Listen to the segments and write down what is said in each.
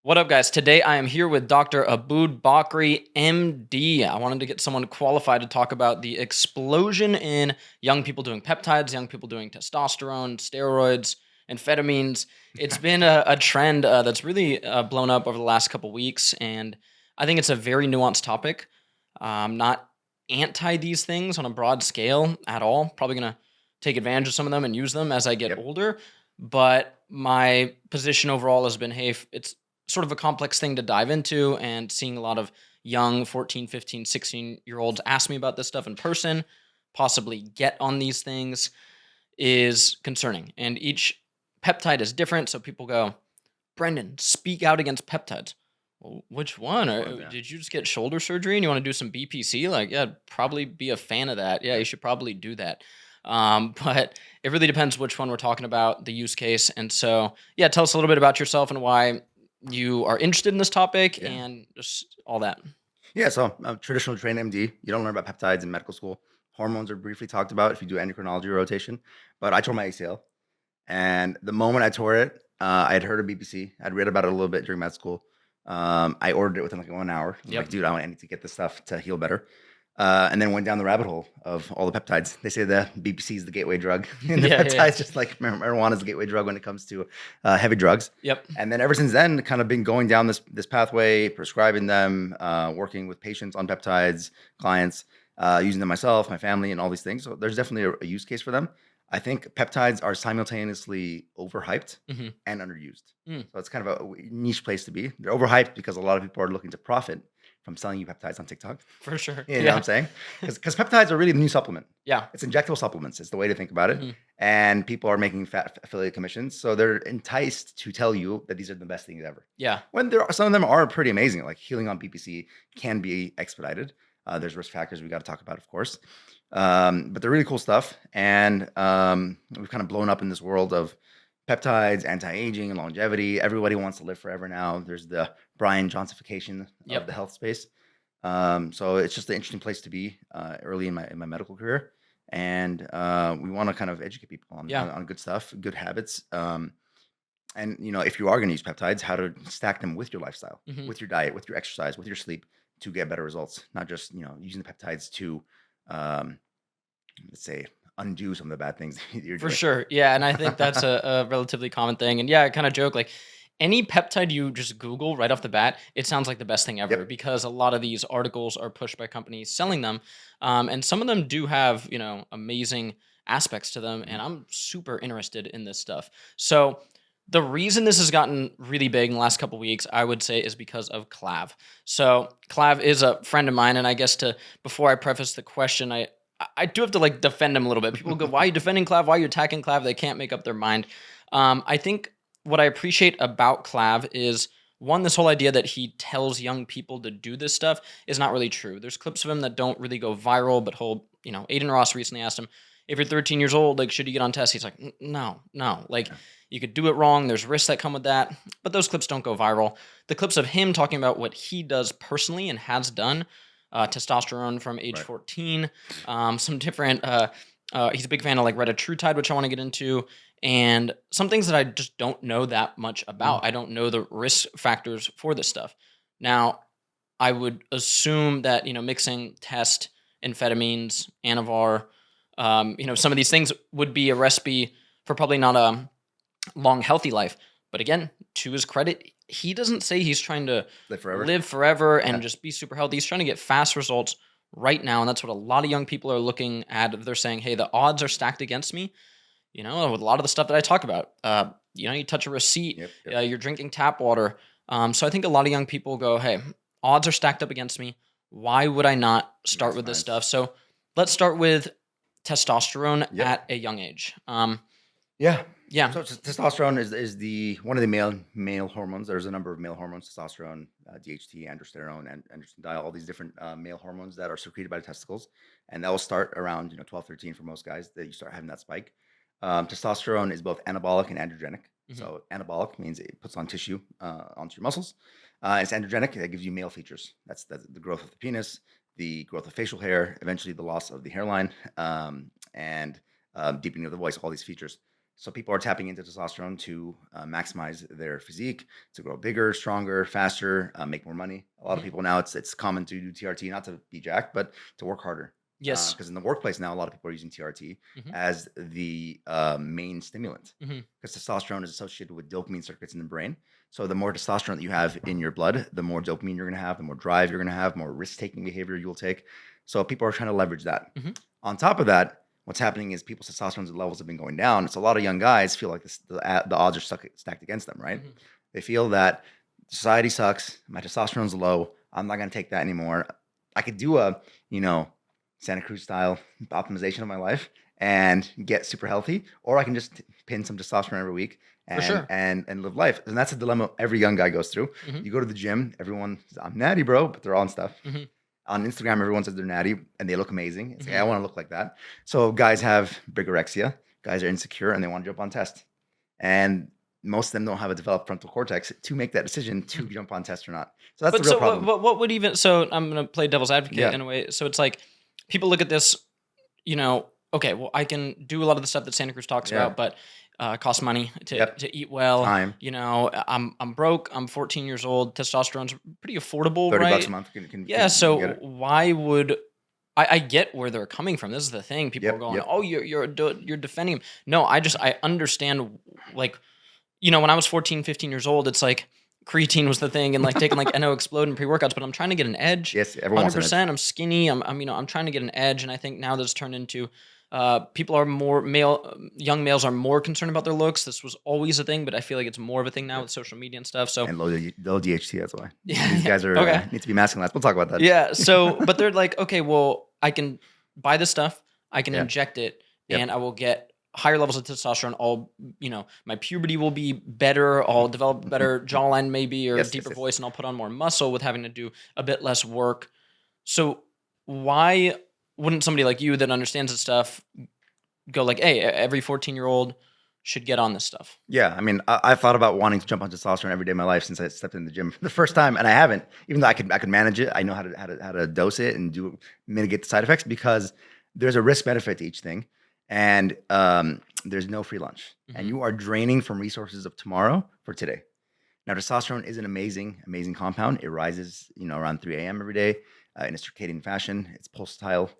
What up, guys? Today I am here with Dr. Abood Bakri, MD. I wanted to get someone qualified to talk about the explosion in young people doing peptides, young people doing testosterone, steroids, amphetamines. It's been a trend that's really blown up over the last couple weeks, and I think it's a very nuanced topic. I'm not anti these things on a broad scale at all. Probably going to take advantage of some of them and use them as I get Yep. older. But my position overall has been, hey, it's sort of a complex thing to dive into, and seeing a lot of young 14, 15, 16-year olds ask me about this stuff in person, possibly get on these things, is concerning. And each peptide is different. So people go, Brendan, speak out against peptides. Well, which one? Which ones, yeah. Did you just get shoulder surgery and you want to do some BPC? Like, yeah, I'd probably be a fan of that. Yeah, you Yep. should probably do that. But it really depends which one we're talking about, the use case. And so, yeah, tell us a little bit about yourself and why you are interested in this topic Yeah. and just all that. Yeah. So I'm a traditional trained MD. You don't learn about peptides in medical school. Hormones are briefly talked about if you do endocrinology rotation. But I tore my ACL. And the moment I tore it, I had heard of BBC. I'd read about it a little bit during med school. I ordered it within like 1 hour. I was Yep. like, dude, I need to get this stuff to heal better. And then went down the rabbit hole of all the peptides. They say the BBC is the gateway drug, and the Yeah, yeah. peptides, just like marijuana, is the gateway drug when it comes to heavy drugs. Yep. And then ever since then, kind of been going down this pathway, prescribing them, working with patients on peptides, clients, using them myself, my family, and all these things. So there's definitely a use case for them. I think peptides are simultaneously overhyped Hmm. and underused. Mm, So it's kind of a niche place to be. They're overhyped because a lot of people are looking to profit from selling you peptides on TikTok. for sure. You know what Yeah. I'm saying? Because peptides are really the new supplement. Yeah. It's injectable supplements. It's the way to think about it. Mhm. And people are making fat affiliate commissions, so they're enticed to tell you that these are the best things ever. Yeah. When some of them are pretty amazing, like healing on PPC can be expedited. There's risk factors we got to talk about, of course, but they're really cool stuff. And we've kind of blown up in this world of peptides, anti-aging, and longevity. Everybody wants to live forever now. There's the Brian Johnsonification Yep. of the health space. So it's just an interesting place to be early in my medical career, and we want to kind of educate people on, Yeah. on good stuff, good habits, and if you are going to use peptides, how to stack them with your lifestyle, Hmm. with your diet, with your exercise, with your sleep to get better results. Not just using the peptides to, um, let's say, undo some of the bad things that you're For doing. sure. Yeah. And I think that's a relatively common thing. And yeah, I kind of joke like any peptide you just Google right off the bat, it sounds like the best thing ever Yep. because a lot of these articles are pushed by companies selling them. And some of them do have, amazing aspects to them. Mhm. And I'm super interested in this stuff. So, the reason this has gotten really big in the last couple weeks, I would say, is because of Clav. So Clav is a friend of mine, and I guess before I preface the question, I do have to like defend him a little bit. People go, "Why are you defending Clav? Why are you attacking Clav?" They can't make up their mind. I think what I appreciate about Clav is one, this whole idea that he tells young people to do this stuff is not really true. There's clips of him that don't really go viral, but Aiden Ross recently asked him, if you're 13 years old, like, should you get on tests? He's like, No, no. Like, Yeah. you could do it wrong. There's risks that come with that. But those clips don't go viral. The clips of him talking about what he does personally and has done, testosterone from age Right. 14, some different, he's a big fan of like Retatrutide, which I want to get into, and some things that I just don't know that much Mhm. about. I don't know the risk factors for this stuff. Now, I would assume that, mixing test, amphetamines, Anavar, some of these things would be a recipe for probably not a long, healthy life. But again, to his credit, he doesn't say he's trying to Live forever. live forever and Yeah. just be super healthy. He's trying to get fast results right now. And that's what a lot of young people are looking at. They're saying, hey, the odds are stacked against me, with a lot of the stuff that I talk about. You touch a receipt, Yep. Yep. you're drinking tap water. So I think a lot of young people go, hey, odds are stacked up against me. Why would I not start with this Maximize. stuff? So let's start with testosterone Yep. at a young age. Yeah. Yeah. So testosterone is the one of the male hormones. There's a number of male hormones: testosterone, DHT, androsterone, and androstenediol. All these different male hormones that are secreted by the testicles, and that will start around 12, 13 for most guys. That you start having that spike. Testosterone is both anabolic and androgenic. Mhm. So anabolic means it puts on tissue onto your muscles. It's androgenic. That gives you male features. That's the growth of the penis, the growth of facial hair, eventually the loss of the hairline, and deepening of the voice. All these features. So people are tapping into testosterone to maximize their physique, to grow bigger, stronger, faster, make more money. A lot of Mhm. people now, it's common to do TRT, not to be jacked, but to work harder. Yes. Because in the workplace now, a lot of people are using TRT Mhm. as the main stimulant. Mhm. Because testosterone is associated with dopamine circuits in the brain. So the more testosterone that you have in your blood, the more dopamine you're going to have, the more drive you're going to have, more risk-taking behavior you'll take. So people are trying to leverage that. Mhm. On top of that, what's happening is people's testosterone levels have been going down. So a lot of young guys feel like the odds are stacked against them, right? Mhm. They feel that society sucks. My testosterone's low. I'm not going to take that anymore. I could do a, Santa Cruz style optimization of my life and get super healthy, or I can just pin some testosterone every week For and sure. and live life. And that's a dilemma every young guy goes through. Mhm. You go to the gym, everyone says, I'm natty, bro, but they're all on stuff. Mhm. On Instagram, everyone says they're natty and they look amazing. It's like, Mhm. I want to look like that. So guys have bigorexia, guys are insecure and they want to jump on test. And most of them don't have a developed frontal cortex to make that decision to Mhm. jump on test or not. So that's the But real so problem. what would even so I'm gonna play devil's advocate Yeah. in a way. So it's like people look at this, okay, well I can do a lot of the stuff that Santa Cruz talks Yeah. about, but it costs money to Yep. eat well. Time. I'm broke. I'm 14 years old. Testosterone's pretty affordable, $30 right? a month can Yeah. you can get So it. why would I get where they're coming from? This is the thing. People are Yep. going, Yep. "Oh, you're defending him." No, I understand. Like, when I was 14, 15 years old, it's like creatine was the thing and like taking like NO Explode and pre-workouts, but I'm trying to get an edge. Yes, everyone wants an edge. 100%. I'm skinny. I'm trying to get an edge. And I think now this turned into, people are more young males are more concerned about their looks. This was always a thing, but I feel like it's more of a thing now with social media and stuff. So And low DHT, that's why. yeah, These guys are okay. need to be masculinized. We'll talk about that. Yeah. So, but they're like, okay, well, I can buy this stuff, I can Yeah. inject it, Yep. and I will get higher levels of testosterone. My puberty will be better. I'll develop better jawline, maybe, or Yes, deeper yes. voice, and I'll put on more muscle with having to do a bit less work. So, why wouldn't somebody like you that understands this stuff go like, hey, every 14-year-old should get on this stuff? Yeah, I mean, I've thought about wanting to jump on testosterone every day of my life since I stepped in the gym for the first time, and I haven't. Even though I could manage it, I know how to dose it and mitigate the side effects because there's a risk benefit to each thing, and there's no free lunch, and Mhm. you are draining from resources of tomorrow for today. Now, testosterone is an amazing compound. It rises, around 3 a.m. every day in a circadian fashion. It's pulsatile,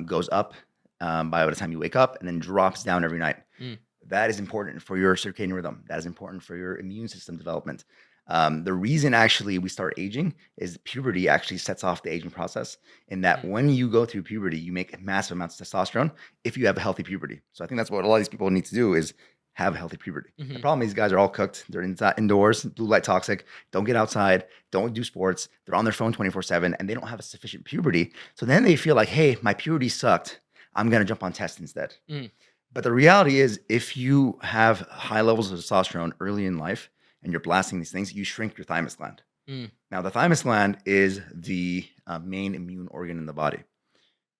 goes up by the time you wake up, and then drops down every night. Mm. That is important for your circadian rhythm. That is important for your immune system development. The reason actually we start aging is puberty actually sets off the aging process in that when you go through puberty, you make massive amounts of testosterone if you have a healthy puberty. So I think that's what a lot of these people need to do is have a healthy puberty. The Mhm. problem is these guys are all cooked. They're indoors, blue light toxic, don't get outside, don't do sports. They're on their phone 24/7 and they don't have a sufficient puberty. So then they feel like, hey, my puberty sucked. I'm going to jump on test instead. Mm. But the reality is, if you have high levels of testosterone early in life and you're blasting these things, you shrink your thymus gland. Mm. Now, the thymus gland is the main immune organ in the body.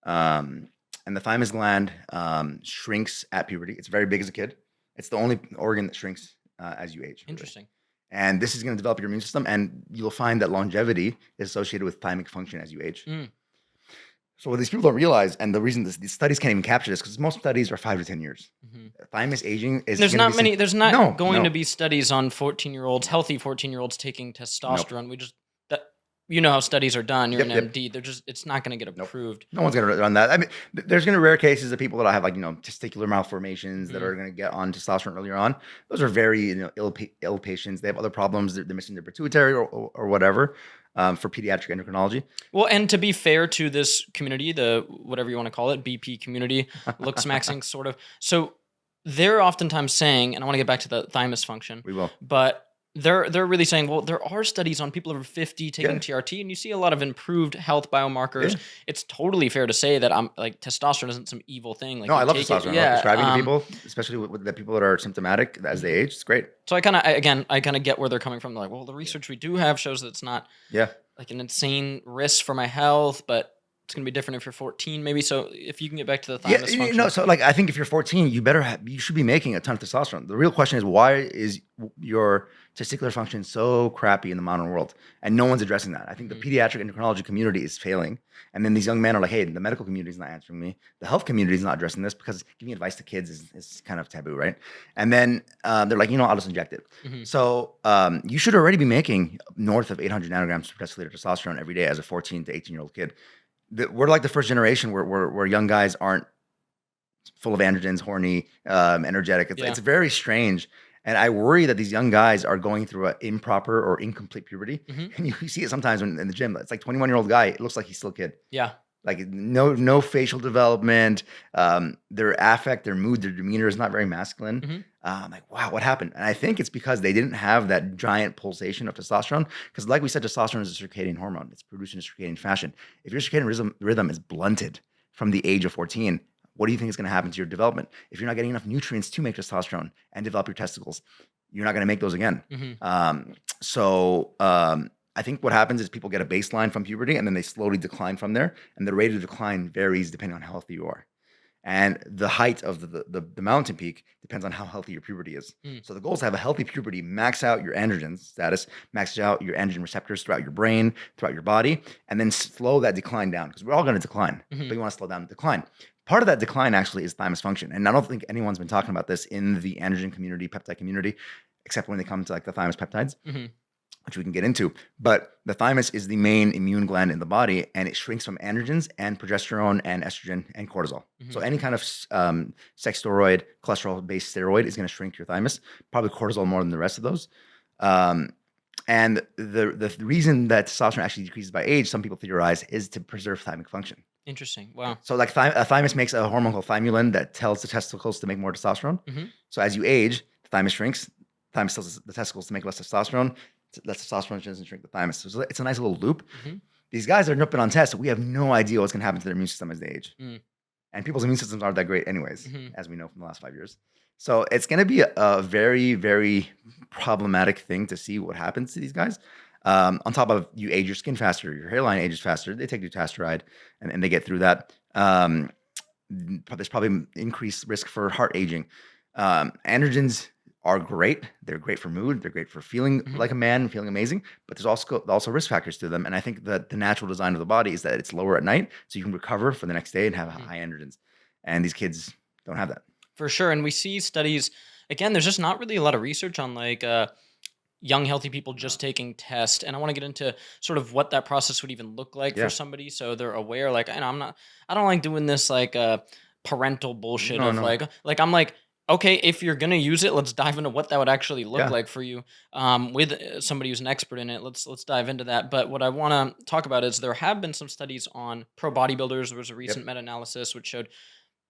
And the thymus gland shrinks at puberty. It's very big as a kid. It's the only organ that shrinks as you age. Really. Interesting. And this is going to develop your immune system, and you'll find that longevity is associated with thymic function as you age. Mm. So what these people don't realize, and the reason these studies can't even capture this, because most studies are 5 to 10 years. Mhm. Thymus aging is There's gonna not be many. There's not going no. to be studies on 14-year-olds, healthy 14-year-olds taking testosterone. We just that how studies are done. You're Yep, an yep. MD. It's not going to get Nope. approved. No one's going to run that. I mean, there's going to be rare cases of people that have testicular malformations that are going to get on testosterone earlier on. Those are very ill patients. They have other problems. They're missing their pituitary or whatever for pediatric endocrinology. Well, and to be fair to this community, the whatever you want to call it, BP community, looks maxing sort of. So they're oftentimes saying, and I want to get back to the thymus function. We will. But they're really saying, well, there are studies on people over 50 taking TRT, and you see a lot of improved health biomarkers. Yeah. It's totally fair to say that testosterone isn't some evil thing. Like, No, you I love take testosterone. it, yeah, Prescribing to people, especially with the people that are symptomatic as they age, it's great. So I kind of get where they're coming from. They're like, well, the research we do have shows that it's not Yeah. like an insane risk for my health, but it's going to be different if you're 14 maybe. So if you can get back to the Yeah, thymus function. so like I think if you're 14, you should be making a ton of testosterone. The real question is, why is your testicular function so crappy in the modern world? And no one's addressing that. I think the pediatric endocrinology community is failing. And then these young men are like, hey, the medical community is not answering me. The health community is not addressing this, because giving advice to kids is kind of taboo, right? And then they're like, I'll just inject it. So you should already be making north of 800 nanograms per deciliter testosterone every day as a 14 to 18-year-old kid. We're like the first generation where young guys aren't full of androgens, horny, energetic. It's very strange. And I worry that these young guys are going through an improper or incomplete puberty. And you see it sometimes in the gym. It's like 21-year-old guy. It looks like he's still a kid. Yeah. Like no facial development. Their affect, their mood, their demeanor is not very masculine. I'm like, wow, what happened? And I think it's because they didn't have that giant pulsation of testosterone. Because like we said, testosterone is a circadian hormone. It's produced in a circadian fashion. If your circadian rhythm is blunted from the age of 14, what do you think is going to happen to your development? If you're not getting enough nutrients to make testosterone and develop your testicles, you're not going to make those again. I think what happens is people get a baseline from puberty and then they slowly decline from there. And the rate of decline varies depending on how healthy you are. And the height of the mountain peak depends on how healthy your puberty is. So the goal is to have a healthy puberty, max out your androgen status, max out your androgen receptors throughout your brain, throughout your body, and then slow that decline down, because we're all going to decline, but you want to slow down the decline. Part of that decline actually is thymus function. And I don't think anyone's been talking about this in the androgen community, peptide community, except when they come to like the thymus peptides, which we can get into. But the thymus is the main immune gland in the body, and it shrinks from androgens and progesterone and estrogen and cortisol. So any kind of sex steroid, cholesterol-based steroid is going to shrink your thymus, probably cortisol more than the rest of those. And the reason that testosterone actually decreases by age, some people theorize, is to preserve thymic function. Interesting. Wow. So like a thymus makes a hormone called thymulin that tells the testicles to make more testosterone. So as you age, the thymus shrinks. Thymus tells the testicles to make less testosterone. Less testosterone doesn't shrink the thymus. So it's a nice little loop. These guys are jumping on tests. We have no idea what's going to happen to their immune system as they age. And people's immune systems aren't that great anyways, as we know from the last 5 years. So it's going to be a very, very problematic thing to see what happens to these guys. On top of, you age your skin faster, your hairline ages faster. They take Finasteride and they get through that. There's probably increased risk for heart aging. Androgens are great. They're great for mood. They're great for feeling like a man, feeling amazing. But there's also risk factors to them. And I think that the natural design of the body is that it's lower at night, so you can recover for the next day and have high androgens. And these kids don't have that. For sure. And we see studies, again, there's just not really a lot of research on like young, healthy people just taking tests. And I want to get into sort of what that process would even look like for somebody, so they're aware. Like, I don't like doing this like parental bullshit like I'm like, okay, if you're gonna use it, let's dive into what that would actually look like for you. With somebody who's an expert in it, let's dive into that. But what I want to talk about is there have been some studies on pro bodybuilders. There was a recent meta-analysis which showed,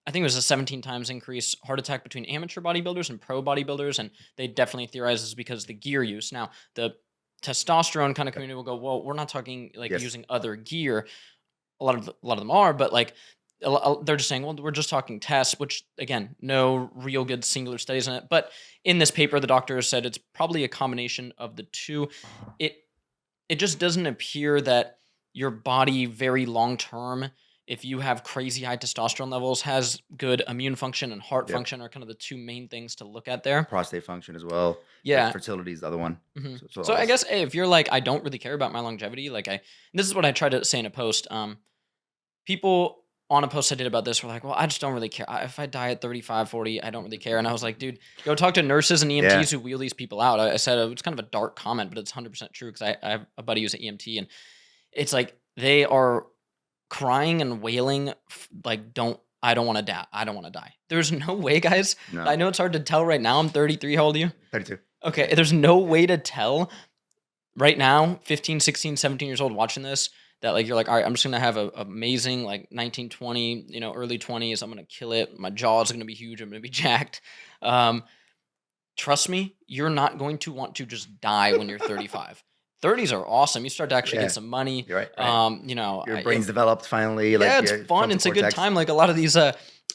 I think it was a 17 times increase heart attack between amateur bodybuilders and pro bodybuilders, and they definitely theorize this is because of the gear use. Now, the testosterone kind of community will go, well, we're not talking like using other gear. A lot of them are, but like they're just saying, well, we're just talking tests, which again, no real good singular studies on it. But in this paper, the doctor said it's probably a combination of the two. It just doesn't appear that your body very long term, if you have crazy high testosterone levels, has good immune function and heart function are kind of the two main things to look at there. Prostate function as well. Yeah. Fertility is the other one. So I guess, hey, if you're like, I don't really care about my longevity, like this is what I try to say in a post. People on a post I did about this were like, well, I just don't really care. If I die at 35, 40, I don't really care. And I was like, dude, go talk to nurses and EMTs who wheel these people out. I said, it's kind of a dark comment, but it's 100% true, because I have a buddy who's an EMT, and it's like they are crying and wailing like, I don't want to die. I don't want to die. There's no way, guys. No. I know it's hard to tell right now. I'm 33. How old are you? 32. Okay. There's no way to tell right now, 15, 16, 17 years old watching this, that like you're like, all right, I'm just gonna have a amazing like 19, 20, early 20s. I'm gonna kill it. My jaw is gonna be huge. I'm gonna be jacked. Trust me, you're not going to want to just die when you're 35. 30s are awesome. You start to actually get some money. You're right. Your brain's developed finally. Yeah, it's fun. It's a good time. Like a lot of these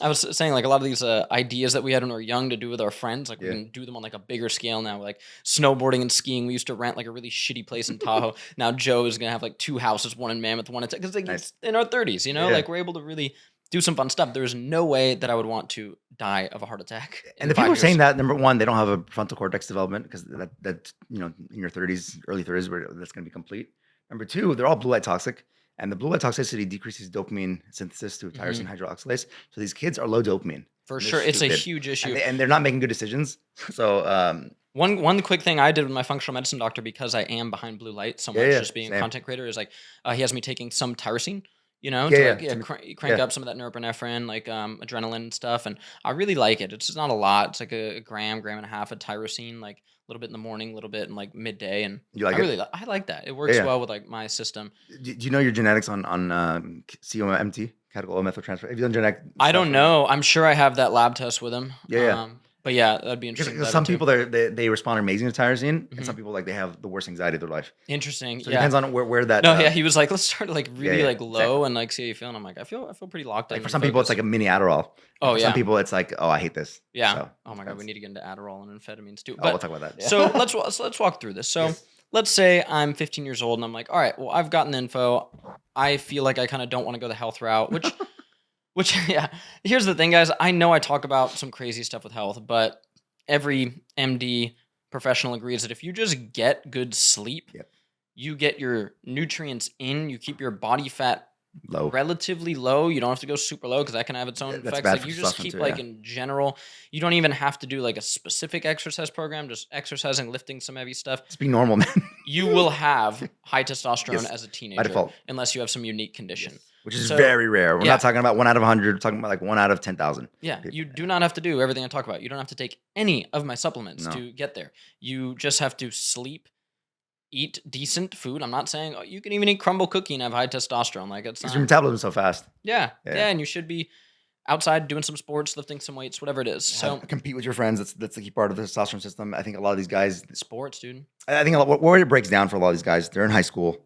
I was saying like a lot of these ideas that we had when we were young to do with our friends, like we Yeah. can do them on like a bigger scale now, like snowboarding and skiing. We used to rent like a really shitty place in Tahoe. Now Joe is gonna have like 2 houses, one in Mammoth, one in because like Nice. it's in our 30s, you know, Yeah. like we're able to really do some fun stuff. There's no way that I would want to die of a heart attack. in And the 5 people are saying years. that number one, they don't have a frontal cortex development because that in your 30s, early 30s, where that's going to be complete. Number two, they're all blue light toxic, and the blue light toxicity decreases dopamine synthesis through tyrosine hydroxylase. So these kids are low dopamine. For and they're sure, it's a stupid. huge issue. And they're not making good decisions. So One quick thing I did with my functional medicine doctor, because I am behind blue light so much, Yeah, just being a same. content creator, is like he has me taking some tyrosine, you know, Yeah, to yeah, like to- crank yeah. up some of that norepinephrine, like adrenaline and stuff, and I really like it. It's just not a lot. It's like a gram and a half of tyrosine, like a little bit in the morning, a little bit in like midday, and You like I it? really I like that. It works Yeah. well with like my system. Do you know your genetics on COMT, catechol methyltransfer? Have you done genetic? I stuff don't or- know. I'm sure I have that lab test with him. Yeah. But yeah, that'd be Because interesting. to dive some into. people they respond amazing to tyrosine, Mhm. and some people like they have the worst anxiety of their life. Interesting. So it Yeah. depends on where that. No, yeah, he was like, let's start like really yeah, like low exactly. and like see how you feel. And I'm like, I feel pretty locked in. Like for and some people, it's focused. like a mini Adderall. Oh, For yeah. Some people, it's like, oh, I hate this. Yeah. So, Oh my god, we need to get into Adderall and amphetamines too. Oh, But we'll talk about that. Yeah. so let's walk through this. So Yes. let's say I'm 15 years old and I'm like, all right, well, I've gotten the info. I feel like I kind of don't want to go the health route, which yeah. Here's the thing, guys. I know I talk about some crazy stuff with health, but every MD professional agrees that if you just get good sleep, Yep. you get your nutrients in, you keep your body fat Low. relatively low. You don't have to go super low because that can have its own That's effects. bad Like for you just testosterone keep too, like yeah. in general, you don't even have to do like a specific exercise program, just exercising, lifting some heavy stuff. Just be normal, man. You will have high testosterone Yes, as a teenager default. unless you have some unique condition. Which is So, very rare. We're yeah. not talking about 1 out of 100. We're talking about like 1 out of 10,000. Yeah, you do not have to do everything I talk about. You don't have to take any of my supplements No. to get there. You just have to sleep, eat decent food. I'm not saying you can even eat crumble cookie and have high testosterone. Like it's Because not. your metabolism is so fast. Yeah, Yeah. yeah, and you should be outside doing some sports, lifting some weights, whatever it is. So Compete with your friends. That's the key part of the testosterone system. I think a lot of these guys, sports, dude. I think where it breaks down for a lot of these guys, they're in high school.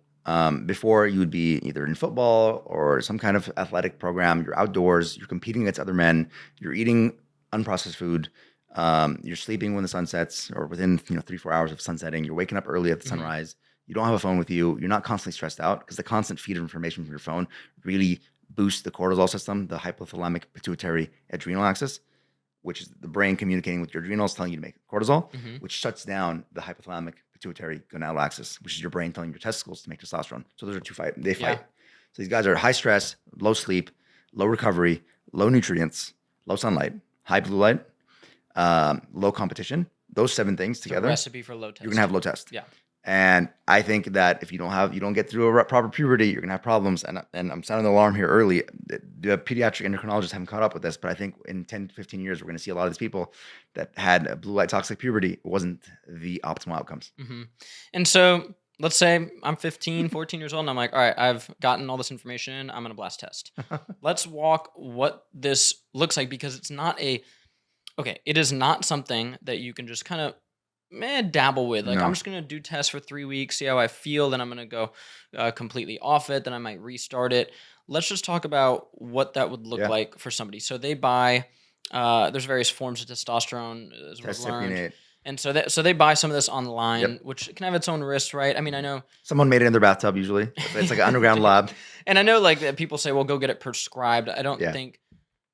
Before you would be either in football or some kind of athletic program. You're outdoors. You're competing against other men. You're eating unprocessed food. You're sleeping when the sun sets, or within 3-4 hours of sunsetting. You're waking up early at the Mhm. sunrise. You don't have a phone with you. You're not constantly stressed out because the constant feed of information from your phone really boosts the cortisol system, the hypothalamic pituitary adrenal axis, which is the brain communicating with your adrenals, telling you to make cortisol, Mhm. which shuts down the hypothalamic pituitary gonadal axis, which is your brain telling your testicles to make testosterone. So those are they Yeah. fight. So these guys are high stress, low sleep, low recovery, low nutrients, low sunlight, high blue light, low competition. Those 7 things It's a together, recipe for low test. you're gonna have low test. Yeah. And I think that if you don't get through a proper puberty, you're gonna have problems. And I'm sounding the alarm here early. The pediatric endocrinologists haven't caught up with this, but I think in 10 to 15 years, we're gonna see a lot of these people that had a blue light toxic puberty. It wasn't the optimal outcomes. hmm And so let's say I'm 15, 14 years old, and I'm like, all right, I've gotten all this information in. I'm gonna blast test. Let's walk what this looks like because it's not it is not something that you can just kind of dabble with. Like No. I'm just gonna do tests for 3 weeks, see how I feel, then I'm gonna go completely off it, then I might restart it. Let's just talk about what that would look Yeah. like for somebody. So they buy there's various forms of testosterone as we've learned. Testosterone. And so they buy some of this online, which can have its own risks, right? I mean, I know Someone made it in their bathtub usually. It's like an underground lab. and I know like that people say, well, go get it prescribed. I don't Yeah. think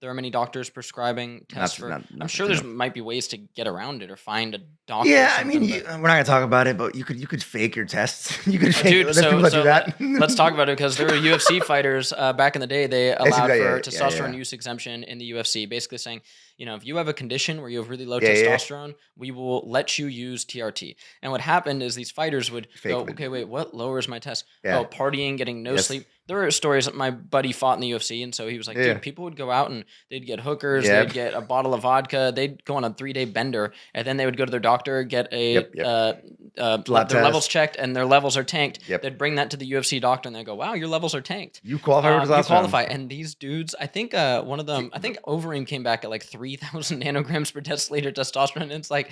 there are many doctors prescribing tests for. Not I'm sure to there's know. might be ways to get around it or find a doctor. or Yeah, I mean, something, but- we're not gonna talk about it, but you could fake your tests. You could fake. Dude, There's people that do that. let's talk about it because there were UFC fighters back in the day. They allowed Basically, for yeah, testosterone yeah. use exemption in the UFC, basically saying, if you have a condition where you have really low Yeah, yeah. testosterone, we will let you use TRT. And what happened is these fighters would Fake go, it. okay, wait, what lowers my test? Yeah. Oh, partying, getting no Yes. sleep. There were stories that my buddy fought in the UFC, and so he was like, Yeah. dude, people would go out and they'd get hookers, Yep. they'd get a bottle of vodka, they'd go on a 3-day bender, and then they would go to their doctor, get a Yep. their Lab levels test. checked, and their levels are tanked. Yep. They'd bring that to the UFC doctor, and they go, "Wow, your levels are tanked. You qualify for You testosterone. qualify." And these dudes, I think one of them, I think Overeem came back at like 3,000 nanograms per deciliter testosterone. And it's like,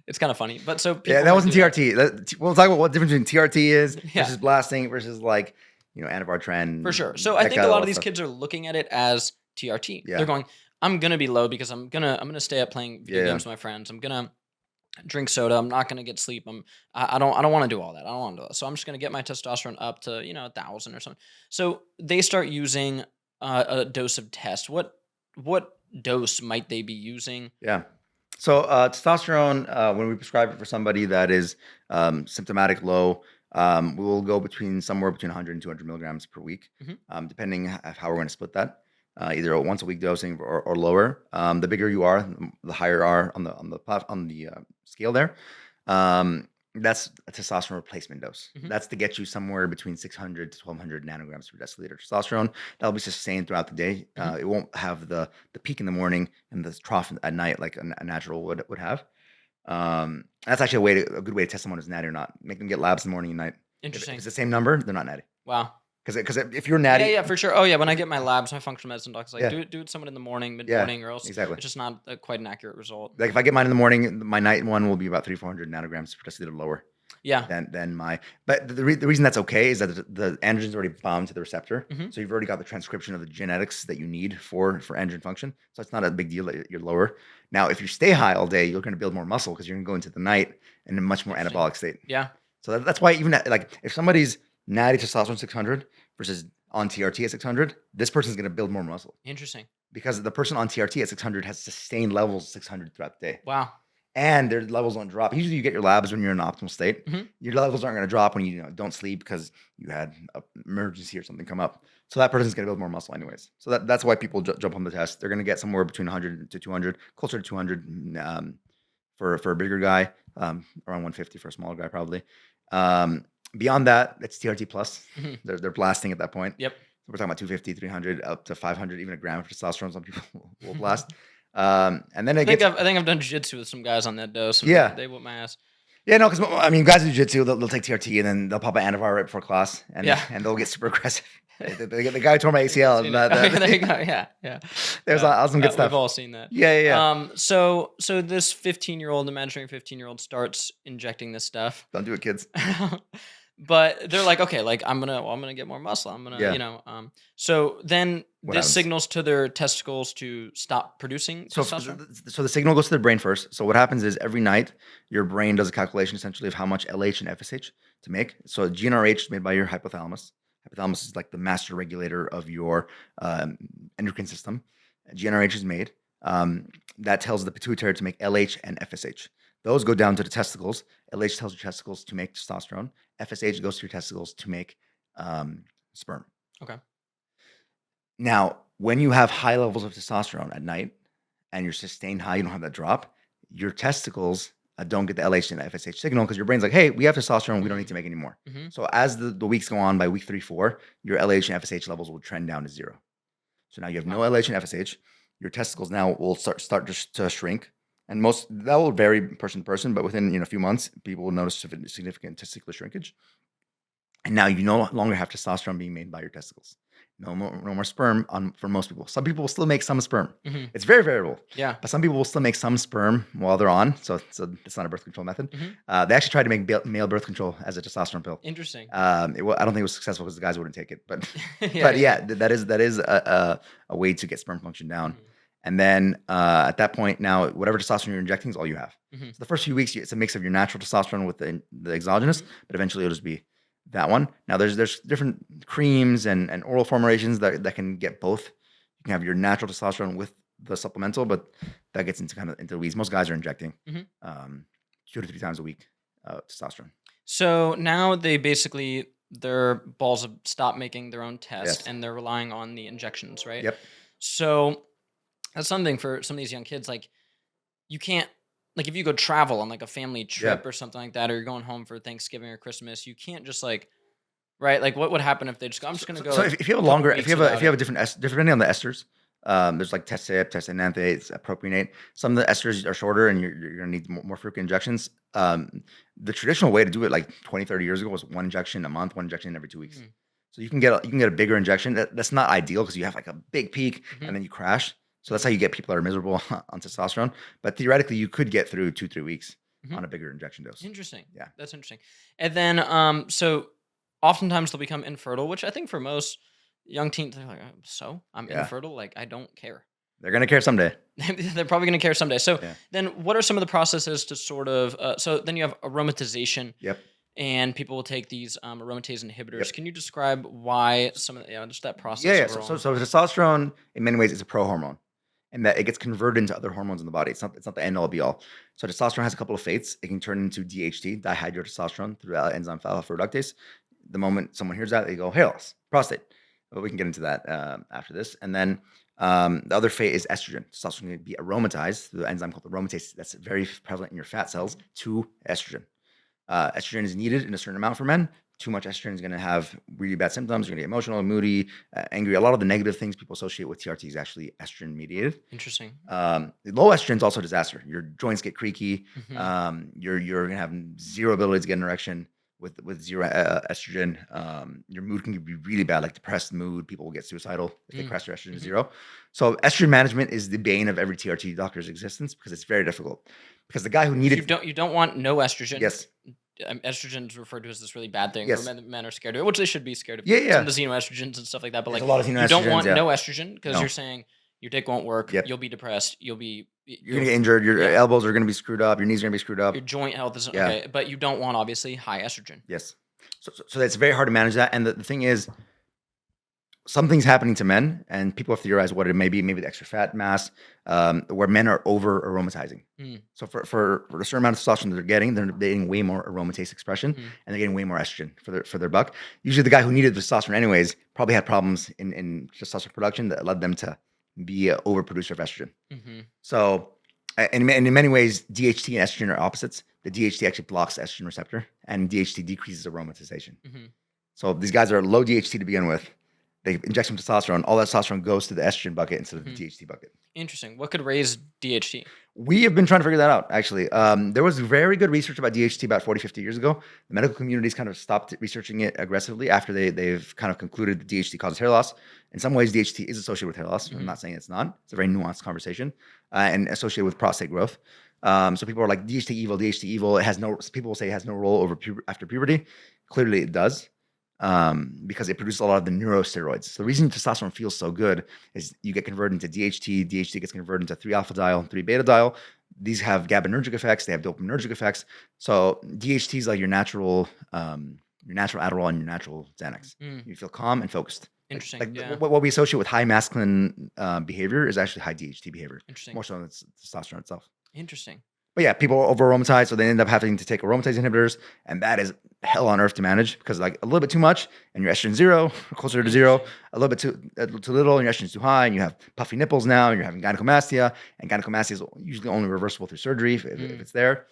it's kind of funny. But so people Yeah, that would wasn't do TRT. We'll talk about what the difference between TRT is Yeah. versus blasting versus like Anavar trend. for sure. So I think a lot of these kids are looking at it as TRT. Yeah. They're going, I'm gonna be low because I'm gonna stay up playing video Yeah. games with my friends. I'm gonna drink soda. I'm not gonna get sleep. I don't want to do all that. I don't want to do that. So I'm just gonna get my testosterone up to 1,000 or something. So they start using a dose of test. What dose might they be using? Yeah. So testosterone, when we prescribe it for somebody that is symptomatic low, we will go somewhere between 100 and 200 milligrams per week, Hmm. depending how we're going to split that. Either a once a week dosing or lower. The bigger you are, the higher you are on the scale there. That's a testosterone replacement dose. Hmm. That's to get you somewhere between 600 to 1,200 nanograms per deciliter testosterone. That'll be sustained throughout the day. Hmm. It won't have the peak in the morning and the trough at night like a natural would have. That's actually a good way to test someone is natty or not. Make them get labs in the morning and night. If Interesting. it's the same number, they're not natty. Wow. Because if you're Yeah, natty, yeah, for sure. Oh, yeah. When I get my labs, my functional medicine doc's like, yeah, do it someone in the morning, mid yeah, morning, or else exactly. it's just not quite an accurate result. Like if I get mine in the morning, my night one will be about 300-400 nanograms per deciliter lower Yeah. than my. But the reason that's okay is that the androgen's already bound to the receptor, Hmm. so you've already got the transcription of the genetics that you need for androgen function. So it's not a big deal that you're lower. Now, if you stay high all day, you're going to build more muscle because you're going to go into the night in a much more Interesting. anabolic state. Yeah. So that's why even like if somebody's natty testosterone 600 versus on TRT at 600, this person's going to build more muscle Interesting. because the person on TRT at 600 has sustained levels 600 throughout the day. Wow. And their levels don't drop. Usually, you get your labs when you're in an optimal state. Hmm. Your levels aren't going to drop when you don't sleep because you had an emergency or something come up. So that person's going to build more muscle anyways. So that's why people jump on the test. They're going to get somewhere between 100 to 200, closer to 200 for a bigger guy, around 150 for a smaller guy probably. Beyond that, it's TRT plus. Hmm. They're blasting at that point. Yep. We're talking about 250, 300, up to 500, even a gram of testosterone. Some people will blast. And then I think I've done jiu-jitsu with some guys on that dose. And Yeah. They whoop my ass. Yeah, no, because I mean, guys in jiu-jitsu, they'll take TRT and then they'll pop an antiviral right before class, and Yeah. and they'll get super aggressive. The guy who tore my ACL. Seen And it. that, There you go. Yeah. Yeah. there's Yeah. awesome good stuff. We've all seen that. Yeah. So this 15-year-old, imaginary 15-year-old starts injecting this stuff. Don't do it, kids. But they're like, okay, like I'm gonna get more muscle. I'm gonna, Yeah. So then What this happens? signals to their testicles to stop producing So, testosterone. so the signal goes to the brain first. So what happens is every night your brain does a calculation essentially of how much LH and FSH to make. So GnRH is made by your hypothalamus. Hypothalamus is like the master regulator of your endocrine system. GnRH is made. That tells the pituitary to make LH and FSH. Those go down to the testicles. LH tells your testicles to make testosterone. FSH goes to your testicles to make sperm. Okay. Now, when you have high levels of testosterone at night and you're sustained high, you don't have that drop, your testicles don't get the LH and the FSH signal because your brain's like, hey, we have testosterone, we don't need to make any more. Mhm. So as the weeks go on, by week 3, 4, your LH and FSH levels will trend down to 0. So now you have no LH and FSH. Your testicles now will start to shrink. And that will vary person to person, but within a few months, people will notice significant testicular shrinkage. And now you no longer have testosterone being made by your testicles. No more sperm for most people. Some people will still make some sperm. Mhm. It's very variable. Yeah. But some people will still make some sperm while they're on. So it's not a birth control method. Mhm. They actually tried to make male birth control as a testosterone pill. Interesting. I don't think it was successful because the guys wouldn't take it. But Yeah. that is a way to get sperm function down. Mhm. And then at that point, now whatever testosterone you're injecting is all you have. Mhm. So the first few weeks, it's a mix of your natural testosterone with the exogenous, Mhm. but eventually it'll just be that one. Now there's different creams and oral formulations that can get both. You can have your natural testosterone with the supplemental, but that gets into the weeds. Most guys are injecting Mhm. 2 to 3 times a week testosterone. So now their balls have stopped making their own test, Yes. and they're relying on the injections, right? Yep. So that's something for some of these young kids. Like, you can't, like, if you go travel on like a family trip or something like that, or you're going home for Thanksgiving or Christmas, you can't just like, right? Like, what would happen if they just go, I'm just gonna go. So if you have a longer, if you have a different depending on the esters, there's like test-cyp, test-enanthate, propionate. Some of the esters are shorter, and you're gonna need more frequent injections. The traditional way to do it, like 20, 30 years ago, was 1 injection a month, 1 injection every 2 weeks. Mhm. So you can get a bigger injection. That's not ideal because you have like a big peak Mhm. and then you crash. So that's how you get people that are miserable on testosterone. But theoretically, you could get through 2, 3 weeks Mhm. on a bigger injection dose. Interesting. Yeah. That's interesting. And then, so oftentimes they'll become infertile, which I think for most young teens, they're like, so I'm Yeah. infertile. Like, I don't care. They're gonna care someday. They're probably going to care someday. So Yeah. then what are some of the processes to sort of, so then you have aromatization Yep. and people will take these aromatase inhibitors. Yep. Can you describe why some of just that Yeah, process yeah. overall? So testosterone in many ways is a pro-hormone, and that it gets converted into other hormones in the body. It's not the end all be all. So testosterone has a couple of fates. It can turn into DHT, dihydrotestosterone, through enzyme alpha reductase. The moment someone hears that, they go hair loss, prostate. But we can get into that after this. And then the other fate is estrogen. Testosterone can be aromatized through the enzyme called aromatase that's very prevalent in your fat cells to estrogen. Estrogen is needed in a certain amount for men. Too much estrogen is going to have really bad symptoms. You're going to get emotional, moody, angry. A lot of the negative things people associate with TRT is actually estrogen mediated. Interesting. Low estrogen is also a disaster. Your joints get creaky. Mhm. You're going to have zero ability to get an erection with zero estrogen. Your mood can be really bad, like depressed mood. People will get suicidal if they Mm. crash their estrogen to Mhm. zero. So estrogen management is the bane of every TRT doctor's existence because it's very difficult. Because the guy who 'Cause needed you don't want no estrogen. yes, Estrogen is referred to as this really bad thing for yes, men. Men are scared of it, which they should be scared of yeah, some yeah. of the xenoestrogens and stuff like that. But There's like, a lot of you don't xenoestrogens, want yeah. no estrogen because No. you're saying your dick won't work. Yep. You'll be depressed. You'll be You're gonna get injured. Your yeah. elbows are gonna be screwed up. Your knees are gonna be screwed Your up. joint health is Yeah. okay, but you don't want obviously high estrogen. Yes. So that's very hard to manage that. And the thing is, something's happening to men, and people have theorized what it may be. Maybe the extra fat mass, where men are over aromatizing. Mm. So for a certain amount of testosterone that they're getting way more aromatase expression, Mhm. and they're getting way more estrogen for their buck. Usually, the guy who needed testosterone anyways probably had problems in testosterone production that led them to be an overproducer of estrogen. Mhm. So, in many ways, DHT and estrogen are opposites. The DHT actually blocks the estrogen receptor, and DHT decreases aromatization. Mhm. So these guys are low DHT to begin with. They inject some testosterone. All that testosterone goes to the estrogen bucket instead of the Mhm. DHT bucket. Interesting. What could raise DHT? We have been trying to figure that out, actually. There was very good research about DHT about 40, 50 years ago. The medical community's kind of stopped researching it aggressively after they've kind of concluded that DHT causes hair loss. In some ways, DHT is associated with hair loss. I'm Mhm. not saying it's not. It's a very nuanced conversation and associated with prostate growth. So people are like, DHT evil, DHT evil. It has no, people will say it has no role after puberty. Clearly it does because it produces a lot of the neurosteroids. So the reason testosterone feels so good is you get converted into DHT. DHT gets converted into 3-alpha diol and 3-beta diol. These have GABAergic effects. They have dopaminergic effects. So DHT is like your natural Adderall and your natural Xanax. Mm. You feel calm and focused. Interesting. Yeah. What we associate with high masculine behavior is actually high DHT behavior, Interesting. more so than testosterone itself. Interesting. But yeah, people over aromatize, so they end up having to take aromatase inhibitors, and that is hell on earth to manage because like a little bit too much, and your estrogen zero, closer to zero. Interesting. A little bit too little, and your estrogen's too high, and you have puffy nipples now, and you're having gynecomastia, and gynecomastia is usually only reversible through surgery if it's there.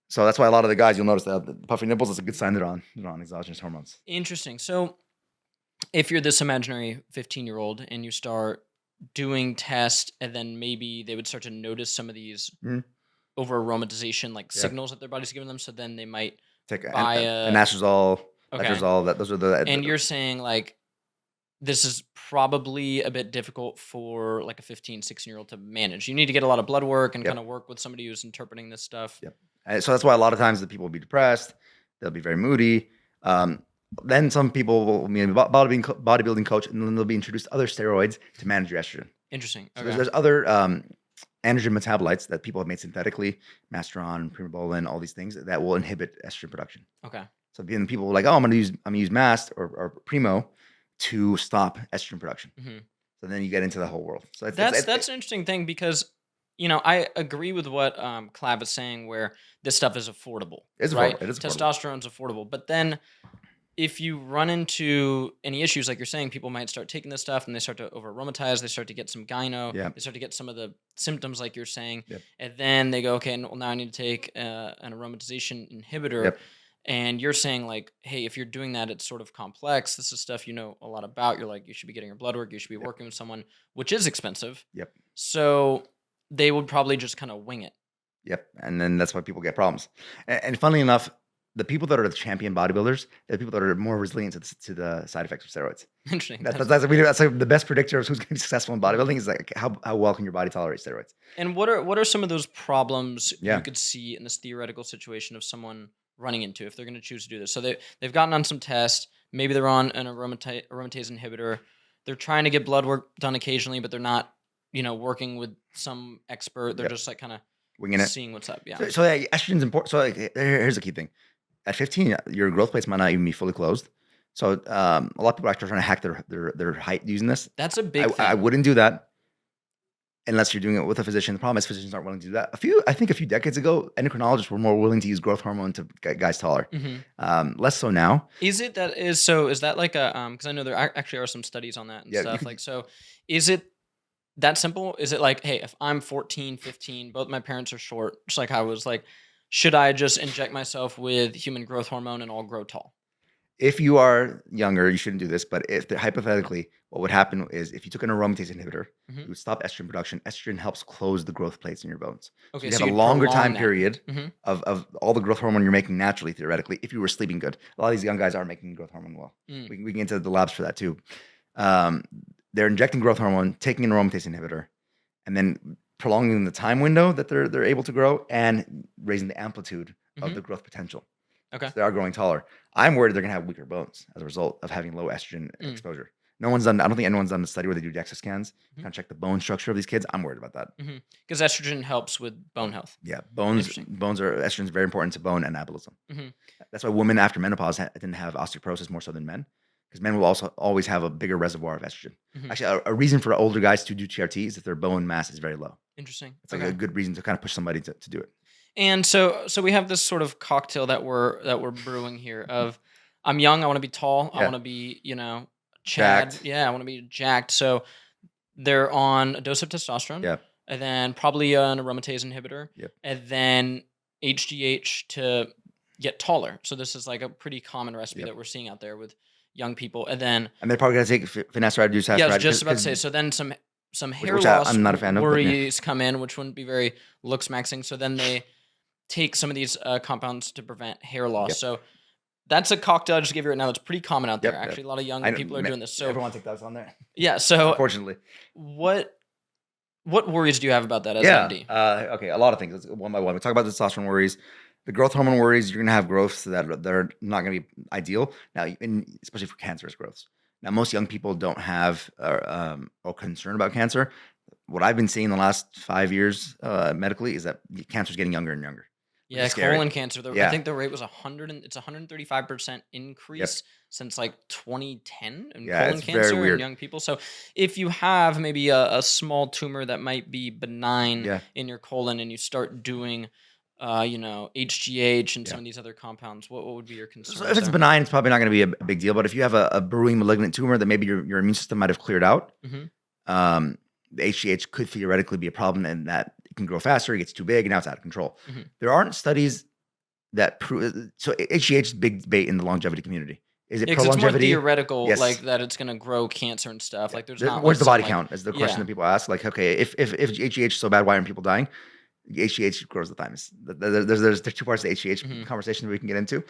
So that's why a lot of the guys you'll notice that the puffy nipples is a good sign they're on exogenous hormones. Interesting. So if you're this imaginary 15-year-old and you start doing tests, and then maybe they would start to notice some of these Mhm. over aromatization like Yeah, signals that their body's giving them, so then they might take buy a anastrozole, okay. letrozole. Those are And the you're saying like this is probably a bit difficult for like a 15, 16-year-old to manage. You need to get a lot of blood work and yep. kind of work with somebody who's interpreting this stuff. Yep. And so that's why a lot of times the people will be depressed. They'll be very moody. Um, then some people will be a bodybuilding coach, and then they'll be introduced to other steroids to manage your estrogen. Interesting. So Okay. there's other androgen metabolites that people have made synthetically, masteron, primobolan, all these things that will inhibit estrogen production. Okay. So then people are like, oh, I'm gonna use mast or primo to stop estrogen production. Hmm. So then you get into the whole world. So That's an interesting thing because I agree with what Clav is saying where this stuff is affordable, it's right? affordable. It is affordable. Testosterone's affordable, but then if you run into any issues, like you're saying, people might start taking this stuff and they start to over aromatize. They start to get some gyno. Yeah. They start to get some of the symptoms, like you're saying, Yep. and then they go, okay, well now I need to take an aromatization inhibitor. Yep. And you're saying like, hey, if you're doing that, it's sort of complex. This is stuff you know a lot about. You're like, you should be getting your blood work. You should be Yep. working with someone, which is expensive. Yep. So they would probably just kind of wing it. Yep. And then that's why people get problems. And funnily enough, the people that are the champion bodybuilders, they're the people that are more resilient to the side effects of steroids. Interesting. That's like the best predictor of who's going to be successful in bodybuilding is like how well can your body tolerate steroids. And what are some of those problems Yeah. you could see in this theoretical situation of someone running into if they're going to choose to do this? So they've gotten on some test, maybe they're on an aromatase inhibitor, they're trying to get blood work done occasionally, but they're not working with some expert. They're Yep. just like kind of Winging it. seeing what's up. Yeah. So yeah, estrogen's important. So like, here's the key thing. At 15, your growth plates might not even be fully closed. So a lot of people are actually trying to hack their height using this. That's a big thing. I wouldn't do that unless you're doing it with a physician. The problem is physicians aren't willing to do that. I think a few decades ago, endocrinologists were more willing to use growth hormone to get guys taller. Less so now. Is that like a because I know there actually are some studies on that and stuff. Like, so is it that simple? Is it like, hey, if I'm 14, 15, both my parents are short, just like I was, like, should I just inject myself with human growth hormone and I'll grow tall? If you are younger, you shouldn't do this. But if hypothetically, what would happen is if you took an aromatase inhibitor, you would stop estrogen production. Estrogen helps close the growth plates in your bones. Okay, so so you have you'd a longer prolong time that. period of all the growth hormone you're making naturally, theoretically, if you were sleeping good. A lot of these young guys aren't making growth hormone well. We can get into the labs for that too. They're injecting growth hormone, taking an aromatase inhibitor, and then prolonging the time window that they're able to grow and raising the amplitude of the growth potential. Okay. So they are growing taller. I'm worried they're going to have weaker bones as a result of having low estrogen exposure. I don't think anyone's done the study where they do DEXA scans, kind of check the bone structure of these kids. I'm worried about that. Because estrogen helps with bone health. Yeah, estrogen is very important to bone anabolism. That's why women after menopause didn't have osteoporosis more so than men, because men will also always have a bigger reservoir of estrogen. Actually, a reason for older guys to do TRT is that their bone mass is very low. Interesting. It's like a good reason to kind of push somebody to do it. And so we have this sort of cocktail that we're brewing here of I'm young, I want to be tall, I want to be, Chad. Jacked. Yeah, I want to be jacked. So they're on a dose of testosterone. Yeah. And then probably an aromatase inhibitor. Yep. And then HGH to get taller. So this is like a pretty common recipe that we're seeing out there with young people. And they're probably gonna take finasteride, reduce finasteride. Yeah, I was just about to say. So then some hair which loss I'm not a fan of, worries come in, which wouldn't be very looks maxing. So then they take some of these compounds to prevent hair loss. So that's a cocktail I just gave you right now. That's pretty common out there. Actually, a lot of young people are doing this. So everyone take those on there. Yeah. So unfortunately, what worries do you have about that as MD? Okay, a lot of things. Let's go one by one. We talk about the testosterone worries. The growth hormone worries, you're going to have growths that are not going to be ideal. Now, especially for cancerous growths. Now, most young people don't have or concern about cancer. What I've been seeing the last 5 years medically is that cancer is getting younger and younger. Yeah, colon cancer. I think the rate was 135% increase since like 2010 in colon cancer in young people. So if you have maybe a small tumor that might be benign in your colon and you start doing HGH and some of these other compounds, what would be your concern? So if it's benign, it's probably not going to be a big deal. But if you have a brewing malignant tumor that maybe your immune system might have cleared out, the HGH could theoretically be a problem, and that it can grow faster, it gets too big, and now it's out of control. There aren't studies that prove. So HGH is big debate in the longevity community. Is it pro longevity? It's more theoretical, like that it's going to grow cancer and stuff. Like there's not. Where's the body count? Is the question that people ask. Like, okay, if HGH is so bad, why aren't people dying? HGH grows the thymus. There's two parts of the HGH conversation that we can get into.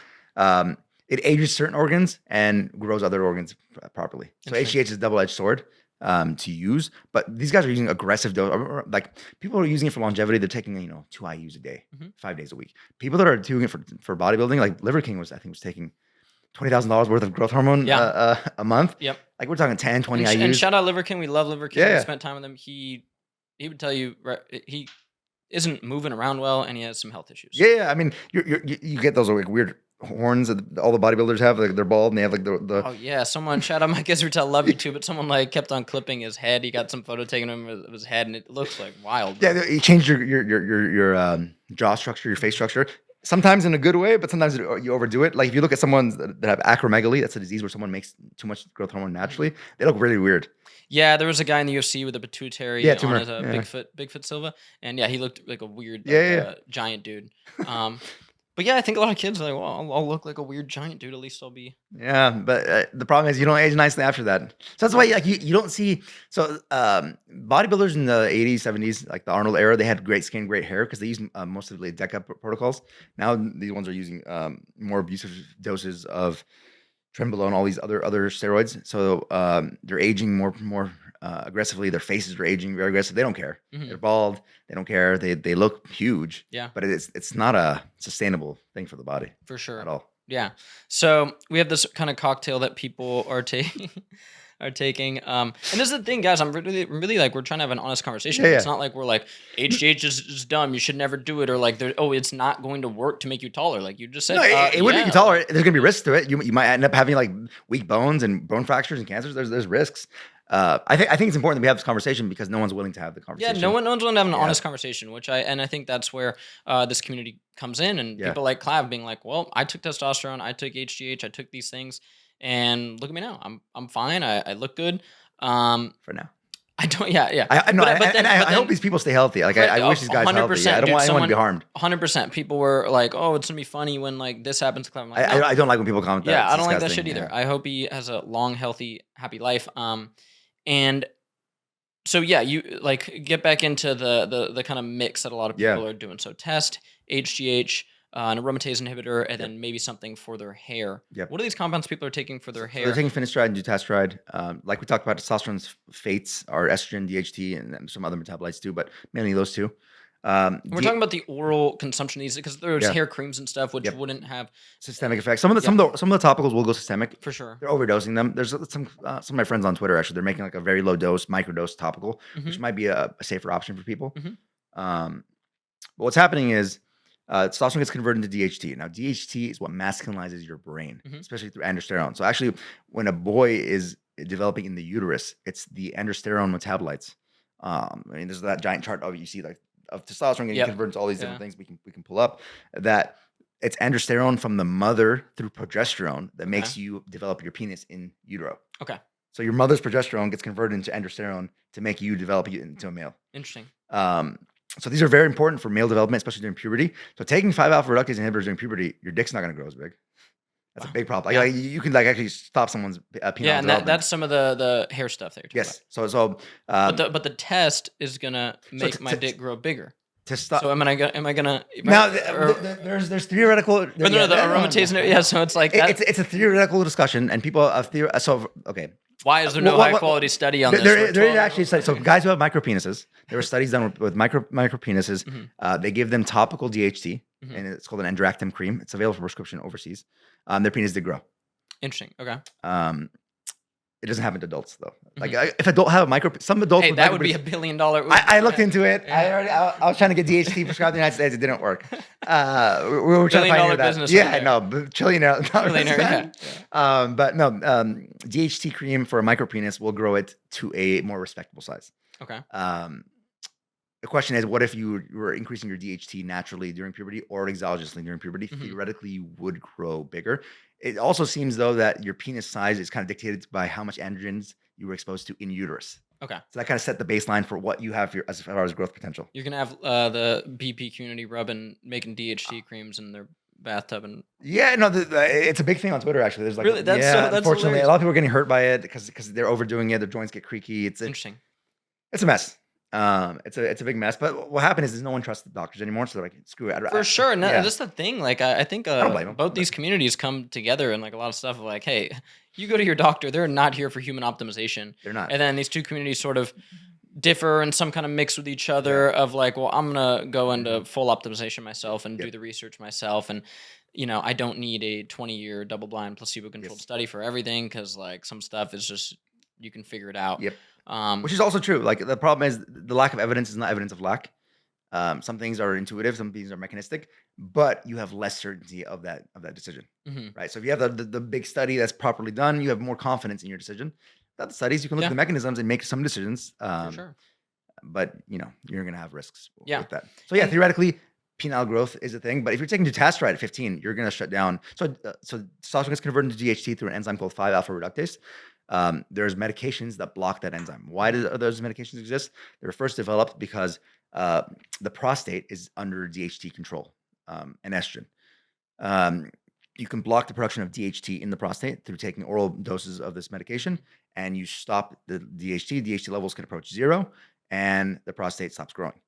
It ages certain organs and grows other organs properly. So HGH is a double-edged sword to use. But these guys are using aggressive dose. Like people are using it for longevity. They're taking 2 IUs a day, 5 days a week. People that are doing it for bodybuilding, like Liver King was taking $20,000 worth of growth hormone a month. Yep. Like we're talking 10, 20 IUs. And shout out Liver King. We love Liver King. We spent time with him. He would tell you he isn't moving around well, and he has some health issues. Yeah. I mean, you get those like weird horns that all the bodybuilders have. Like they're bald and they have like the. Oh yeah, someone shout out Mike Israel, love you too, but someone like kept on clipping his head. He got some photo taken of him of his head, and it looks like wild. Yeah, you change your jaw structure, your face structure. Sometimes in a good way, but sometimes you overdo it. Like if you look at someone that have acromegaly, that's a disease where someone makes too much growth hormone naturally. They look really weird. Yeah, there was a guy in the UFC with a pituitary on his Bigfoot Silva, and he looked like a weird giant dude. But yeah, I think a lot of kids are like, well, I'll look like a weird giant dude. At least I'll be. Yeah, but the problem is you don't age nicely after that. So that's why you don't see. So bodybuilders in the 80s, 70s, like the Arnold era, they had great skin, great hair because they used most of the DECA protocols. Now these ones are using more abusive doses of Trenbolone, all these other steroids. So they're aging more aggressively. Their faces are aging very aggressive. They don't care. They're bald. They don't care. They look huge. Yeah. But it's not a sustainable thing for the body. For sure. At all. Yeah. So we have this kind of cocktail that people are taking. are taking. And this is the thing, guys. I'm really like we're trying to have an honest conversation. Yeah, It's yeah. not like we're like HGH is dumb. You should never do it, or like it's not going to work to make you taller. Like you just said, No, it wouldn't make you yeah, taller. like, There's gonna be risks to it. You might end up having like weak bones and bone fractures and cancers. There's risks. I think it's important that we have this conversation because no one's willing to have the yeah, conversation. no one's willing to have an Yeah. honest conversation, I think that's where this community comes in, and Yeah. people like Clav being like, well, I took testosterone, I took HGH, I took these things, and look at me now. I'm fine. I look good. For now. I don't. Yeah. I know, But then- I but hope then- these people stay healthy. Like I wish these guys healthy. Yeah, I don't want anyone to be harmed. 100%. People were like, "Oh, it's gonna be funny when like this happens." To Clav. I'm like, no. I don't like when people comment that. Yeah, It's I don't like that disgusting. shit either. Yeah. I hope he has a long, healthy, happy life. And so yeah, you like get back into the kind of mix that a lot of Yeah. people are doing. So test HGH, an aromatase inhibitor, and then maybe something for their hair. Yep. What are these compounds people are taking for their So hair? they're taking finasteride and dutasteride. Like we talked about, testosterone's fates are estrogen, DHT, and then some other metabolites too, but mainly those two. We're talking about the oral consumption of these because there's Yeah. hair creams and stuff which Yep. wouldn't have systemic effects. Some of the topicals will go systemic. for sure. They're overdosing them. There's some of my friends on Twitter actually. They're making like a very low dose, microdose topical, which might be a safer option for people. Mhm. But what's happening is testosterone gets converted into DHT. Now, DHT is what masculinizes your brain, Mhm. especially through androsterone. So actually, when a boy is developing in the uterus, it's the androsterone metabolites. I mean, there's that giant chart of you see like of testosterone getting Yep. converted to all these Yeah. different things we can pull up that it's androsterone from the mother through progesterone that makes you develop your penis in utero. Okay. So your mother's progesterone gets converted into androsterone to make you develop it into a male. Interesting. So these are very important for male development, especially during puberty. So taking 5-alpha reductase inhibitors during puberty, your dick's not going to grow as big. That's a big problem. Yeah. Like you can like actually stop someone's penile Yeah, and development. that's some of the hair stuff that you're talking Yes. So about. But the test is gonna make my dick grow bigger. to stop. So am I gonna Now or- there's theoretical. But no, the aromatase. Yeah, so it's like that. It's a theoretical discussion, and people so okay. Why is there no high quality study on this? There for is 12 actually studies. So guys who have micropenises, there were studies done with micro penises. Mhm. They give them topical DHT, Mhm. and it's called an androctem cream. It's available for prescription overseas. Their penis did grow. Interesting. Okay. It doesn't happen to adults though. Like if adult have some adults, Hey, with that would be micropenises- $1 billion. I looked into it. Yeah. I was trying to get DHT prescribed in the United States. It didn't work. We were trying to $1 billion find that. business Yeah, right there. no, trillionaire. Trillionaire, yeah. But no, DHT cream for a micropenis will grow it to a more respectable size. Okay. The question is, what if you were increasing your DHT naturally during puberty or exogenously during puberty? Mhm. Theoretically, you would grow bigger. It also seems though that your penis size is kind of dictated by how much androgens you were exposed to in uterus. Okay. So that kind of set the baseline for what you have as far as growth potential. You're gonna have the BP community making DHT creams in their bathtub and Yeah, no, it's a big thing on Twitter actually. There's like, Really? That's unfortunately, hilarious. a lot of people are getting hurt by it because they're overdoing it. Their joints get creaky. It's interesting. a mess. It's a big mess. But what happened is no one trusts the doctors anymore. So they're like, screw it. For sure. And yeah. that's the thing. Like, I think don't blame 'em. both these communities come together and like a lot of stuff of like, hey, you go to your doctor, they're not here for human optimization. They're not. And then these two communities sort of differ and some kind of mix with each other of like, well, I'm going to go into full optimization myself and do the research myself. And, I don't need a 20-year double-blind placebo-controlled study for everything because like some stuff is just, you can figure it out. Yep. Which is also true. Like the problem is the lack of evidence is not evidence of lack. Some things are intuitive, some things are mechanistic, but you have less certainty of that decision, Mhm. right? So if you have the big study that's properly done, you have more confidence in your decision. Without the studies, you can look at the mechanisms and make some decisions. For sure. But you're gonna have risks Yeah. with that. So yeah, theoretically, penile growth is a thing. But if you're taking dutasteride at 15, you're gonna shut down. So testosterone gets converted into DHT through an enzyme called 5-alpha reductase. There's medications that block that enzyme. Why do those medications exist? They were first developed because the prostate is under DHT control and estrogen. You can block the production of DHT in the prostate through taking oral doses of this medication, and you stop the DHT. DHT levels can approach 0, and the prostate stops growing.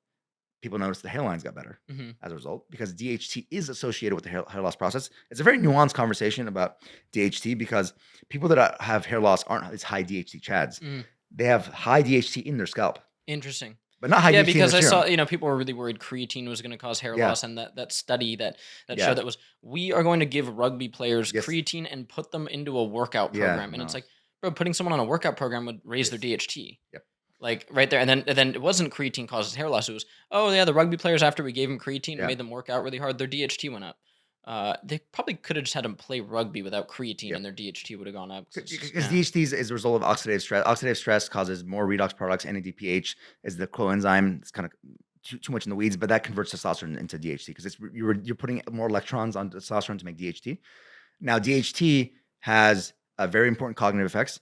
People notice the hairlines got better as a result because DHT is associated with the hair loss process. It's a very nuanced conversation about DHT because people that have hair loss aren't as high DHT chads. They have high DHT in their scalp, Interesting. but not high DHT because in I their saw, serum. people were really worried creatine was going to cause hair Yeah. loss, and that study that Yeah. showed that was we are going to give rugby players Yes. creatine and put them into a workout Yeah, program, and it's no. like, Bro, putting someone on a workout program would raise their Yes. DHT. Yep. Like right there. And then it wasn't creatine causes hair loss. It was, oh yeah, the rugby players after we gave them creatine and Yeah. made them work out really hard, their DHT went up. They probably could have just had them play rugby without creatine Yep. and their DHT would have gone up. Because DHT is a result of oxidative stress. Oxidative stress causes more redox products. NADPH is the coenzyme. It's kind of too much in the weeds, but that converts testosterone into DHT because you're putting more electrons on testosterone to make DHT. Now, DHT has a very important cognitive effects,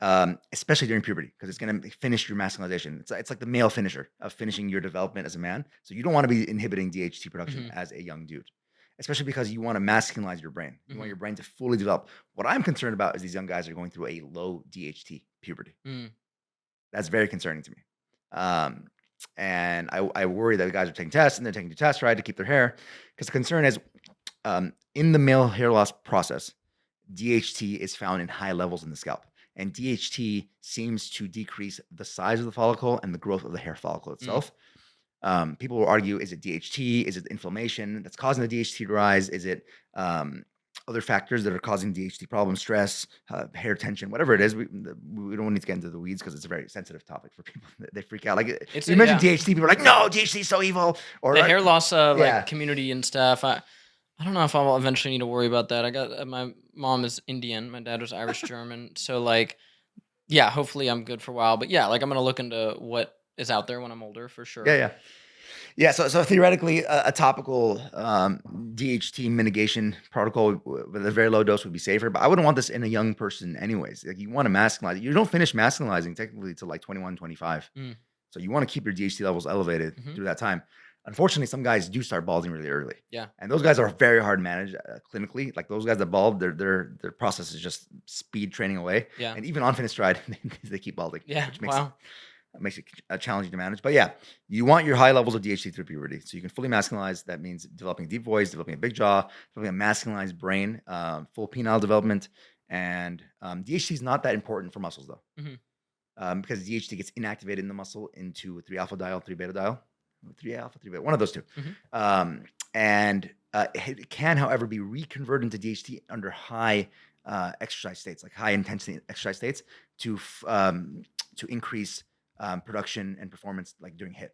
especially during puberty, because it's going to finish your masculinization. It's like the male finisher of finishing your development as a man. So you don't want to be inhibiting DHT production Mhm. as a young dude, especially because you want to masculinize your brain. You want Mhm. your brain to fully develop. What I'm concerned about is these young guys are going through a low DHT puberty. Mm. That's very concerning to me. And I worry that the guys are taking tests and they're taking Finasteride to keep their hair, because the concern is in the male hair loss process, DHT is found in high levels in the scalp. And DHT seems to decrease the size of the follicle and the growth of the hair follicle itself. People will argue, is it DHT? Is it inflammation that's causing the DHT to rise? Is it other factors that are causing DHT problems, stress, hair tension, whatever it is? We don't need to get into the weeds because it's a very sensitive topic for people. They freak out. Like It's you mentioned DHT, people are like, no, DHT is so evil. Or the hair loss Yeah. like community and stuff. I don't know if I'll eventually need to worry about that. I got my mom is Indian, my dad was Irish German, so like, yeah, hopefully I'm good for a while. But yeah, like I'm gonna look into what is out there when I'm older for sure. Yeah. So theoretically, a topical DHT mitigation protocol with a very low dose would be safer. But I wouldn't want this in a young person, anyways. Like you want to masculinize. You don't finish masculinizing technically till like 21, 25. Mm. So you want to keep your DHT levels elevated Mhm. through that time. Unfortunately, some guys do start balding really early. Yeah. And those guys are very hard to manage clinically. Like those guys that bald, their process is just speed training away. Yeah. And even on Finasteride, they keep balding. Yeah. Which makes Wow. makes it challenging to manage. But yeah, you want your high levels of DHT through puberty. So you can fully masculinize. That means developing a deep voice, developing a big jaw, developing a masculinized brain, full penile development. And DHT is not that important for muscles though. Mhm. Because DHT gets inactivated in the muscle into 3-alpha diol, 3-beta diol, 3-alpha, 3-beta, one of those two. Mhm. And it can, however, be reconverted into DHT under high exercise states, like high intensity exercise states, to increase production and performance, like during HIIT.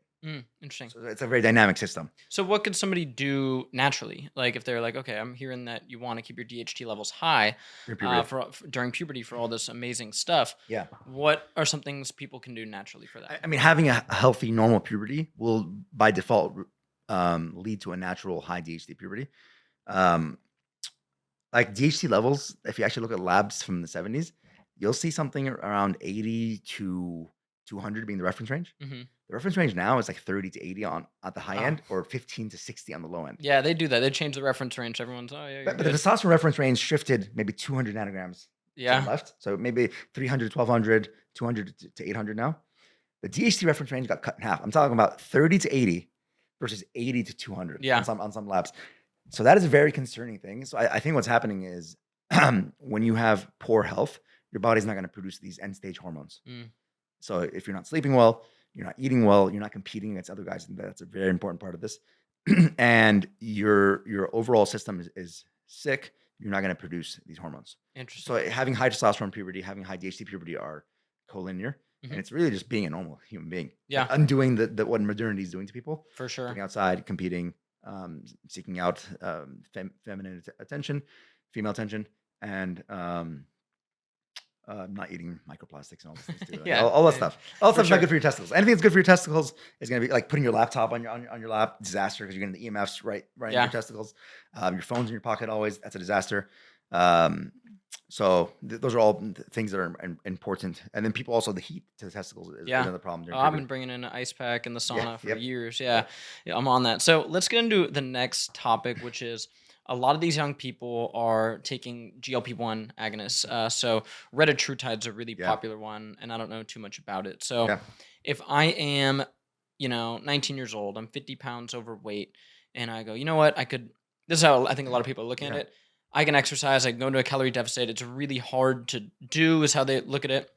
Interesting. So it's a very dynamic system. So what could somebody do naturally? Like if they're like, okay, I'm hearing that you want to keep your DHT levels high During puberty. for during puberty for all this amazing stuff. Yeah. What are some things people can do naturally for that? I mean, having a healthy, normal puberty will, by default, lead to a natural high DHT puberty. Like DHT levels, if you actually look at labs from the 70s, you'll see something around 80 to 200 being the reference range. Mhm. The reference range now is like 30 to 80 at the high Oh. end, or 15 to 60 on the low end. Yeah, they do that. They change the reference range. Everyone's, oh yeah, you're But the good. testosterone reference range shifted maybe 200 nanograms to the Yeah. left. So maybe 300, 1200, 200 to 800 now. The DHT reference range got cut in half. I'm talking about 30 to 80 versus 80 to 200 Yeah. on some labs. So that is a very concerning thing. So I think what's happening is when you have poor health, your body's not going to produce these end stage hormones. Mm. So if you're not sleeping well, you're not eating well, you're not competing against other guys, and that's a very important part of this. And your overall system is sick, you're not going to produce these hormones. Interesting. So having high testosterone puberty, having high DHT puberty are collinear. Mhm. And it's really just being a normal human being. Yeah. Like undoing the what modernity is doing to people. For sure. Going outside, competing, seeking out feminine attention, female attention, and not eating microplastics and all those things too. Yeah. all that stuff. All that For stuff's sure. not good for your testicles. Anything that's good for your testicles is going to be like putting your laptop on your lap, disaster, because you're getting the EMFs right in Yeah. your testicles. Your phone's in your pocket always. That's a disaster. So those are all things that are important. And then people also, the heat to the testicles is Yeah. another problem. during Oh, I've puberty. been bringing in an ice pack and the sauna for yep. years. Yeah. I'm on that. So let's get into the next topic, which is a lot of these young people are taking GLP-1 agonists. So retatrutide's a really Yeah. popular one, and I don't know too much about it. So Yeah. if I am, 19 years old, I'm 50 pounds overweight, and I go, you know what, this is how I think a lot of people are looking at Yeah. it. I can exercise, I can go into a calorie deficit. It's really hard to do, is how they look at it.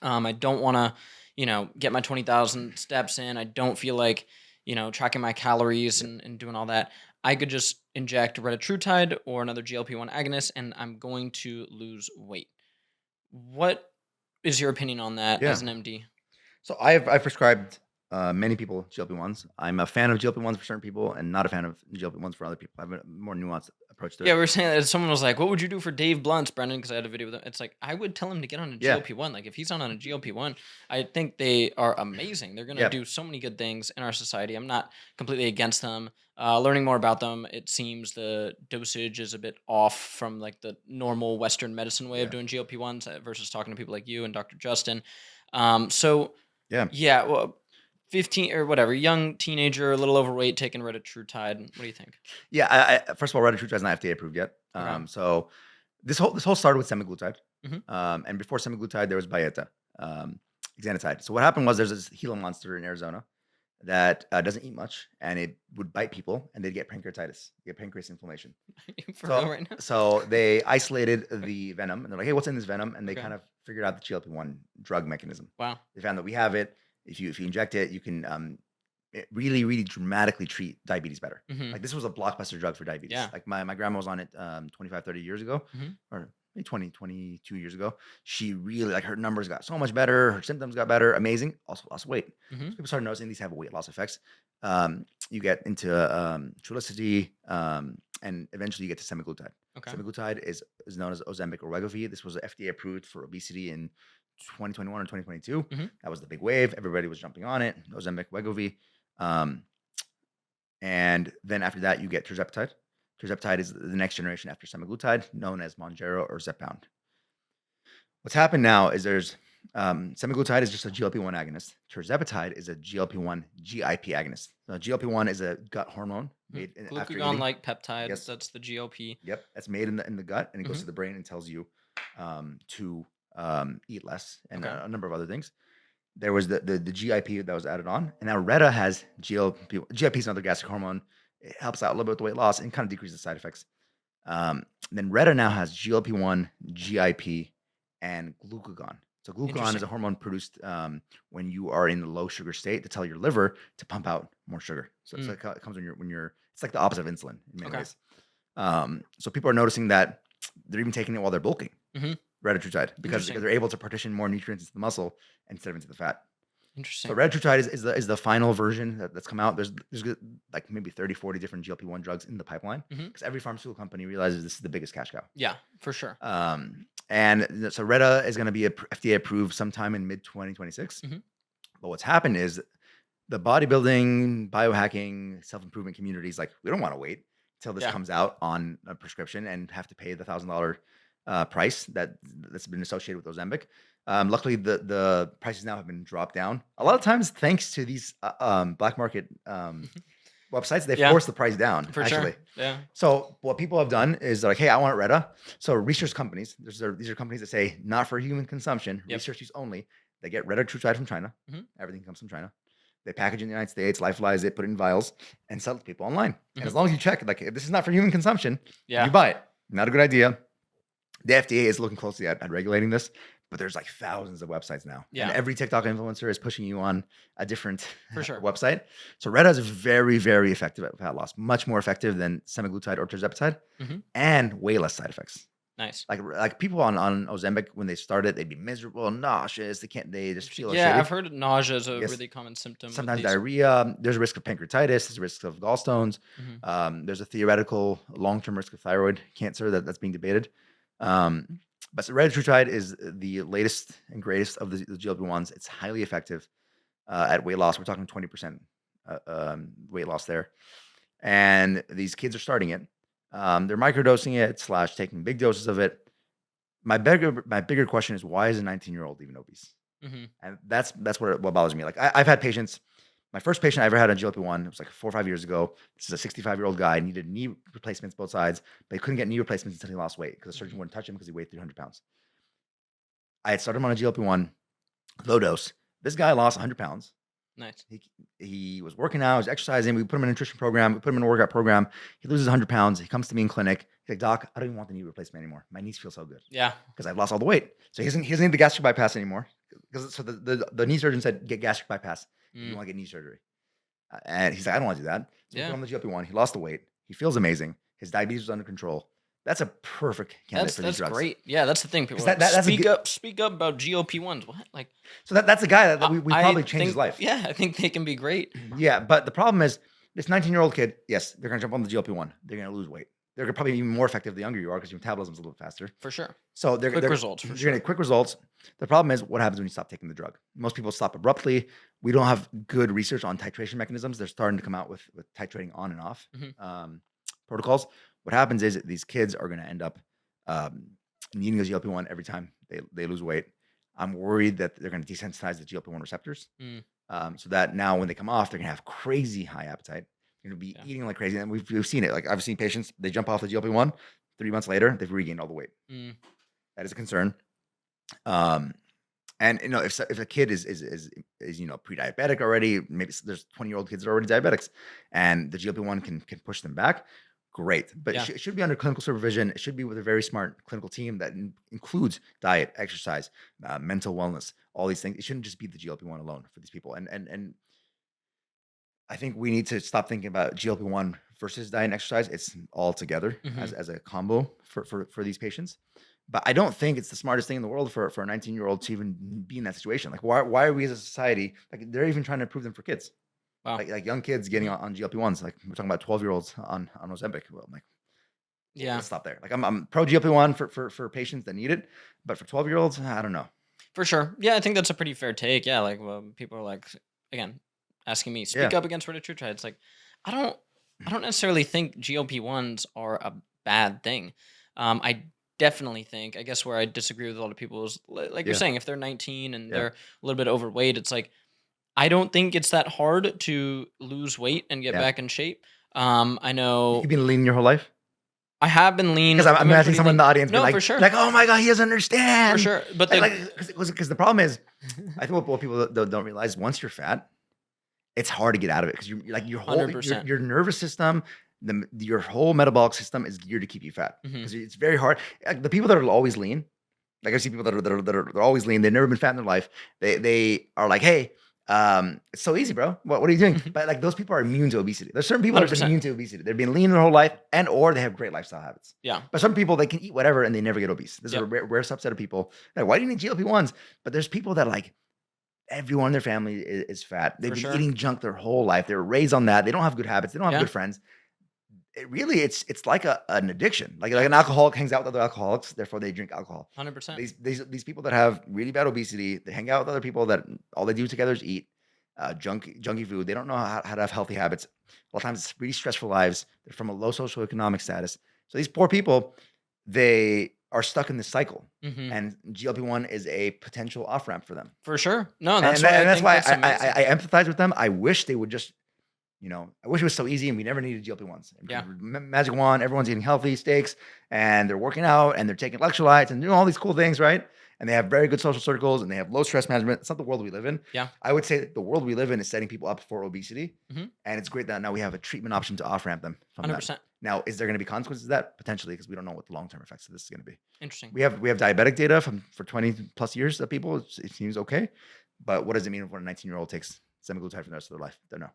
I don't want to, get my 20,000 steps in. I don't feel like, tracking my calories and doing all that. I could just inject retatrutide or another GLP-1 agonist, and I'm going to lose weight. What is your opinion on that Yeah. as an MD? So I've prescribed many people GLP-1s. I'm a fan of GLP-1s for certain people and not a fan of GLP-1s for other people. I have a more nuanced approach to Yeah, it. we were saying that someone was like, "What would you do for Dave Blunts, Brendan?" Because I had a video with him. It's like I would tell him to get on a Yeah. GLP-1. Like if he's on a GLP-1, I think they are amazing. They're gonna Yeah. do so many good things in our society. I'm not completely against them. Learning more about them, it seems the dosage is a bit off from like the normal Western medicine way of Yeah. doing GLP-1s versus talking to people like you and Dr. Justin. So Yeah. yeah, well, 15 or whatever, young teenager, a little overweight, taking Retatrutide. What do you think? Yeah. First of all, Retatrutide is not FDA approved yet. Okay. So this whole started with semaglutide. Mhm. And before semaglutide, there was Byetta, exenatide. So what happened was there's this Gila monster in Arizona that doesn't eat much, and it would bite people, and they'd get pancreatitis, get pancreas inflammation. For real So right now? so they isolated the venom, and they're like, hey, what's in this venom? And they Okay. kind of figured out the GLP-1 drug mechanism. Wow. They found that we have it. If you inject it, you can it really, really dramatically treat diabetes better. Mhm. Like this was a blockbuster drug for diabetes. Yeah. Like my grandma was on it 25, 30 years ago, Mhm. or maybe 20, 22 years ago. She really, like, her numbers got so much better. Her symptoms got better. Amazing. Also lost weight. So Mhm. people started noticing these have weight loss effects. You get into Trulicity, and eventually you get to semaglutide. Okay. Semaglutide is known as Ozempic or Wegovy. This was FDA approved for obesity in 2021 or 2022. Mhm. That was the big wave. Everybody was jumping on it. Ozempic, Wegovy. And then after that, you get tirzepatide. Tirzepatide is the next generation after semaglutide, known as Mounjaro or Zepbound. What's happened now is there's semaglutide is just a GLP-1 agonist. Tirzepatide is a GLP-1 GIP agonist. So GLP-1 is a gut hormone made after eating. Glucagon-like peptide. Yes. That's the GLP. Yep, that's made in the gut, and it goes Mhm. to the brain and tells you to eat less and Okay. a number of other things. There was the GIP that was added on, and now Retta has GLP. GIP is another gastric hormone. It helps out a little bit with the weight loss and kind of decreases side effects. Then Retta now has GLP-1, GIP, and glucagon. So glucagon is Interesting. a hormone produced when you are in the low sugar state to tell your liver to pump out more sugar. So it's like it comes when you're. It's like the opposite of insulin in many Okay. ways. So people are noticing that they're even taking it while they're bulking. Mhm. Retatrutide because Interesting. they're able to partition more nutrients into the muscle instead of into the fat. Interesting. So retatrutide is the final version that's come out. There's like maybe 30, 40 different GLP-1 drugs in the pipeline Mhm. because every pharmaceutical company realizes this is the biggest cash cow. Yeah, for sure. And so Retta is going to be FDA approved sometime in mid 2026. Mhm. But what's happened is the bodybuilding, biohacking, self-improvement communities, like, we don't want to wait till this Yeah. comes out on a prescription and have to pay the $1,000 price that's been associated with Ozempic. Luckily, the prices now have been dropped down. A lot of times, thanks to these black market websites, they Yeah. force the price down. For actually. sure. Yeah. So what people have done is they're like, hey, I want Retta. So research companies, these are companies that say not for human consumption, Yep. research use only. They get Retatrutide from China. Mhm. Everything comes from China. They package it in the United States, lyophilize it, put it in vials, and sell it to people online. And as long as you check, like, if this is not for human consumption, Yeah. you buy it. Not a good idea. The FDA is looking closely at regulating this, but there's like thousands of websites now. Yeah. And every TikTok influencer is pushing you on a different For sure. website. So Retta is very, very effective at fat loss, much more effective than semaglutide or tirzepatide, Mhm. and way less side effects. Nice. Like people on Ozempic, when they started, they'd be miserable, nauseous. They just feel Yeah, shitty. I've heard nausea is a Yes. really common symptom. with Sometimes these. diarrhea. There's a risk of pancreatitis. There's a risk of gallstones. Mhm. There's a theoretical long-term risk of thyroid cancer that's being debated. But retatrutide is the latest and greatest of the GLP-1s. It's highly effective at weight loss. We're talking 20% weight loss there. And these kids are starting it. They're microdosing it / taking big doses of it. My bigger question is, why is a 19-year-old even obese? Mhm. And that's what bothers me. Like, I've had patients. My first patient I ever had on GLP-1, it was like 4 or 5 years ago. This is a 65-year-old guy, needed knee replacements both sides, but he couldn't get knee replacements until he lost weight because the surgeon wouldn't touch him because he weighed 300 pounds. I had started him on a GLP-1 low dose. This guy lost 100 pounds. Nice. He was working out, he was exercising. We put him in a nutrition program. We put him in a workout program. He loses 100 pounds. He comes to me in clinic. He's like, Doc, I don't even want the knee replacement anymore. My knees feel so good Yeah. because I've lost all the weight. So he doesn't need the gastric bypass anymore. So the knee surgeon said, get gastric bypass if you want to get knee surgery. And he's like, I don't want to do that. So we Yeah. put him on the GLP-1. He lost the weight. He feels amazing. His diabetes was under control. That's a perfect candidate for these That's drugs. great. Yeah, that's the thing. People 'Cause are like, that's a good, speak up about GLP-1s. What? Like, so that's a guy that we I probably changed his think, life. yeah, I think they can be great. Yeah, but the problem is this 19-year-old kid, yes, they're gonna jump on the GLP-1. They're gonna lose weight. They're gonna probably be even more effective the younger you are because your metabolism's a little bit faster. For sure. So Quick results, for you're sure. gonna get quick results. The problem is what happens when you stop taking the drug. Most people stop abruptly. We don't have good research on titration mechanisms. They're starting to come out with titrating on and off Mhm. protocols. What happens is these kids are gonna end up um, needing a GLP-1 every time they lose weight. I'm worried that they're gonna desensitize the GLP-1 receptors. Mm, So that now when they come off, they're gonna have crazy high appetite. They're gonna be yeah. eating like crazy, and we've seen it. Like I've seen patients, they jump off the GLP-1, 3 months later, they've regained all the weight. Mm, That is a concern. Um, and if a kid is pre-diabetic already, maybe there's 20-year-old kids that are already diabetics, and the GLP-1 can push them back. Great, but yeah. it should be under clinical supervision. It should be with a very smart clinical team that includes diet, exercise, mental wellness, all these things. It shouldn't just be the GLP-1 alone for these people. And I think we need to stop thinking about GLP-1 versus diet and exercise. It's all together Mhm. as a combo for these patients. But I don't think it's the smartest thing in the world for a 19-year-old to even be in that situation. Like, why are we as a society, like they're even trying to improve them for kids, Wow. like young kids getting on GLP-1s. Like we're talking about 12-year-olds on Ozempic. Well, I'm like, Yeah. let's stop there. Like I'm pro GLP-1 for patients that need it, but for 12-year-olds, I don't know. For sure. Yeah, I think that's a pretty fair take. Yeah, like people are like, again, asking me Yeah. speak up against retatrutide. It's like I don't I don't necessarily think GLP-1s are a bad thing. I definitely think, I guess where I disagree with a lot of people is like you're Yeah. saying, if they're 19 and Yeah. they're a little bit overweight, it's like I don't think it's that hard to lose weight and get Yeah. back in shape. I You've know been lean your whole life? I have been lean. Because I'm I've been imagining pretty someone in lean. the audience be No, for sure. like, oh my God, he doesn't For understand. sure. But Like, the because the problem is, I think what people don't realize, once you're fat, it's hard to get out of it because you're like your whole 100%. your nervous system, your whole metabolic system is geared to keep you fat Mhm. because it's very hard. Like, the people that are always lean, like I see people that are always lean. They've never been fat in their life. They are like, hey, it's so easy, bro. What are you doing? But like those people are immune to obesity. There's certain people that are just 100%. immune to obesity. They've been lean their whole life, and or they have great lifestyle habits. Yeah. But some people, they can eat whatever and they never get obese. This is a Yep. rare subset of people. Like, why do you need GLP-1s? But there's people that like everyone in their family is fat. They've For been sure. eating junk their whole life. They were raised on that. They don't have good habits. They don't have Yeah. good friends. It's like an addiction. Like an alcoholic hangs out with other alcoholics, therefore they drink alcohol. 100%. These people that have really bad obesity, they hang out with other people that all they do together is eat junky food. They don't know how to have healthy habits. A lot of times it's really stressful lives. They're from a low socioeconomic status. So these poor people, they are stuck in this cycle. Mhm. And GLP-1 is a potential off-ramp for them. For sure. No, And that's why I that's think why that's amazing. I empathize with them. I wish they would just, I wish it was so easy and we never needed GLP-1s. Yeah. Magic wand, everyone's eating healthy steaks and they're working out and they're taking electrolytes and doing all these cool things, right? And they have very good social circles and they have low stress management. It's not the world we live in. Yeah. I would say that the world we live in is setting people up for obesity. Mhm. And it's great that now we have a treatment option to off-ramp them from that. 100%. Now, is there going to be consequences of that? Potentially, because we don't know what the long-term effects of this is going to be. Interesting. We have diabetic data for 20 plus years of people. It seems okay. But what does it mean when a 19-year-old takes semaglutide for the rest of their life? Don't know.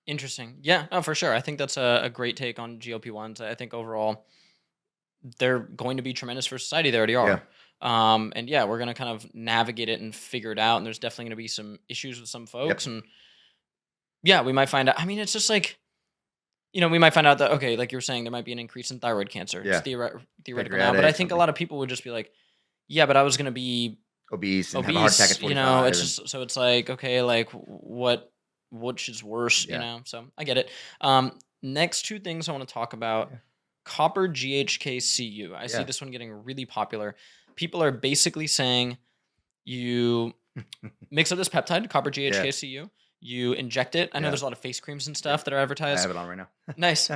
Interesting. Yeah, no, for sure. I think that's a great take on GLP-1s. I think overall they're going to be tremendous for society. They already are. And yeah, we're going to kind of navigate it and figure it out. And there's definitely going to be some issues with some folks. And yeah, we might find out. I mean, it's just like, we might find out that, okay, like you were saying, there might be an increase in thyroid cancer. Yeah. It's theoretical now. But I think a lot of people would just be like, yeah, but I was going to be obese and have a heart attack at obese, 45. it's just, so it's like, okay, like which is worse, Yeah. so I get it. Next two things I want to talk about, Yeah. copper GHKCU. I see Yeah. this one getting really popular. People are basically saying you mix up this peptide, copper GHKCU, you inject it. I know Yeah. there's a lot of face creams and stuff that are I advertised. have it on right now. Nice.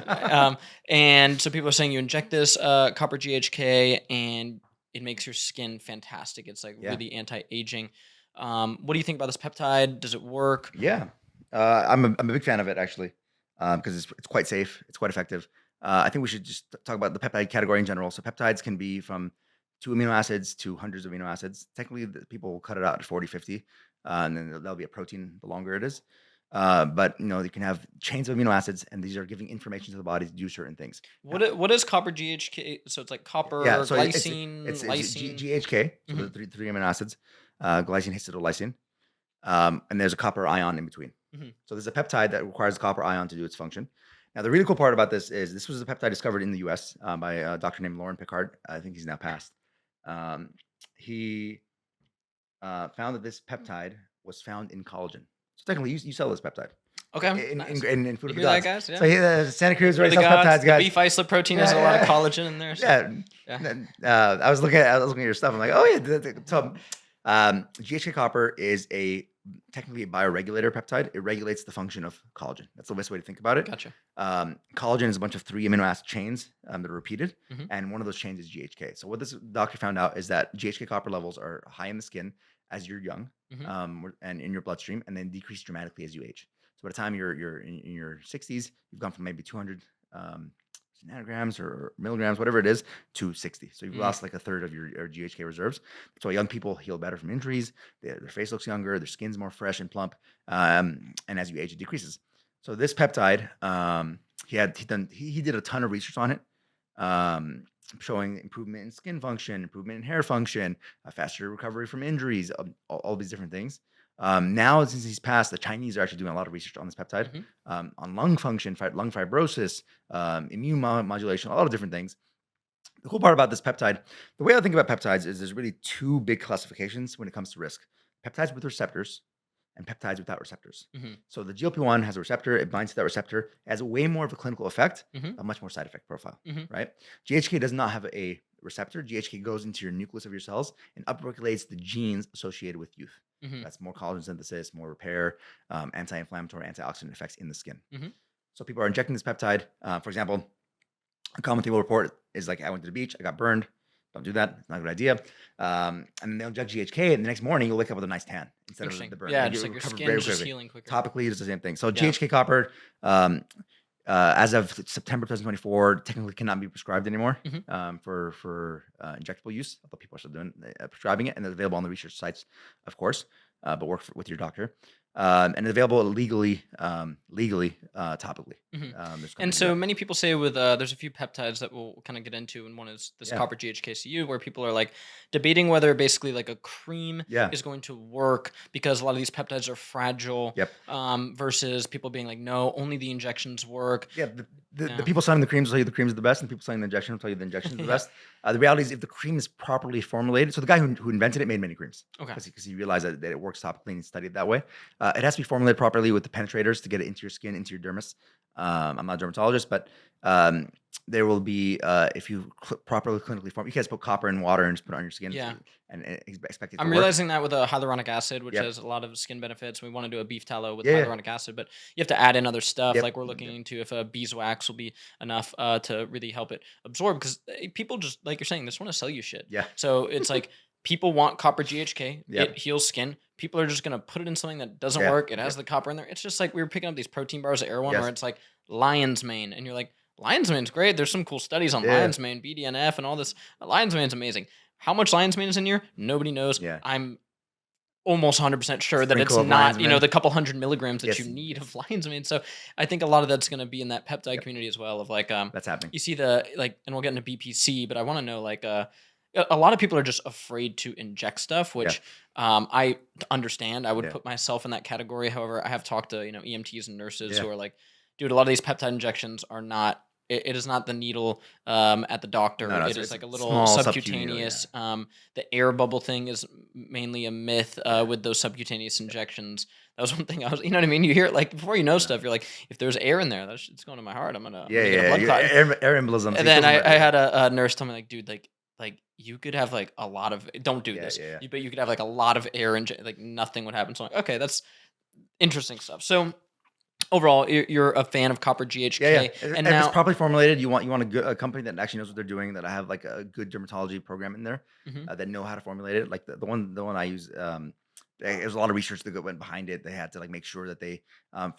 And so people are saying you inject this copper GHK and it makes your skin fantastic. It's like Yeah. really anti-aging. What do you think about this peptide? Does it work? Yeah. I'm a big fan of it actually, because it's quite safe. It's quite effective. I think we should just talk about the peptide category in general. So peptides can be from 2 amino acids to hundreds of amino acids. Technically, people will cut it out to 40, 50, and then that'll be a protein the longer it is. But you can have chains of amino acids, and these are giving information to the body to do certain things. What is copper GHK? So it's like Yeah, copper, so glycine, it's lysine. GHK, so Hmm. the three amino acids, glycine, histidolysine, and there's a copper ion in between. Hmm. So there's a peptide that requires a copper ion to do its function. Now, the really cool part about this was a peptide discovered in the U.S. By a doctor named Lauren Pickard. I think he's now passed. Um, he found that this peptide was found in collagen. So technically, you sell this peptide Okay, nice. in food You for the hear that, gods. guys? So Yeah. Santa Food Cruz for already the sells gods. peptides, The guys. beef isolate protein has a lot of Yeah, collagen in there. So yeah. yeah. I was looking at your stuff. I'm like, oh yeah. So GHK copper is technically a bioregulator peptide. It regulates the function of collagen. That's the best way to think about it. Gotcha. Collagen is a bunch of 3 amino acid chains that are repeated, Hmm. and one of those chains is GHK. So what this doctor found out is that GHK copper levels are high in the skin as you're young, Hmm. and in your bloodstream, and then decrease dramatically as you age. So by the time you're in your 60s, you've gone from maybe 200 nanograms or milligrams, whatever it is, to 60. So you've lost like a third of your GHK reserves. That's why young people heal better from injuries. Their face looks younger, their skin's more fresh and plump, and as you age, it decreases. So this peptide, he did a ton of research on it, showing improvement in skin function, improvement in hair function, a faster recovery from injuries, all these different things. Now, since he's passed, the Chinese are actually doing a lot of research on this peptide, on lung function, lung fibrosis, immune modulation, a lot of different things. The cool part about this peptide, the way I think about peptides is there's really two big classifications when it comes to risk: peptides with receptors and peptides without receptors. Hmm. So the GLP-1 has a receptor, it binds to that receptor, it has way more of a clinical effect, Hmm. a much more side effect profile, Hmm. right? GHK does not have a receptor. GHK goes into your nucleus of your cells and upregulates the genes associated with youth. Hmm. That's more collagen synthesis, more repair, anti-inflammatory, antioxidant effects in the skin. Hmm. So people are injecting this peptide. For example, a common thing we'll report is like, I went to the beach, I got burned. Don't do that. It's not a good idea. And then they'll inject GHK, and the next morning you'll wake up with a nice tan instead of Interesting. the burn. Yeah, Like, just you like your recover skin very is just quickly. healing quicker. Topically, it's the same thing. So Yeah. GHK copper, as of September 2024, technically cannot be prescribed anymore, Hmm. for injectable use. Although people are still prescribing it, and it's available on the research sites, of course. But work with your doctor, and it's available legally, topically. Hmm. There's And companies so that, many people say with there's a few peptides that we'll kind of get into, and one is this yeah, copper GHKCU, where people are like debating whether basically like a cream yeah, is going to work because a lot of these peptides are fragile, yep. versus people being like, no, only the injections work. Yeah, the Yeah. people selling the creams will tell you the creams are the best, and the people selling the injection will tell you the injection is the Yeah. best. The reality is, if the cream is properly formulated, so the guy who invented it made many creams Okay. because he realized that it works topically and he studied it that way. It has to be formulated properly with the penetrators to get it into your skin, into your dermis. I'm not a dermatologist, but there will be, if you properly clinically form, you can't just put copper in water and just put it on your skin, Yeah. and expect it to I'm work. realizing that with a hyaluronic acid, which Yep. has a lot of skin benefits. We want to do a beef tallow with Yeah. Yeah. hyaluronic acid, but you have to add in other stuff. Yep. Like we're looking Yep. into if beeswax will be enough to really help it absorb. Because people just like you're saying, they just want to sell you shit. Yeah. So it's like people want copper GHK. Yep. It heals skin. People are just gonna put it in something that doesn't Yeah. work. It has Yep. the copper in there. It's just like we were picking up these protein bars at Erewhon Yes. where it's like lion's mane, and you're like, lion's mane's great. There's some cool studies on Yeah. lion's mane, BDNF, and all this. Lion's mane's amazing. How much lion's mane is in here? Nobody knows. Yeah. I'm almost 100% sure that it's Sprinkle of lion's not, mane. the couple hundred milligrams that Yes. you need of lion's mane. So I think a lot of that's going to be in that peptide Yep. community as well of like, That's happening. you see the, like, and we'll get into BPC, but I want to know like, a lot of people are just afraid to inject stuff, which I understand. I would Yeah. put myself in that category. However, I have talked to, EMTs and nurses Yeah. who are like, dude, a lot of these peptide injections are not, it is not the needle at the doctor. No, It it's is like a little small subcu needle, subcutaneous. The air bubble thing is mainly a myth with those subcutaneous injections. That was one thing I was, you know what I mean? You hear it like before you know stuff, you're like, if there's air in there, it's going to my heart. I'm gonna get a blood clot. Air embolism. And then I had a nurse tell me like, dude, like you could have like a lot of, don't do this, but you could have like a lot of air and like nothing would happen. So I'm like, okay, that's interesting stuff. So overall, you're a fan of copper GHK. Yeah. And if now, it's properly formulated, you want a company that actually knows what they're doing. That I have like a good dermatology program in there Mhm. that know how to formulate it. Like the one I use. There's a lot of research that went behind it. They had to like make sure that they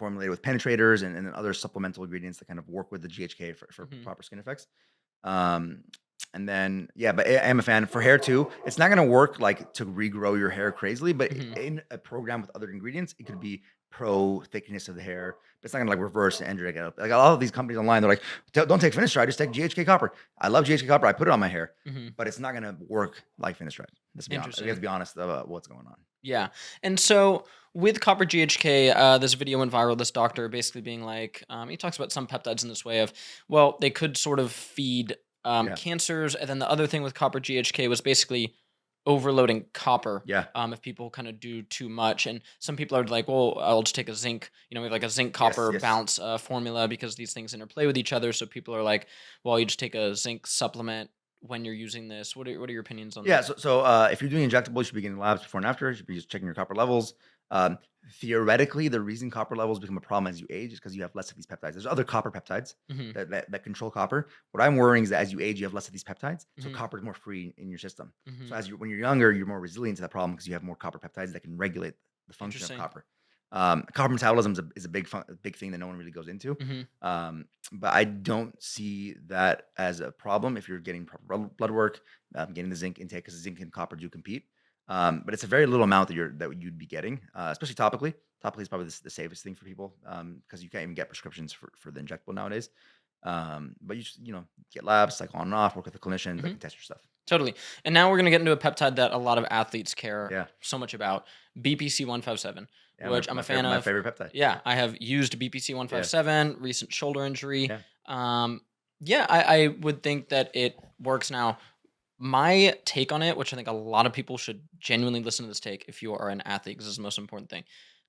formulated with penetrators and other supplemental ingredients that kind of work with the GHK for Mhm. proper skin effects. And then but I am a fan for hair too. It's not gonna work like to regrow your hair crazily, but Mhm. in a program with other ingredients, it could be pro thickness of the hair, but it's not gonna like reverse androgen. Like a lot of these companies online, they're like, don't take Finasteride, just take GHK copper. I love GHK copper. I put it on my hair, but it's not gonna work like Finasteride. Let's be honest. We have to Interesting. be honest about what's going on. Yeah. And so with copper GHK, this video went viral. This doctor basically being like, he talks about some peptides in this way of, well, they could sort of feed Yeah. cancers. And then the other thing with copper GHK was basically overloading copper. Yeah. If people kind of do too much. And some people are like, well, I'll just take a zinc, we have like a zinc copper Yes. balance formula because these things interplay with each other. So people are like, well, you just take a zinc supplement when you're using this. What are your opinions on Yeah. that? So if you're doing injectables, you should be getting labs before and after. You should be just checking your copper levels. Theoretically, the reason copper levels become a problem as you age is because you have less of these peptides. There's other copper peptides Hmm. that control copper. What I'm worrying is that as you age, you have less of these peptides, so Hmm. copper is more free in your system. So Hmm. when you're younger, you're more resilient to that problem because you have more copper peptides that can regulate the function of Interesting. copper. Copper metabolism is a big thing that no one really goes into. Hmm. But I don't see that as a problem if you're getting proper blood work, getting the zinc intake because zinc and copper do compete. But it's a very little amount that you'd be getting, especially topically. Topically is probably the safest thing for people because you can't even get prescriptions for the injectable nowadays. But you just get labs, cycle on and off, work with a clinician that Hmm. can test your stuff. Totally. And now we're going to get into a peptide that a lot of athletes care Yeah, so much about, BPC 157, yeah, which I'm a fan my of. favorite peptide. Yeah, I have used BPC Yeah, 157, recent shoulder injury. yeah, Yeah, I would think that it works now. My take on it, which I think a lot of people should genuinely listen to this take if you are an athlete, because this is the most important thing.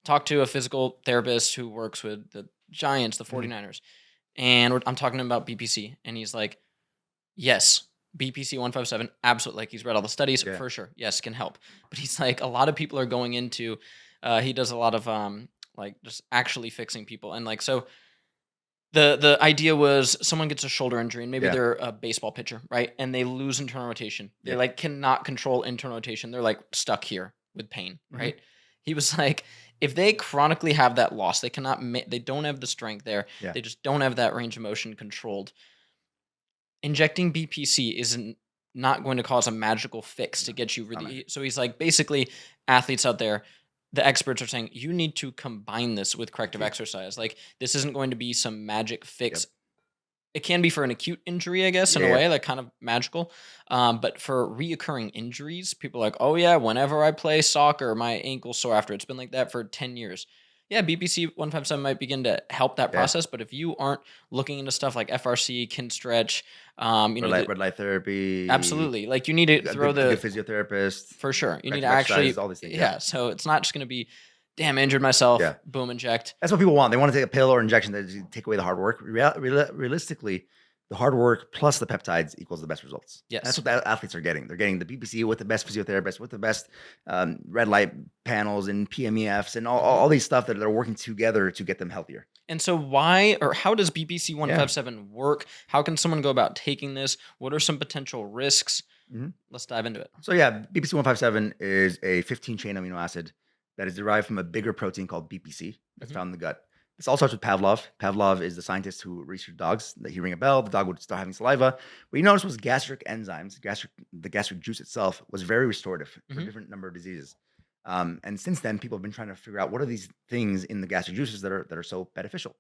Talk to a physical therapist who works with the Giants, the mhm, 49ers, and I'm talking to him about BPC, and he's like, yes, BPC 157, absolutely. Like he's read all the studies yeah, for sure. Yes, can help. But he's like, a lot of people are going into, he does a lot of like just actually fixing people. And like, so the idea was someone gets a shoulder injury and maybe yeah, they're a baseball pitcher, right? And they lose internal rotation. They yeah, like cannot control internal rotation. They're like stuck here with pain, mhm, right? He was like, if they chronically have that loss, they cannot, they don't have the strength there. yeah, They just don't have that range of motion controlled. Injecting BPC isn't not going to cause a magical fix to no, get you not really. magic. So he's like, basically, athletes out there, the experts are saying you need to combine this with corrective Yeah, exercise. Like this isn't going to be some magic yep, fix. It can be for an acute injury, I guess, in a yeah, way, like kind of magical. But for reoccurring injuries, people are like, oh yeah, whenever I play soccer, my ankle's sore after. It's been like that for 10 years. Yeah, BPC 157 might begin to help that yeah. process, but if you aren't looking into stuff like FRC, kin stretch, Red light therapy, absolutely, like you need to a throw good the, physiotherapist, for sure, you need to corrective exercises, actually, all these things. Yeah, yeah. So it's not just going to be, damn, injured myself, yeah. boom, inject. That's what people want. They want to take a pill or injection that take away the hard work. Realistically, the hard work plus the peptides equals the best results. And that's Yes. what the athletes are getting. They're getting the BPC with the best physiotherapists, with the best red light panels and PMEFs and Mhm. all these stuff that they're working together to get them healthier. And so why or how does BPC Yeah. 157 work? How can someone go about taking this? What are some potential risks? Mhm. Let's dive into it. So yeah, BPC 157 is a 15 chain amino acid that is derived from a bigger protein called BPC that's Mhm. found in the gut. This all starts with Pavlov. Pavlov is the scientist who researched dogs. That he ring a bell, the dog would start having saliva. What he noticed was gastric enzymes, the gastric juice itself was very restorative for a Mhm. different number of diseases. And since then, people have been trying to figure out what are these things in the gastric juices that are so beneficial.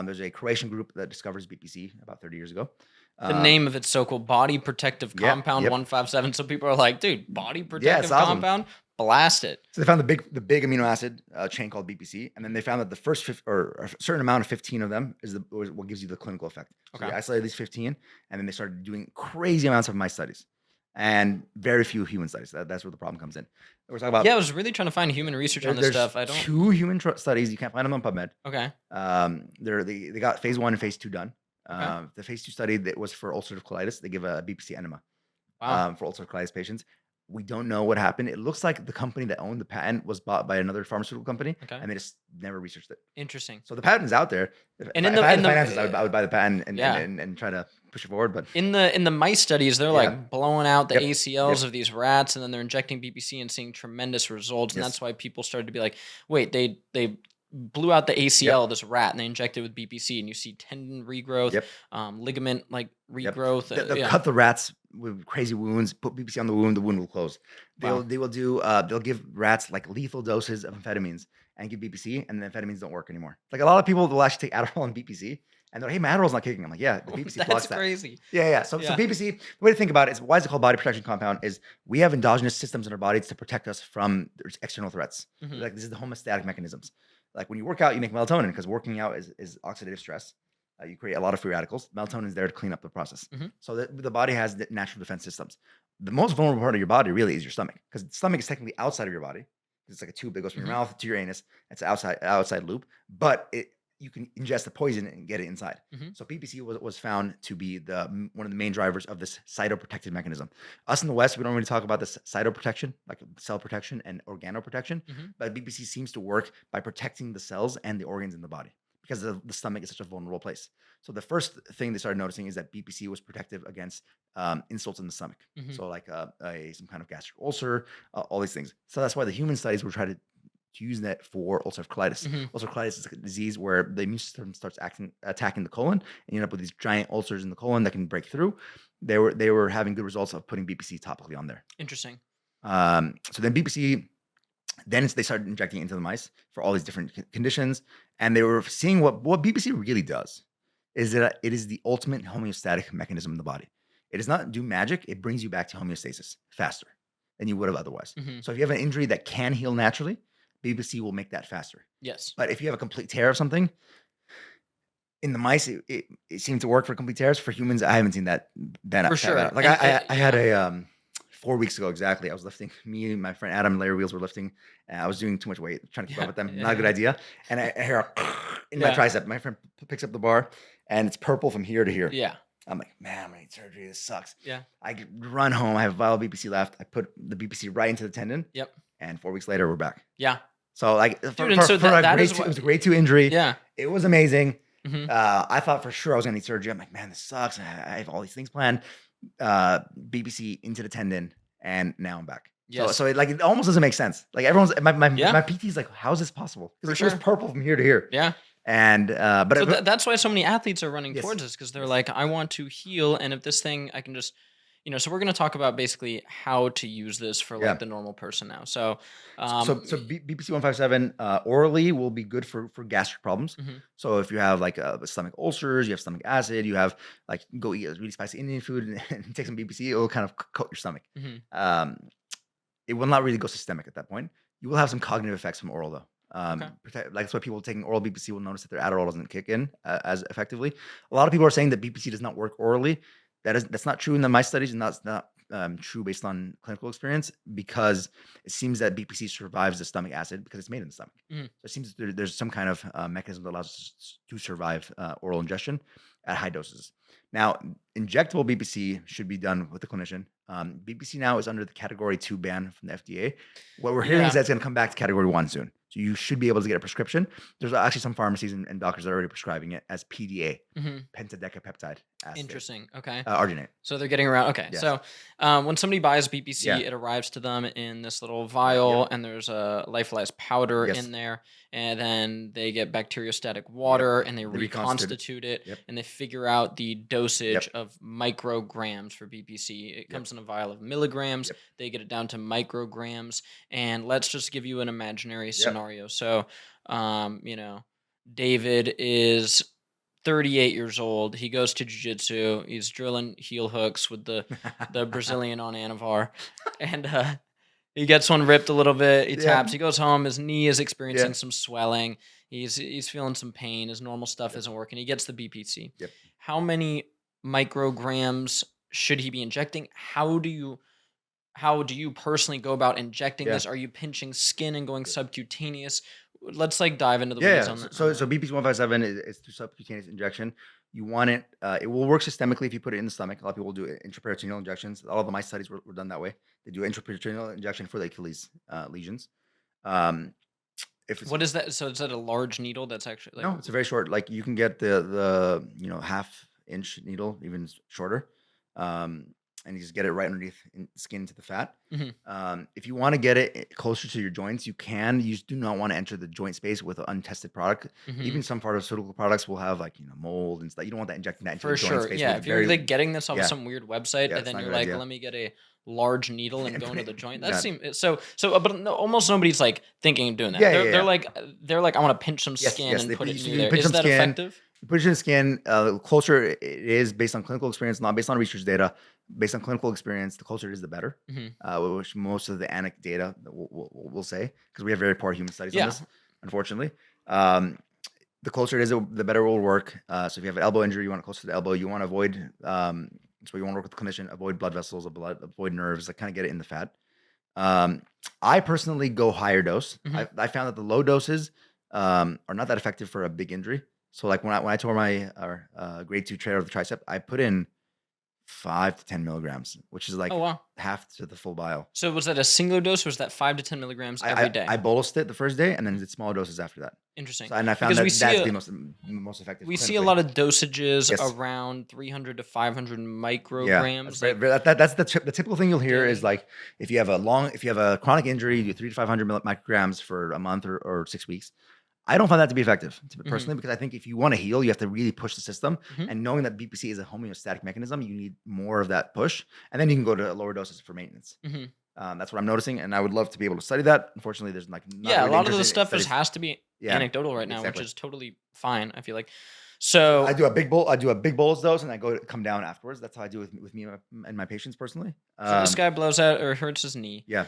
There's a Croatian group that discovers BPC about 30 years ago. The Um, name of it's so cool. Body protective yep, compound yep, 157. So people are like, dude, body yeah, it's protective awesome. compound? Blast it. So they found the big amino acid chain called BPC, and then they found that the first or a certain amount of 15 of them was what gives you the clinical effect. So Okay. they isolated these 15, and then they started doing crazy amounts of mice studies and very few human studies. That's where the problem comes in. We're talking Yeah, I about was really trying to find human research on this there's stuff. I don't. two human studies. You can't find them on PubMed. Okay. They got phase 1 and phase 2 done. Okay. The phase 2 study that was for ulcerative colitis. They give a BPC enema Wow. for ulcerative colitis patients. We don't know what happened. It looks like the company that owned the patent was bought by another pharmaceutical company, Okay. and they just never researched it. Interesting. So the patent is out there. If, And if, in I, if I had in the finances, I would buy the patent yeah. and try to push it forward. But In the mice studies, they're yeah, like blowing out the yep, ACLs yep, of these rats, and then they're injecting BPC and seeing tremendous results. And yes, that's why people started to be like, wait, they blew out the Yep. ACL of this rat, and they injected with BPC, and you see tendon regrowth, Yep. ligament like Yep. regrowth. They'll Yeah. cut the rats with crazy wounds, put BBC on the wound will close. Wow. They will do they'll give rats like lethal doses of amphetamines and give BPC, and the amphetamines don't work anymore. Like a lot of people will actually take Adderall and BPC, and they're like, hey, my Adderall's not kicking. I'm like, yeah, the BPC That's blocks that. crazy. Yeah, yeah. So Yeah. BPC, the way to think about it is why is it called body protection compound? Is we have endogenous systems in our bodies to protect us from external threats. Mhm. Like this is the homeostatic mechanisms. Like when you work out, you make melatonin because working out is oxidative stress. You create a lot of free radicals. Melatonin is there to clean up the process. Mhm. So the body has the natural defense systems. The most vulnerable part of your body really is your stomach, because the stomach is technically outside of your body. It's like a tube that goes from your Mhm. mouth to your anus. It's an outside loop, but you can ingest the poison and get it inside. Mhm. So PPC was found to be one of the main drivers of this cytoprotective mechanism. Us in the West, we don't really talk about this cytoprotection, like cell protection and organoprotection, Mhm. but BPC seems to work by protecting the cells and the organs in the body, because the stomach is such a vulnerable place. So the first thing they started noticing is that BPC was protective against insults in the stomach. Mhm. So like some kind of gastric ulcer, all these things. So that's why the human studies were trying to use that for ulcerative colitis. Mhm. Ulcerative colitis is a disease where the immune system starts attacking the colon, and you end up with these giant ulcers in the colon that can break through. They were having good results of putting BPC topically on there. Interesting. So then BPC, then they started injecting it into the mice for all these different conditions, and they were seeing what BPC really does is that it is the ultimate homeostatic mechanism in the body. It does not do magic; it brings you back to homeostasis faster than you would have otherwise. Mhm. So if you have an injury that can heal naturally, BPC will make that faster. Yes. But if you have a complete tear of something, in the mice, it seemed to work for complete tears. For humans, I haven't seen that. For sure. Like I had a 4 weeks ago exactly. I was lifting. Me and my friend Adam and Larry Wheels were lifting. And I was doing too much weight, trying to keep up with them. Yeah, Not a good yeah. idea. And I hear in my Yeah. tricep. My friend picks up the bar, and it's purple from here to here. Yeah. I'm like, man, I'm gonna need surgery. This sucks. Yeah. I run home. I have vial BPC left. I put the BPC right into the tendon. Yep. And 4 weeks later, we're back. Yeah. So like, Dude, and so for that a is grade 2, what. it was a grade 2 injury. Yeah. It was amazing. Mhm. I thought for sure I was gonna need surgery. I'm like, man, this sucks. I have all these things planned. BPC into the tendon, and now I'm back. Yes. So it almost doesn't make sense. Like everyone's Yeah. my PT's like, how is this possible? For Because it was sure. purple from here to here. Yeah. And but So that's why so many athletes are running Yes. towards this, because they're Yes. like, I want to heal, and if this thing I can just, so we're gonna talk about basically how to use this for like Yeah. the normal person now. So, BPC 157 orally will be good for gastric problems. Mhm. So if you have like stomach ulcers, you have stomach acid, you have like go eat a really spicy Indian food and take some BPC, it will kind of coat your stomach. Mhm. It will not really go systemic at that point. You will have some cognitive effects from oral though. Okay. Like that's why people taking oral BPC will notice that their Adderall doesn't kick in as effectively. A lot of people are saying that BPC does not work orally. That's not true in my studies, and that's not true based on clinical experience, because it seems that BPC survives the stomach acid because it's made in the stomach. Mhm. So it seems there's some kind of mechanism that allows us to survive oral ingestion at high doses. Now, injectable BPC should be done with the clinician. BPC now is under the Category 2 ban from the FDA. What we're hearing Yeah. is that it's going to come back to Category 1 soon. So you should be able to get a prescription. There's actually some pharmacies and doctors that are already prescribing it as PDA, Mhm. pentadecapeptide acetate, Interesting. Okay. arginate. So they're getting around. Okay. Yes. So when somebody buys BPC, Yeah. it arrives to them in this little vial, and there's a lyophilized powder Yes. in there. And then they get bacteriostatic water, and they They reconstitute reconstitute it, Yep. and they figure out the dosage of micrograms for BPC. It comes in a vial of milligrams. Yep. They get it down to micrograms. And let's just give you an imaginary scenario. So, David is 38 years old. He goes to jiu-jitsu. He's drilling heel hooks with the Brazilian on Anavar. And he gets one ripped a little bit. He taps. He goes home. His knee is experiencing some swelling. He's feeling some pain. His normal stuff isn't working. He gets the BPC. Yep. How many micrograms should he be injecting? How do you personally go about injecting this? Are you pinching skin and going subcutaneous? Let's dive into the weeds on that. So BPC 157 is through subcutaneous injection. You want it. It will work systemically if you put it in the stomach. A lot of people do intraperitoneal injections. All of my studies were done that way. They do intraperitoneal injection for the Achilles lesions. If it's, What is that? So is that a large needle that's actually no, it's a very short. Like you can get the 1/2 inch needle, even shorter. and you just get it right underneath skin to the fat. Mhm. If you want to get it closer to your joints, you can. You just do not want to enter the joint space with an untested product. Even Mhm. some pharmaceutical products will have like mold and stuff. You don't want that injecting that into the For joint sure. space Yeah, with if you're very like getting this off of yeah some weird website yeah. and It's then not a you're good like, idea. let me get a large needle and And go put into the it joint. That that seems but no, almost nobody's like thinking of doing that. yeah They're yeah they're yeah. like they're like I want to pinch some Yes, skin yes. and They put put it you, so near you there. pinch Is some that skin. effective? You push in skin. The closer it is based on clinical experience, not based on research data. Based on clinical experience, the closer it is, the better. Mhm. Which most of the anecdote data will say, because we have very poor human studies on Yeah. this, unfortunately. Um, the closer it is, the better it will work. So if you have an elbow injury, you want it closer to the elbow. You want to avoid. So you want to work with the clinician, avoid blood vessels, avoid nerves, like kind of get it in the fat. Um, I personally go higher dose. Mhm. I found that the low doses are not that effective for a big injury. So like when I tore my grade 2 tear of the tricep, I put in 5 to 10 milligrams, which is Oh like wow. half to the full vial. So was that a singular dose or was that 5 to 10 milligrams every I day? bolused it the first day and then Mhm. did smaller doses after that. Interesting. So and I found Because we that see that's the a most effective we see a clinically. lot of dosages Yes. around 300 to 500 Yeah, that's micrograms very, like that's the typical thing you'll hear is daily. like if you have a chronic injury, you do 3 to 500 micrograms for a month or 6 weeks. I don't find that to be effective Mhm. personally because I think if you want to heal, you have to really push the system. Mhm. And knowing that BPC is a homeostatic mechanism, you need more of that push, and then you can go to lower doses for maintenance. Mhm. That's what I'm noticing, and I would love to be able to study that. Unfortunately, there's like not Yeah, a really lot of the interesting stuff studies. has to be Yeah, anecdotal right now, which exactly. is totally fine, I feel like. So I So, do a big bowl. I do a big bolus dose, and I come down afterwards. That's how I do with me and my patients personally. so this guy blows out or hurts his knee. Yeah.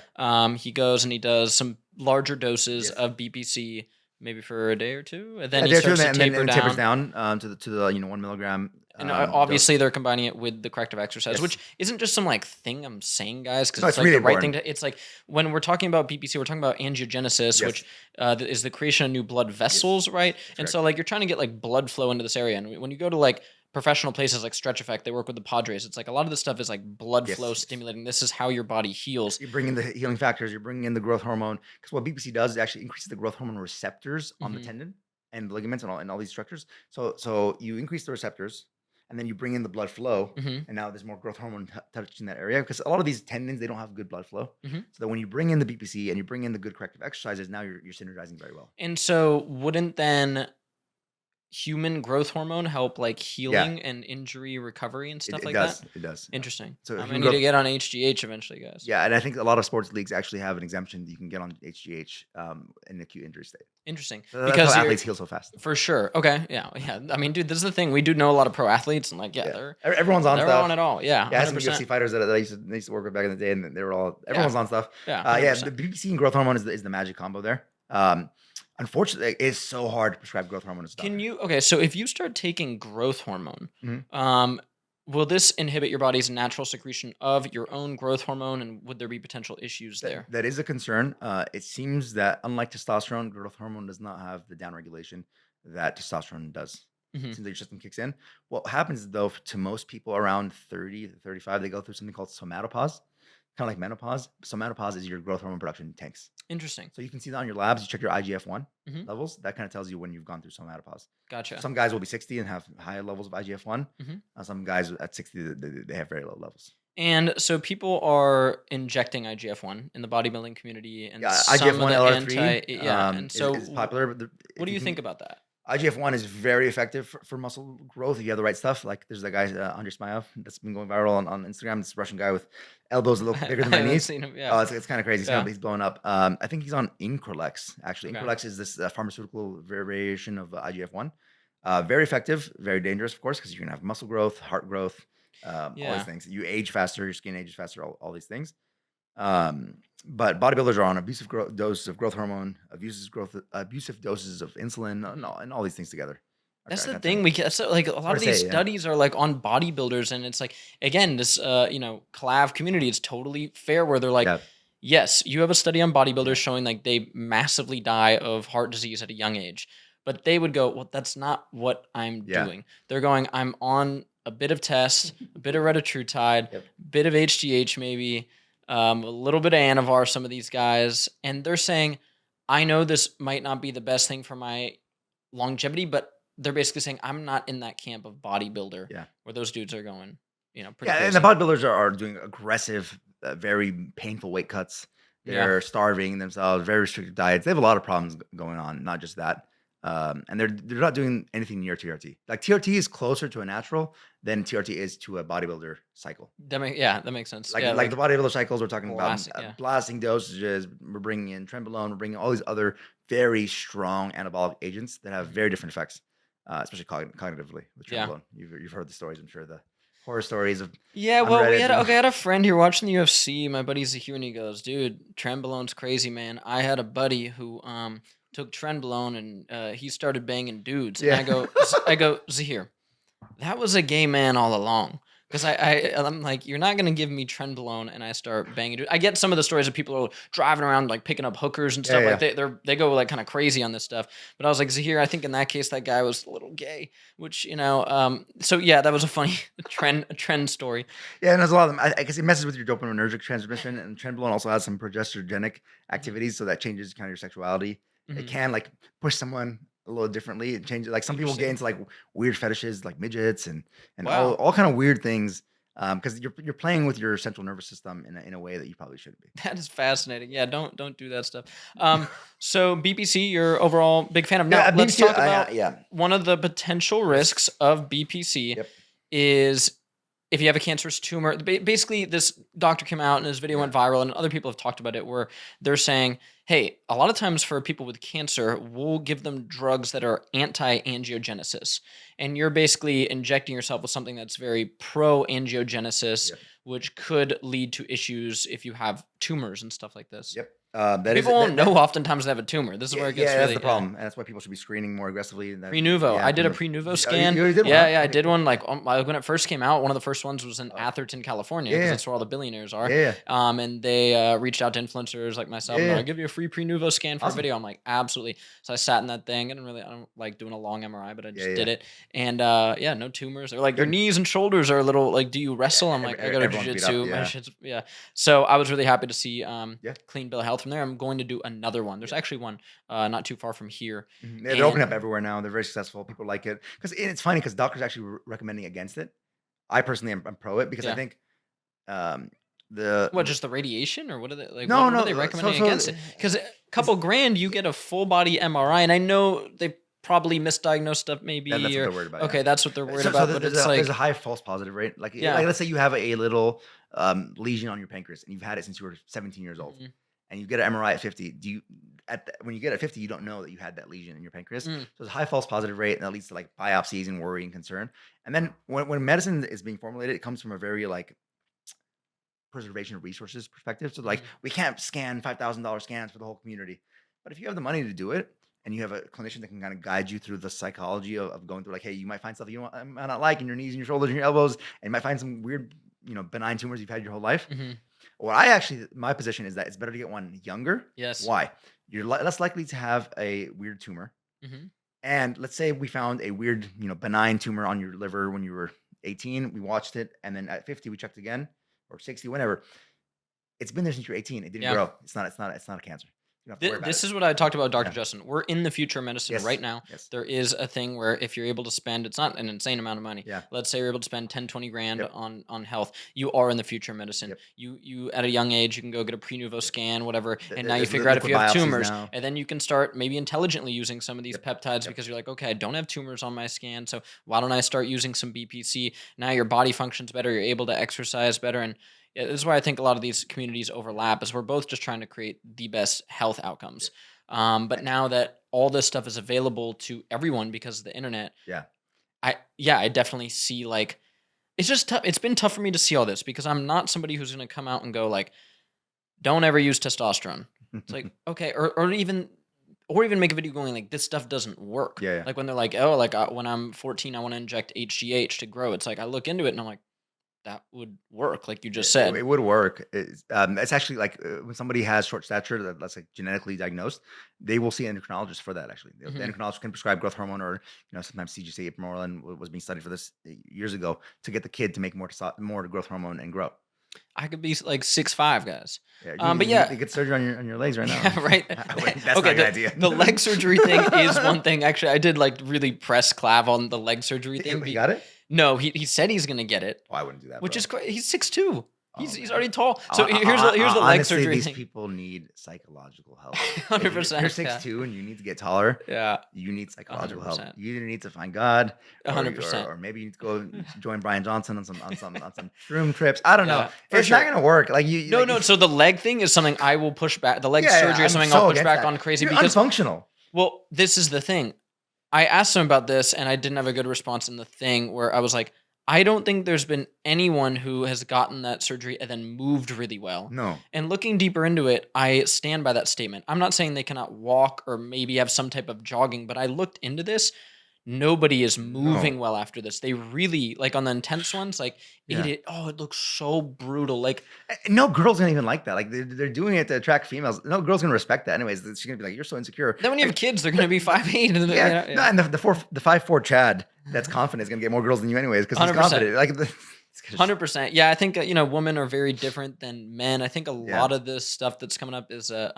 He goes and he does some larger doses Yes. of BPC, maybe for a day or two, and then Yeah, he day or two, starts to and then taper it tapers down. down to the 1 milligram And dose. obviously, they're combining it with the corrective exercise, Yes. which isn't just some like thing I'm saying, guys, because No, it's it's like really the right thing important. to. It's like when we're talking about BPC, we're talking about angiogenesis, which Yes. is the creation of new blood Yes. vessels, right? That's And correct. so, like, you're trying to get like blood flow into this area. And when you go to like professional places like Stretch Effect, they work with the Padres. It's like a lot of this stuff is like blood flow Yes. Yes. stimulating. This is how your body Yes, heals. you bring in the healing factors, you're bringing in the growth hormone. Because what BPC does is actually increases the growth hormone receptors on the Hmm. tendon and the ligaments and all these structures. So you increase the receptors, and then you bring in the blood flow, Hmm. and now there's more growth hormone touching that area. Because a lot of these tendons they don't have good blood flow. Hmm. So that when you bring in the BPC and you bring in the good corrective exercises, now you're synergizing very well. And so, wouldn't then human growth hormone help like Yeah, healing and injury recovery and it, stuff it like that? does. It does. Interesting. So I'm gonna human need to growth. get on HGH eventually, guys. Yeah, and I think a lot of sports leagues actually have an exemption that you can get on HGH in acute injury state. Interesting. So that's how Because you're athletes heal so fast. for sure. Okay. Yeah. Yeah. I mean, dude, this is the thing. We do know a lot of pro athletes and like, yeah, Yeah, they're everyone's on they're on stuff. it all. Yeah. Yeah, I had some 100%. UFC fighters that I used to work with back in the day, and they were all Yeah. everyone's on stuff. Yeah. Yeah, the 100%. BPC and growth hormone is the magic combo there. Unfortunately, it's so hard to prescribe growth hormone as a Can doctor. you, okay. So if you start taking growth hormone, Mhm. um, will this inhibit your body's natural secretion of your own growth hormone? And would there be potential issues there? That is a concern. It seems that unlike testosterone, growth hormone does not have the downregulation that testosterone does. It Hmm. seems like your system kicks in. What happens though to most people around 30 to 35, they go through something called somatopause, kind of like menopause. So menopause is your growth hormone production tanks. Interesting. So you can see that on your labs. You check your IGF-1 Hmm. levels. That kind of tells you when you've gone through somatopause. So Gotcha. some guys will be 60 and have high levels of IGF-1. Hmm. Some guys at 60, they have very low levels. And so people are injecting IGF-1 in the bodybuilding community and Yeah, some of IGF-1 the LR3 yeah. And so is popular. But what if do you you can, think about that? IGF-1 is very effective for muscle growth if you have the right stuff. Like there's that guy, Andrei Smayev, that's been going viral on Instagram. This Russian guy with elbows a little bigger than I my haven't knees. seen him. Oh, Yeah. it's kind of crazy. Yeah. He's blowing up. I think he's on Increlex, actually. Okay. Increlex is this pharmaceutical variation of IGF-1. Very effective, very dangerous, of course, because you're going to have muscle growth, heart growth, all these Yeah. things. You age faster, your skin ages faster, all these things. But bodybuilders are on abusive doses of growth hormone, abusive doses of insulin, and all these things together. That's I the can't tell thing. you. We get so like a It's lot hard of to these say, yeah. studies are like on bodybuilders, and it's like again this collab community. It's totally fair where they're like, Yeah. yes, you have a study on bodybuilders Yeah. showing like they massively die of heart disease at a young age, but they would go, well, that's not what I'm Yeah. doing. They're going, I'm on a bit of test, a bit of retatrutide, Yep. bit of HGH maybe, a little bit of Anavar. Some of these guys, and they're saying, I know this might not be the best thing for my longevity, but they're basically saying I'm not in that camp of bodybuilder Yeah. where those dudes are going. pretty Yeah, and the crazy. bodybuilders are doing aggressive, very painful weight cuts. Yeah. They're starving themselves, very restricted diets. They have a lot of problems going on, not just that. And they're not doing anything near TRT. Like TRT is closer to a natural than TRT is to a bodybuilder cycle. That makes sense. Like Yeah, like the like bodybuilder cycles, we're talking about blasting. Yeah. blasting dosages. We're bringing in trenbolone. We're bringing all these other very strong anabolic agents that have Mhm. very different effects, especially cognitively with Yeah. trenbolone. You've heard the stories, I'm sure, the horror stories of Yeah, on well, Reddit. I had a friend here watching the UFC. My buddy's a here, and he goes, "Dude, trenbolone's crazy, man." I had a buddy who took trenbolone, and he started banging dudes. And Yeah. I go, Zahir, that was a gay man all along. Because I'm like, you're not gonna give me trenbolone, and I start banging dudes. I get some of the stories of people are driving around like picking up hookers and Yeah, stuff. yeah. Like they go like kind of crazy on this stuff. But I was like, Zahir, I think in that case that guy was a little gay. Which so yeah, that was a funny trend story. Yeah, and there's a lot of them. I guess it messes with your dopaminergic transmission, and trenbolone also has some progesterogenic activities, so that changes kind of your sexuality. It Mhm. can like push someone a little differently. It changes like some people get Interesting. into like weird fetishes, like midgets and Wow. all kind of weird things. Because you're playing with your central nervous system in a way that you probably shouldn't be. That is fascinating. Yeah, don't do that stuff. So BPC, you're overall big fan of. Now Yeah, let's BBC, talk about yeah. one of the potential risks of BPC Yep. is if you have a cancerous tumor. Basically, this doctor came out and his video went viral, and other people have talked about it, where they're saying, "Hey, a lot of times for people with cancer, we'll give them drugs that are anti-angiogenesis, and you're basically injecting yourself with something that's very pro-angiogenesis." Yep. Which could lead to issues if you have tumors and stuff like this. Yep. That is People won't that, know oftentimes they have a tumor. This is where it gets yeah, that's really the problem, and that's why people should be screening more aggressively. Pre-nuvo. Yeah, I did a prenup. pre-nuvo Oh, scan. you already did one, Yeah, huh? yeah, I Okay, did cool. one like when it first came out. One of the first ones was in Oh. Atherton, California, Yeah, because yeah. that's where all the billionaires are. Yeah, And they reached out to influencers like myself, and yeah. I'll give you a free pre-nuvo scan for Awesome. a video. I'm like, absolutely. So I sat in that thing. I don't like doing a long MRI, but I just Yeah, did yeah. it. And yeah, no tumors. They're like, your Good. knees and shoulders are a little like, do you wrestle? I'm like, I go to Everyone's beat up. jiu-jitsu. My Yeah. shit's, yeah. So I was really happy to see Yeah. clean bill of health from there. I'm going to do another one. There's actually one not too far from here. Yeah, they're opening And up everywhere now. They're very successful. People like it because it's funny because doctors actually recommending against it. I personally am pro it because I yeah. think um, the What, just the radiation, or what are they like? no What no are they recommending so against it? Because a couple grand, you get a full body MRI, and I know they probably misdiagnosed stuff, maybe, that's what or they're worried about. okay, Yeah. that's what they're worried So about. But it's there's like, a high false positive rate. Like yeah, let's say you have a little lesion on your pancreas and you've had it since you were 17 years old, mhm, and you get an MRI at 50. Do you when you get at 50, you don't know that you had that lesion in your pancreas. So mm, it's a high false positive rate, and that leads to like biopsies and worry and concern. And then when medicine is being formulated, it comes from a very like preservation of resources perspective. So like mhm, we can't scan $5,000 scans for the whole community, but if you have the money to do it and you have a clinician that can kind of guide you through the psychology of going through like, hey, you might find stuff might not like in your knees and your shoulders and your elbows, and you might find some weird, benign tumors you've had your whole life. mhm, My position is that it's better to get one younger. yes, Why? You're less likely to have a weird tumor. mhm, And let's say we found a weird, benign tumor on your liver when you were 18. We watched it, and then at 50 we checked again, or 60, whenever. It's been there since you're 18. It didn't yeah. grow. It's not a cancer. You don't have to worry about This it. is what I talked about with Dr. Yeah. Justin. We're in the future of medicine Yes. right now. Yes. There is a thing where if you're able to spend, it's not an insane amount of money. Yeah. Let's say you're able to spend 10, 20 grand Yep. on health. You are in the future of medicine. Yep. You at a young age, you can go get a pre-nuvo scan, whatever, and now you There's figure out if liquid you have biopsies tumors, now. and then you can start maybe intelligently using some of these Yep. peptides Yep. because you're like, okay, I don't have tumors on my scan, so why don't I start using some BPC? Now your body functions better, you're able to exercise better, and yeah, this is why I think a lot of these communities overlap, is we're both just trying to create the best health outcomes. But now that all this stuff is available to everyone because of the internet, Yeah. I definitely see like it's just tough. It's been tough for me to see all this because I'm not somebody who's gonna come out and go like, don't ever use testosterone. It's like, okay, or even make a video going like this stuff doesn't work. Yeah, yeah. Like when they're like, oh, like when I'm 14, I want to inject HGH to grow. It's like I look into it and I'm like, that would work, like you just It said. would work. It's actually like when somebody has short stature that's like genetically diagnosed, they will see an endocrinologist for that. Actually, the Mhm. endocrinologist can prescribe growth hormone, or sometimes CGC, apomorelin was being studied for this years ago to get the kid to make more growth hormone and grow. I could be like 6'5", guys. Yeah, But yeah, you get surgery on your legs right now. yeah, right. Wait, that's Okay, not a good idea. the leg surgery thing is one thing. Actually, I did like really press Clav on the leg surgery thing. You got it? No, he said he's gonna get it, Oh, I wouldn't do that, which bro. is he's 6'2". Oh He's man. already tall. So here's the leg Honestly, surgery these thing. people need psychological help. If you're 100%. Yeah. 6'2" and you need to get taller, Yeah. you need psychological help. 100%. You either need to find God, or 100%. maybe you need to go join Brian Johnson on some shroom trips. I don't know. Yeah, for It's sure. not gonna work. Like you. No, like, no. So the leg thing is something I will push back. The leg yeah, surgery is I'm something so I'll push against back that. on crazy You're because, unfunctional. well, this is the thing. I asked him about this and I didn't have a good response in the thing where I was like, I don't think there's been anyone who has gotten that surgery and then moved really well. No. And looking deeper into it, I stand by that statement. I'm not saying they cannot walk or maybe have some type of jogging, but I looked into this. Nobody is moving No. well after this. They really, like on the intense ones, like Yeah. it looks so brutal. Like, No girl's gonna even like that. Like they're doing it to attract females. No girl's gonna respect that. Anyways, she's gonna be like, "You're so insecure." then when you have kids, they're gonna be 5'8". And Yeah, no, and the 5'4" Chad that's confident is gonna get more girls than you anyways because he's 100%. confident. Like it's gonna 100%. Yeah, I think women are very different than men. I think a lot of this stuff that's coming up is I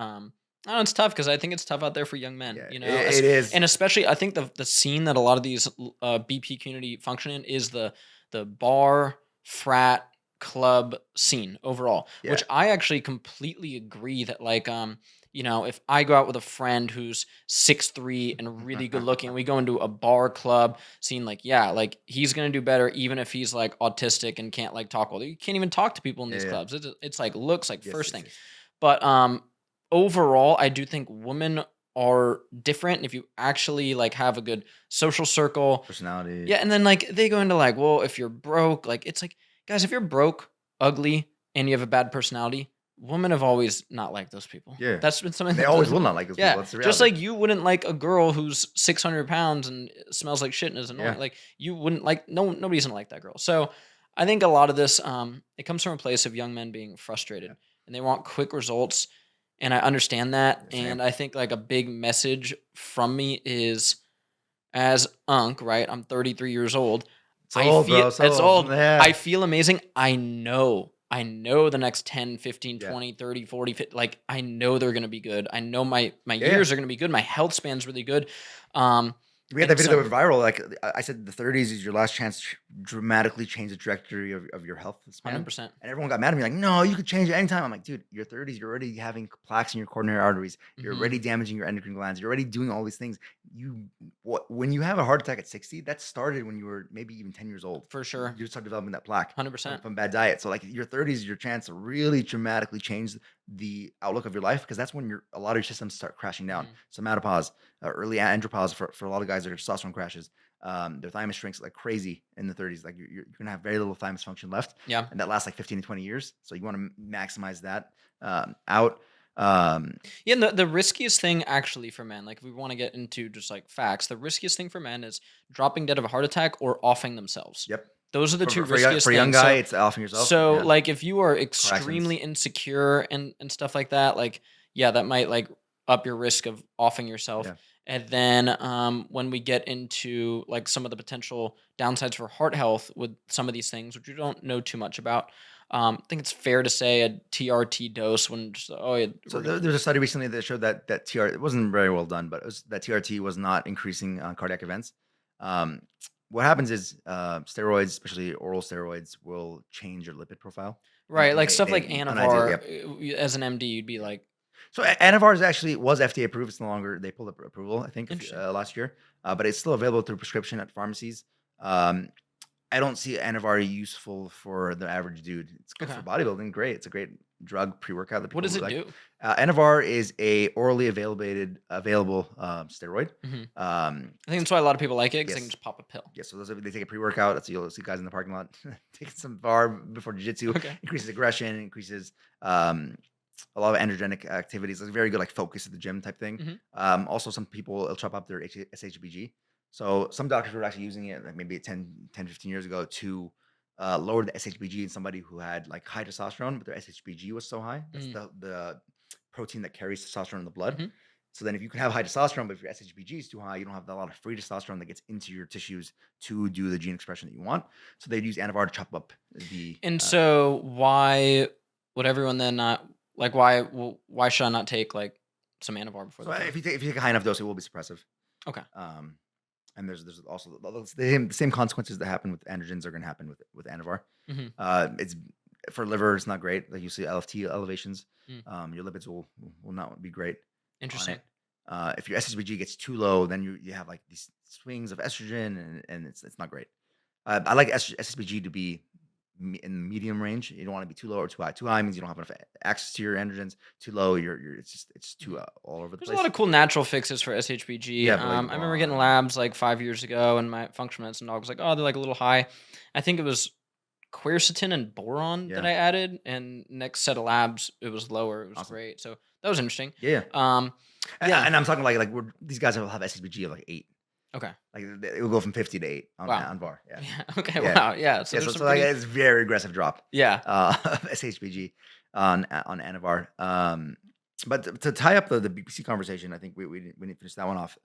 don't know, it's tough because I think it's tough out there for young men. Yeah, You know, it is. and especially I think the scene that a lot of these BP community function in is the bar frat club scene overall, Yeah. which I actually completely agree that like if I go out with a friend who's 6'3" and really good looking, we go into a bar club scene, like he's gonna do better even if he's like autistic and can't like talk well. You can't even talk to people in these Yeah. clubs. It's like looks like Yes, first yes, thing. yes. But overall, I do think women are different. If you actually like have a good social circle, Personality. yeah, and then like they go into like, well, if you're broke, like it's like, guys, if you're broke, ugly, and you have a bad personality, women have always not liked those people. Yeah. That's been something They that always doesn't- will not like those Yeah, people. That's the just reality. like you wouldn't like a girl who's 600 pounds and smells like shit and is annoying. Yeah. Like you wouldn't like nobody's gonna like that girl. So I think a lot of this it comes from a place of young men being frustrated and they want quick results. And I understand that. Yeah, same. And I think like a big message from me is as Unc, right? I'm 33 years old. It's old, bro. So It's old. Yeah. I feel amazing. I know the next 10, 15, Yeah. 20, 30, 40, 50, like I know they're going to be good. I know my years are going to be good. My health span's really good. We had that video that went viral. Like I said, the 30s is your last chance to dramatically change the trajectory of your health span. 100%. And everyone got mad at me like, no, you could change it anytime. I'm like, dude, your 30s, you're already having plaques in your coronary arteries. You're already damaging your endocrine glands. You're already doing all these things. When you have a heart attack at 60, that started when you were maybe even 10 years old. For sure. You start developing that plaque 100%. from bad diet. So like your 30s is your chance to really dramatically change the outlook of your life because that's when a lot of your systems start crashing down. So menopause, early andropause for a lot of guys, their testosterone crashes. Their thymus shrinks like crazy in the 30s. Like you're gonna have very little thymus function left. Yeah. And that lasts like 15 to 20 years. So you want to maximize that out. Yeah, and the riskiest thing actually for men, like if we want to get into just like facts, the riskiest thing for men is dropping dead of a heart attack or offing themselves. Yep. Those are the two For riskiest a young things. guy, it's offing yourself. So Yeah. like if you are accidents. extremely insecure and stuff like that, like yeah, that might like up your risk of offing yourself. Yeah. And then when we get into like some of the potential downsides for heart health with some of these things, which we don't know too much about, I think it's fair to say a TRT dose when just So there's a study recently that showed that TRT, it wasn't very well done, but that TRT was not increasing cardiac events. What happens is steroids, especially oral steroids, will change your lipid profile. right, like stuff like and Anavar. As an MD, you'd be like, So Anavar was FDA approved. It's no longer, they pulled up approval, I think, Interesting. last year, but it's still available through prescription at pharmacies. I don't see Anavar useful for the average dude. It's good for bodybuilding. Great. It's a great drug pre-workout. That what does it like. do? Anavar is a orally available steroid. I think that's why a lot of people like it because they can Yes. just pop a pill. Yeah, so they take a pre-workout. That's you'll see guys in the parking lot taking some bar before jiu-jitsu. Okay. Increases aggression, increases a lot of androgenic activities. It's very good like focus at the gym type thing. Also, some people it'll chop up their SHBG. So some doctors were actually using it like maybe 10, 15 years ago to lower the SHBG in somebody who had like high testosterone, but their SHBG was so high. That's the protein that carries testosterone in the blood. So then if you can have high testosterone, but if your SHBG is too high, you don't have a lot of free testosterone that gets into your tissues to do the gene expression that you want. So they'd use Anavar to chop up the... And so why would everyone then not, like why should I not take like some Anavar before So the pill? if you take a high enough dose, it will be suppressive. Okay. and there's also the same consequences that happen with androgens are going to happen with Anavar. Hmm. It's for liver, it's not great. Like you see LFT elevations, Mm. your lipids will not be great on Interesting. it. If your SSBG gets too low, then you have like these swings of estrogen, and it's not great. I like SSBG to be in the medium range. You don't want to be too low or too high. Too high means you don't have enough access to your androgens. Too low, you're it's too Mhm. all over the There's a place. lot of cool natural fixes for SHBG. Yeah, but like I remember getting labs like 5 years ago, and my functional medicine dog was like, "Oh, they're like a little high." I think it was quercetin and boron that yeah, I added, and next set of labs it was lower. It was awesome. great. So that was interesting. Yeah, yeah. Um, yeah. And I'm talking these guys will have SSBG of like 8. Okay. Like it will go from 50 to 8 Wow. on VAR. Yeah, Yeah. Okay. yeah, Wow. Yeah. So yeah. there's So some like pretty. it's very aggressive drop Yeah. of SHBG on Anavar. But to tie up the BPC conversation, I think we need to finish that one off.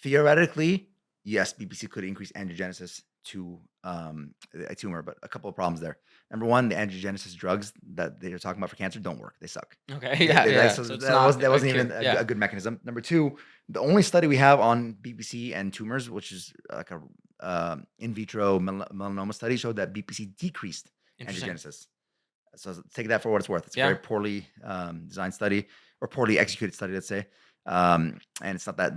Theoretically, yes, BPC could increase angiogenesis to a tumor, but a couple of problems there. Number one, the angiogenesis drugs that they're talking about for cancer don't work; they suck. Okay. Yeah. Yeah. So So it's that not wasn't cure. even Yeah. a good mechanism. Number two, the only study we have on BPC and tumors, which is like a in vitro melanoma study, showed that BPC decreased Interesting. angiogenesis. So take that for what it's worth. It's a Yeah. very poorly designed study or poorly executed study, let's say. And it's not that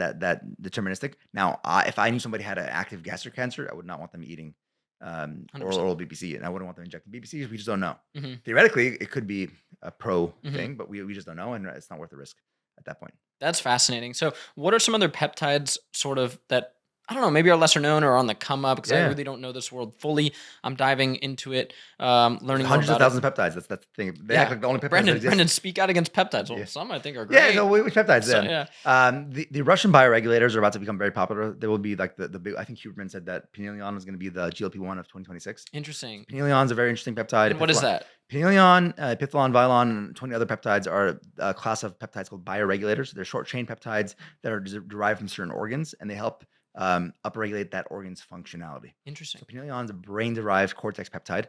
deterministic. Now, if I knew somebody had an active gastric cancer, I would not want them eating 100%. oral BPC, and I wouldn't want them injecting BPC because we just don't know. Hmm. Theoretically, it could be a pro Hmm. thing, but we just don't know, and it's not worth the risk at that point. That's fascinating. So, what are some other peptides sort of that I don't know, maybe are lesser known or on the come up? Because I Yeah. really don't know this world fully. I'm diving into it, There's learning more hundreds of about it. thousands of peptides. That's the thing. They act Yeah, like the only peptides that Brendan, exist. Brendan, speak out against peptides. Well, Yeah. some I think are Yeah, great. no, which peptides So, then? yeah. The Russian bioregulators are about to become very popular. They will be like the big. I think Huberman said that Pinelion is going to be the GLP-1 of 2026. Interesting. Pinelion is a very interesting peptide. And what is that? Pinelion, Epithalon, Vilon, and 20 other peptides are a class of peptides called bioregulators. They're short chain peptides that are derived from certain organs, and they help upregulate that organ's functionality. Interesting. So Pinelion is a brain-derived cortex peptide.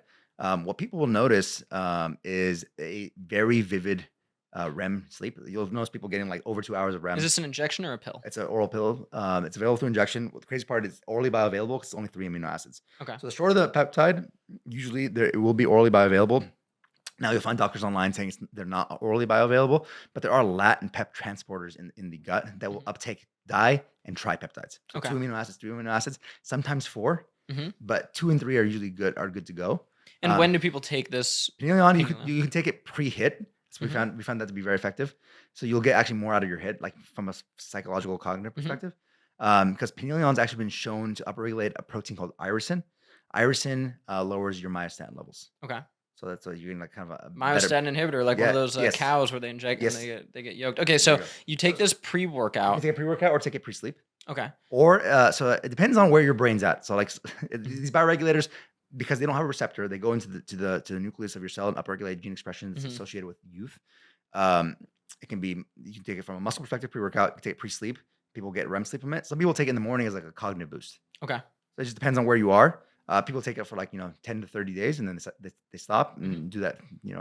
What people will notice is a very vivid REM sleep. You'll notice people getting like over 2 hours of REM. Is this an injection or a pill? It's an oral pill. It's available through injection. The crazy part is orally bioavailable because it's only 3 amino acids. Okay. So the shorter the peptide, usually it will be orally bioavailable. Now you'll find doctors online saying they're not orally bioavailable, but there are latent pep transporters in the gut that will uptake di and tripeptides. So Okay. 2 amino acids, 3 amino acids, sometimes 4, Mhm. but 2 and 3 are usually good to go. And when do people take this? Pinelion, Pinelion. you can take it pre-hit. So we found that to be very effective. So you'll get actually more out of your hit, like from a psychological cognitive perspective. Because Pinelion has actually been shown to upregulate a protein called irisin. Irisin lowers your myostatin levels. Okay. So that's you're getting like kind of a Myostatin inhibitor, like one of those yes. cows where they inject Yes. and they get yoked. Okay, so you take this You pre-workout. can take a pre-workout or take it pre-sleep. Okay. Or so it depends on where your brain's at. So like these bioregulators, because they don't have a receptor, they go into the nucleus of your cell and upregulate gene expression that's associated with youth. It can be you can take it from a muscle perspective pre-workout, you can take it pre-sleep. People get REM sleep from it. Some people take it in the morning as like a cognitive boost. Okay. So it just depends on where you are. People take it for like 10 to 30 days and then they stop and do that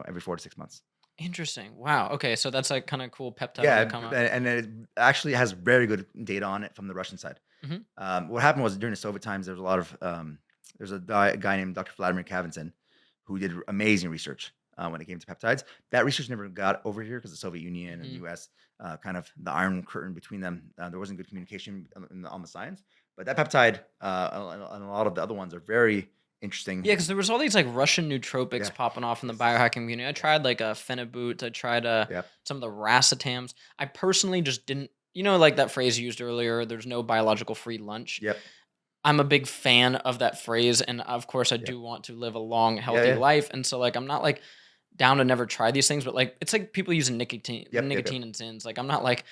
every 4 to 6 months. Interesting. Wow. Okay, so that's like kind of cool peptide. Yeah, to come up. and it actually has very good data on it from the Russian side. What happened was during the Soviet times, there was a lot of there's a guy named Dr. Vladimir Kavinson who did amazing research when it came to peptides. That research never got over here because the Soviet Union and the U.S. Kind of the iron curtain between them. There wasn't good communication on the science. But that peptide and a lot of the other ones are very interesting. Yeah, because there was all these like Russian nootropics popping off in the biohacking community. I tried like a Phenibut. I tried some of the racetams. I personally just didn't. Like that phrase used earlier. There's no biological free lunch. Yep. I'm a big fan of that phrase, and of course, I do want to live a long, healthy life. And so, like, I'm not like down to never try these things, but like, it's like people using nicotine and Zins. Like, I'm not like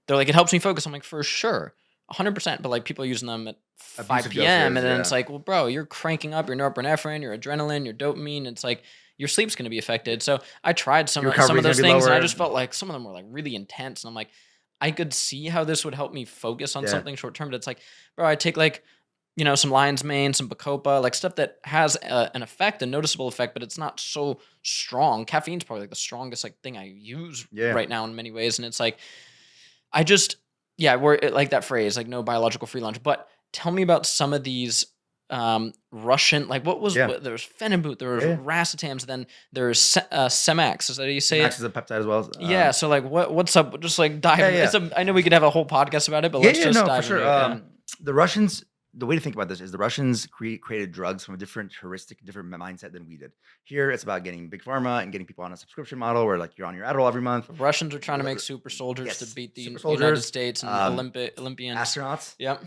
they're like it helps me focus. I'm like for sure. 100%, but like people are using them at 5 p.m. and then it's like, well, bro, you're cranking up your norepinephrine, your adrenaline, your dopamine. It's like your sleep's going to be affected. So I tried some of those things, and I just felt like some of them were like really intense. And I'm like, I could see how this would help me focus on something short term. But it's like, bro, I take like some lion's mane, some bacopa, like stuff that has an effect, a noticeable effect, but it's not so strong. Caffeine's probably like the strongest like thing I use right now in many ways, and it's like, I just. Yeah, we're like that phrase, like no biological free lunch. But tell me about some of these Russian, like Yeah. there was Phenibut, there was Yeah. Racetams, then there's Semax. Is that how you say Max it? is a peptide as well. Yeah. So like, what's up? Just like dive. Yeah, It's yeah. I know we could have a whole podcast about it, but let's just No, for dive into sure. it. Yeah. The Russians, the way to think about this is the Russians created drugs from a different heuristic, different mindset than we did. Here, it's about getting big pharma and getting people on a subscription model where like you're on your Adderall every month. The Russians are trying to make super soldiers to Yes, beat the super United soldiers, States and Olympians. astronauts, Yep.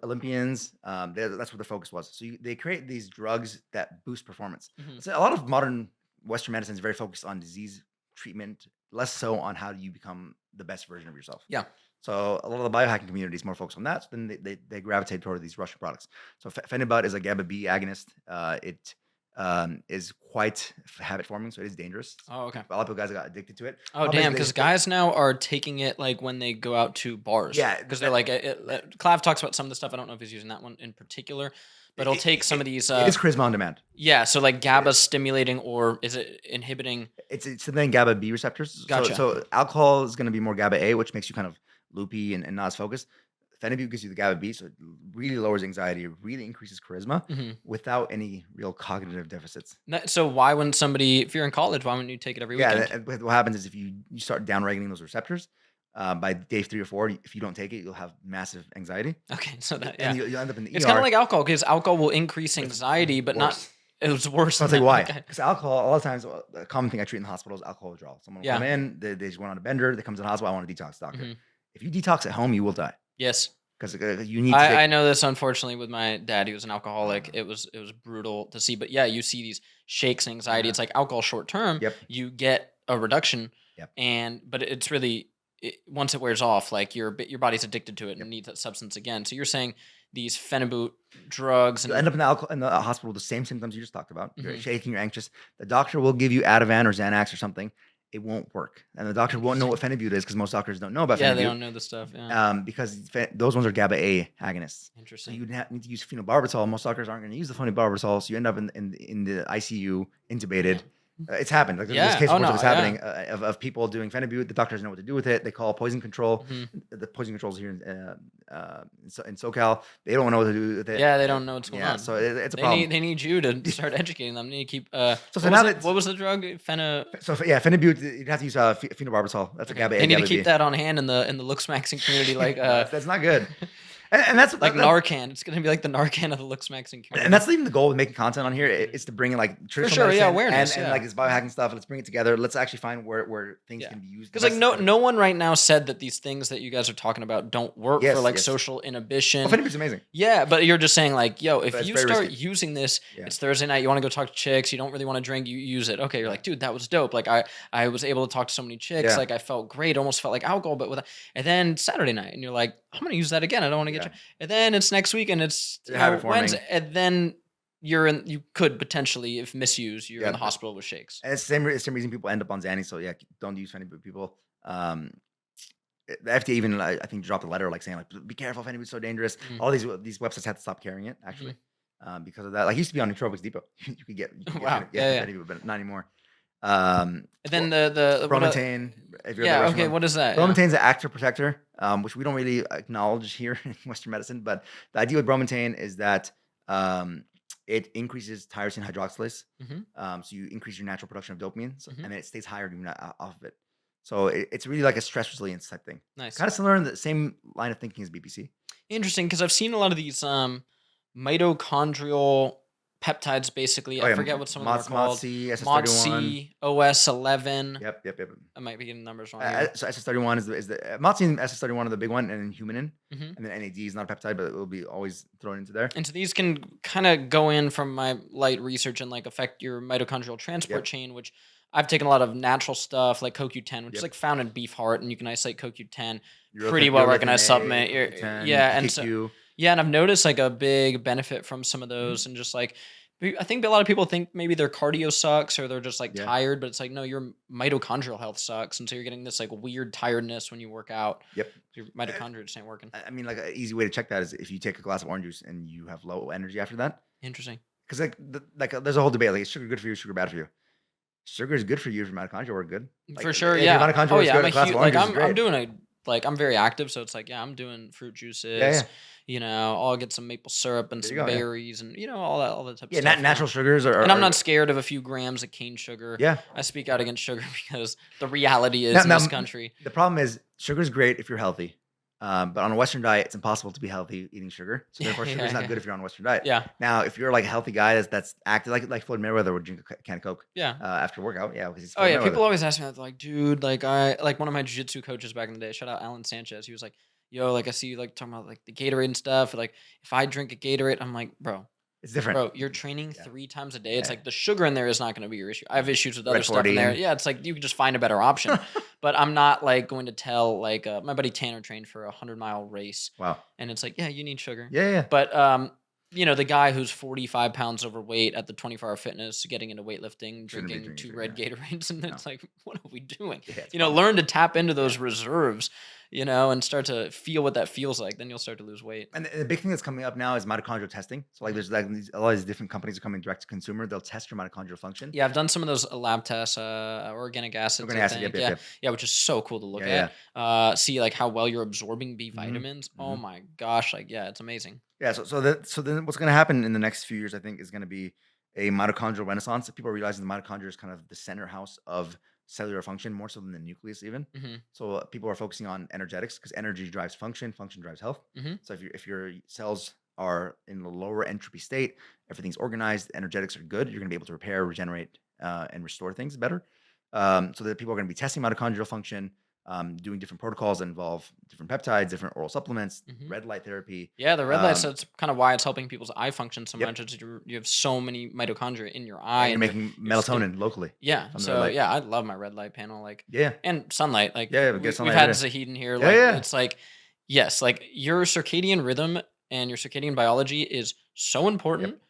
Olympians. That's what the focus was. So they create these drugs that boost performance. Mhm. So a lot of modern Western medicine is very focused on disease treatment, less so on how do you become the best version of yourself. Yeah. So a lot of the biohacking community is more focused on that. So then they gravitate toward these Russian products. So Phenibut is a GABA B agonist. It is quite habit forming, so it is dangerous. Oh, okay. A lot of people guys got addicted to it. Oh, Problem is damn! they- Because guys now are taking it like when they go out to bars. Yeah, Because they're like, Clav talks about some of the stuff. I don't know if he's using that one in particular, but he'll take some of these. it is charisma on demand. Yeah. So like GABA stimulating, or is it inhibiting? It's then GABA B receptors. Gotcha. So alcohol is going to be more GABA A, which makes you kind of loopy and not as focused. Phenibut gives you the GABA B, so it really lowers anxiety, really increases charisma Mhm. without any real cognitive deficits. So why wouldn't somebody, if you're in college, why wouldn't you take it every weekend? Yeah, what happens is if you start downregulating those receptors, by day 3 or 4, if you don't take it, you'll have massive anxiety, Okay. So that and yeah, you'll end up in the ER. it's kind of like alcohol, because alcohol will increase anxiety, but not. worse. It was worse. I'll than tell you that. why. Okay. Because alcohol, a lot of times, a common thing I treat in the hospital is alcohol withdrawal. Someone will Yeah. come in, they just went on a bender, they come to the hospital, I want a detox, doctor. Mhm. If you detox at home, you will die. Yes. Because you need to I know this, unfortunately, with my dad. He was an alcoholic. It was brutal to see. But yeah, you see these shakes and anxiety. Yeah. It's like alcohol short term. Yep. You get a reduction. Yep. But it's really once it wears off, like your body's addicted to it and Yep. needs that substance again. So you're saying these Phenibut drugs You'll and end up in the hospital with the same symptoms you just talked about. You're Mhm. shaking, you're anxious. The doctor will give you Ativan or Xanax or something. It won't work. And the doctor won't know what Phenibut is because most doctors don't know about yeah, Phenibut. they don't know the stuff. Yeah, Because those ones are GABA A agonists. So interesting. you need to use phenobarbital. Most doctors aren't going to use the phenobarbital, so you end up in the ICU intubated. It's happened. Like Yeah. there's case Oh, reports of no, this yeah. happening of people doing Phenibut. The doctors know what to do with it. They call poison control. Mhm. The poison controls here in SoCal. They don't know what to do with it. Yeah, they don't know what's going on. So it's a They problem. need you to start educating them. They need to keep. So What was the drug? Phenibut, you'd have to use phenobarbital. That's a GABA A. They need to GABA keep B. that on hand in the looks maxing community, like that's not good. And that's like that- Narcan. It's gonna be like the Narcan of the looks maxing community. And that's even the goal with making content on here. It's to bring in like traditional sure, yeah, medicine awareness, and yeah. like this biohacking stuff. Let's bring it together. Let's actually find where things Yeah. can be used. Because like no one right now said that these things that you guys are talking about don't work Yes, for like yes. social inhibition. Well, Phenibut's amazing. Yeah, but you're just saying like, yo, if But it's you very start risky. using this, Yeah. it's Thursday night, you want to go talk to chicks, you don't really want to drink, you use it. Okay, you're like, dude, that was dope. Like I was able to talk to so many chicks, Yeah. like I felt great, almost felt like alcohol, but with and then Saturday night, and you're like, I'm gonna use that again. I don't want to get Yeah. you. And then it's next week, and it's Habit forming. Wednesday, and then you could potentially, if misused, you're Yeah. in the hospital with shakes. And it's the same reason people end up on Xanny. So yeah, don't use Phenibut, people. The FDA even I think dropped a letter like saying like be careful, Phenibut's so dangerous. Mhm. All these websites had to stop carrying it actually because of that. Like it used to be on Nootropics Depot. you could get Wow. Yeah. Phenibut, but not anymore. And then the Bromontane. If you're the yeah, Russian okay, one. what is that? Yeah. Bromontane's an actor protector, which we don't really acknowledge here in Western medicine. But the idea with bromontane is that it increases tyrosine hydroxylase. Mhm. So you increase your natural production of dopamine, Mhm. and then it stays higher when you're not off of it. So it's really like a stress resilience type thing. Nice. Kind of similar in the same line of thinking as BPC. Interesting, because I've seen a lot of these mitochondrial peptides. Basically, I forget what some of them are called. MODC, Mod SS31. C, OS11. Yep. I might be getting numbers wrong. Here. So SS31 is the MODC and SS31 are the big one, and then humanin, Mhm. and then NAD is not a peptide, but it will be always thrown into there. And so these can kind of go in from my light research and like affect your mitochondrial transport Yep. chain, which I've taken a lot of natural stuff like CoQ10, which is Yep. like found in beef heart, and you can isolate CoQ10. Urolithin- Pretty well urolithin recognized A, supplement. CoQ10, Yeah, and so PKQ. yeah, and I've noticed like a big benefit from some of those, and just like I think a lot of people think maybe their cardio sucks or they're just like Yeah. tired, but it's like no, your mitochondrial health sucks, and so you're getting this like weird tiredness when you work out. Yep. Your mitochondria just ain't working. I mean, like an easy way to check that is if you take a glass of orange juice and you have low energy after that, Interesting. because there's a whole debate like is sugar good for you, sugar bad for you. Sugar is good for you if your mitochondria work good. Like, For sure, if yeah. Your mitochondria Oh works yeah, good, a glass of orange juice is I'm great. doing a like I'm very active, so it's like, yeah, I'm doing fruit Yeah, juices, yeah. I'll get some maple syrup and There you some go. Yeah, berries and all that type of yeah. stuff, Natural sugars And I'm not scared of a few grams of cane sugar. yeah. I speak out against sugar because the reality Now, is in now, this country. the problem is sugar's great if you're healthy, but on a Western diet, it's impossible to be healthy eating sugar. So Yeah, therefore, sugar is yeah, not yeah. good if you're on a Western diet. Yeah. Now, if you're like a healthy guy that's active, like Floyd Mayweather would drink a can of Coke Yeah. after workout, yeah, because he's Oh Floyd yeah, Mayweather. people always ask me that. They're like, dude, like I like one of my jiu-jitsu coaches back in the day. Shout out Alan Sanchez. He was like, yo, like I see you like talking about like the Gatorade and stuff. Like if I drink a Gatorade, I'm like, It's different. bro, you're training Yeah. 3 times a day. It's Yeah. like the sugar in there is not going to be your issue. I have issues with other Red stuff in there. 14. Yeah, it's like you can just find a better option. But I'm not like going to tell like my buddy Tanner trained for a 100-mile race, Wow. and it's like, yeah, you need sugar. Yeah, yeah. But the guy who's 45 pounds overweight at the 24-hour fitness, getting into weightlifting, Shouldn't be drinking drinking 2 sugar, red yeah. Gatorades, and No. it's like, what are we doing? Yeah, it's fun. Learn to tap into those reserves, and start to feel what that feels like. Then you'll start to lose weight. And the big thing that's coming up now is mitochondrial testing. So like there's like a lot of these different companies are coming direct to consumer. They'll test your mitochondrial function. Yeah, I've done some of those lab tests, organic acids, Organic I acid, think. yep, yep. Yeah, which is so cool to look Yeah, at. See like how well you're absorbing B vitamins. Oh mhm. my gosh, like yeah, it's amazing. Yeah. So then what's going to happen in the next few years, I think, is going to be a mitochondrial renaissance. People are realizing the mitochondria is kind of the center house of cellular function more so than the nucleus even. hmm So people are focusing on energetics because energy drives function, function drives health. hmm So if your cells are in a lower entropy state, everything's organized, energetics are good, you're going to be able to repair, regenerate, and restore things better. So that people are going to be testing mitochondrial function, doing different protocols that involve different peptides, different oral supplements, hmm red light therapy. Yeah, the red light. So Um, that's kind of why it's helping people's eye function so yep. much. Is you have so many mitochondria in your eye And you're and making your skin. melatonin locally Yeah. from the red So light. yeah, I love my red light panel. Like Yeah. and sunlight. Like Yeah. Get we've sunlight had every day. Zahid in here. Yeah. Like Yeah. it's like yes, like your circadian rhythm and your circadian biology is so Yep. important.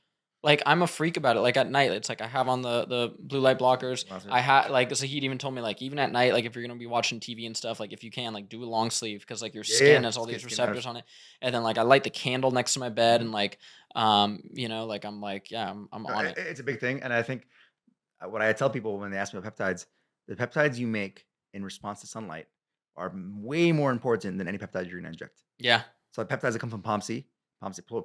Like I'm a freak about it. Like at night, it's like I have on the blue light blockers. Awesome. I had like Zahid even told me like even at night, like if you're gonna be watching TV and stuff, like if you can like do a long sleeve because like your Yeah. skin Yeah. has all these Skin receptors matters. on it. And then like I light the candle next to my bed Mhm. and like like I'm like yeah I'm No, on it. it's a big thing, and I think what I tell people when they ask me about peptides, the peptides you make in response to sunlight are way more important than any peptide you're going to inject. Yeah. So the peptides that come from POMC,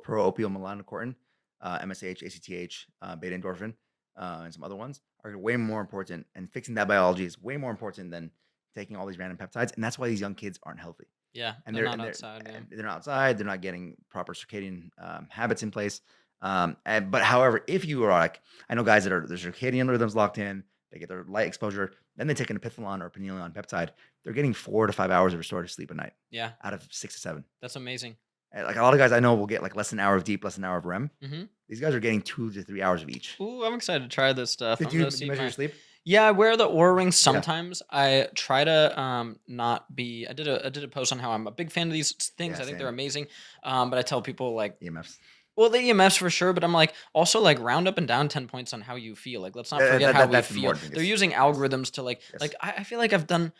pro-opiomelanocortin, MSH, ACTH, beta endorphin, and some other ones are way more important. And fixing that biology is way more important than taking all these random peptides. And that's why these young kids aren't healthy. Yeah. And They're they're not and they're outside. Yeah. and they're not outside. They're not getting proper circadian habits in place. But however, if you are like, I know guys that are their circadian rhythms locked in, they get their light exposure, then they take an epithalon or panylion peptide. They're getting 4 to 5 hours of restorative sleep a night Yeah. out of 6 to 7. That's amazing. And like a lot of guys I know will get like less than an hour of deep, less than an hour of REM. hmm These guys are getting 2 to 3 hours of each. Ooh, I'm excited to try this stuff. Did I'm you gonna see measure your my. sleep? Yeah, I wear the Oura ring Yeah. sometimes. I try to not be. I did a post on how I'm a big fan of these things. Yeah, I think they're same. amazing. But I tell people like, EMFs. well, the EMFs for sure. But I'm like also like round up and down 10 points on how you feel. Like let's not forget how we That's the feel. important thing. They're It's, using algorithms to like yes. I feel like I've done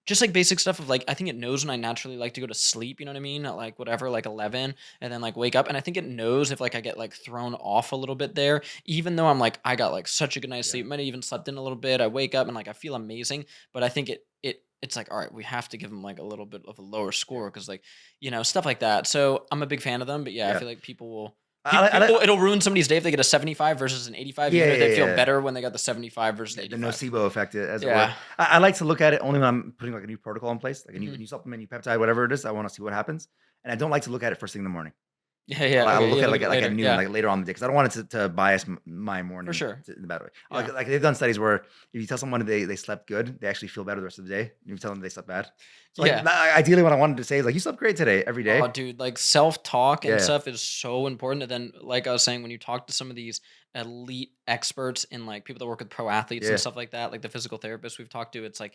just like basic stuff of like I think it knows when I naturally like to go to sleep. You know what I mean? At like whatever, like 11, and then like wake up, and I think it knows if like I get like thrown off a little bit there, even though I'm like I got like such a good night's Yeah. sleep, might have even slept in a little bit. I wake up and like I feel amazing, but I think it's like all right, we have to give them like a little bit of a lower score because like stuff like that. So I'm a big fan of them, but yeah, I Yeah. feel like people will. I like, It'll ruin somebody's day if they get a 75 versus an 85. yeah, Even if they yeah, feel yeah. better when they got the 75 versus the The 85. nocebo effect, as it were. Yeah. I like to look at it only when I'm putting like a new protocol in place, like a Mhm. new supplement, new peptide, whatever it is. I want to see what happens, and I don't like to look at it first thing in the morning. Yeah, yeah. I'll Okay, look yeah, at look like later. at noon, Yeah, like later on in the day, because I don't want it to bias my morning for sure. in the bad way. Yeah. Like they've done studies where if you tell someone they slept good, they actually feel better the rest of the day. And if you tell them they slept bad, so like Yeah. ideally, what I wanted to say is like you slept great today every day. Oh, dude, like self-talk and Yeah. stuff is so important. And then, like I was saying, when you talk to some of these elite experts and like people that work with pro athletes Yeah. and stuff like that, like the physical therapists we've talked to, it's like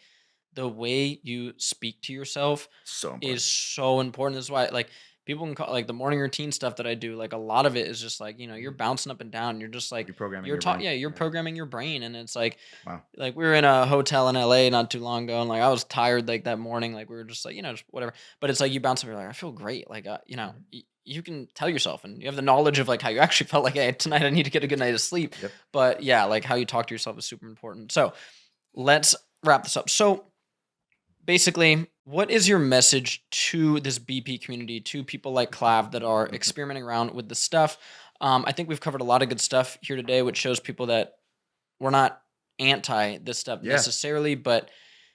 the way you speak to yourself So important. is so important. That's why like people can call like the morning routine stuff that I do, like a lot of it is just like, you're bouncing up and down. You're just like Reprogramming you're your taught, brain. yeah, you're Yeah. programming your brain. And it's like Wow. we were in a hotel in LA not too long ago, and like I was tired like that morning, like we were just like, just whatever. But it's like you bounce up, you're like, I feel great. Like Mhm. you can tell yourself and you have the knowledge of like how you actually felt like, hey, tonight I need to get a good night of sleep. Yep. But yeah, like how you talk to yourself is super important. So let's wrap this up. So basically, What is your message to this BP community, to people like Clav that are experimenting around with this stuff? I think we've covered a lot of good stuff here today, which shows people that we're not anti this stuff Yeah. necessarily, but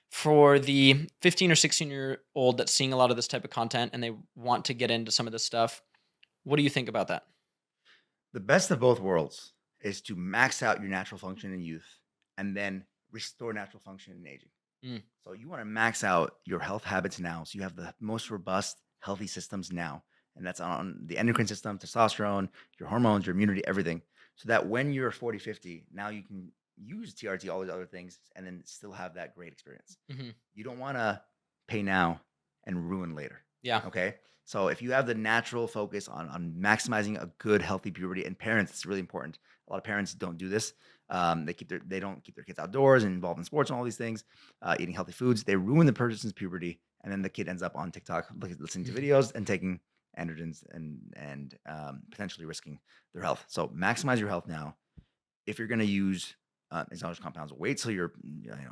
for the 15 or 16-year-old that's seeing a lot of this type of content and they want to get into some of this stuff, what do you think about that? The best of both worlds is to max out your natural function in youth and then restore natural function in aging. Mm, So you want to max out your health habits now. So you have the most robust, healthy systems now. And that's on the endocrine system, testosterone, your hormones, your immunity, everything. So that when you're 40, 50, now you can use TRT, all these other things, and then still have that great experience. hmm You don't want to pay now and ruin later. Yeah. Okay. So if you have the natural focus on maximizing a good, healthy puberty, and parents, it's really important. A lot of parents don't do this. They don't keep their kids outdoors and involved in sports and all these things, eating healthy foods. They ruin the person's puberty, and then the kid ends up on TikTok listening to Mhm. videos and taking androgens and potentially risking their health. So maximize your health now. If you're going to use exogenous compounds, wait till you're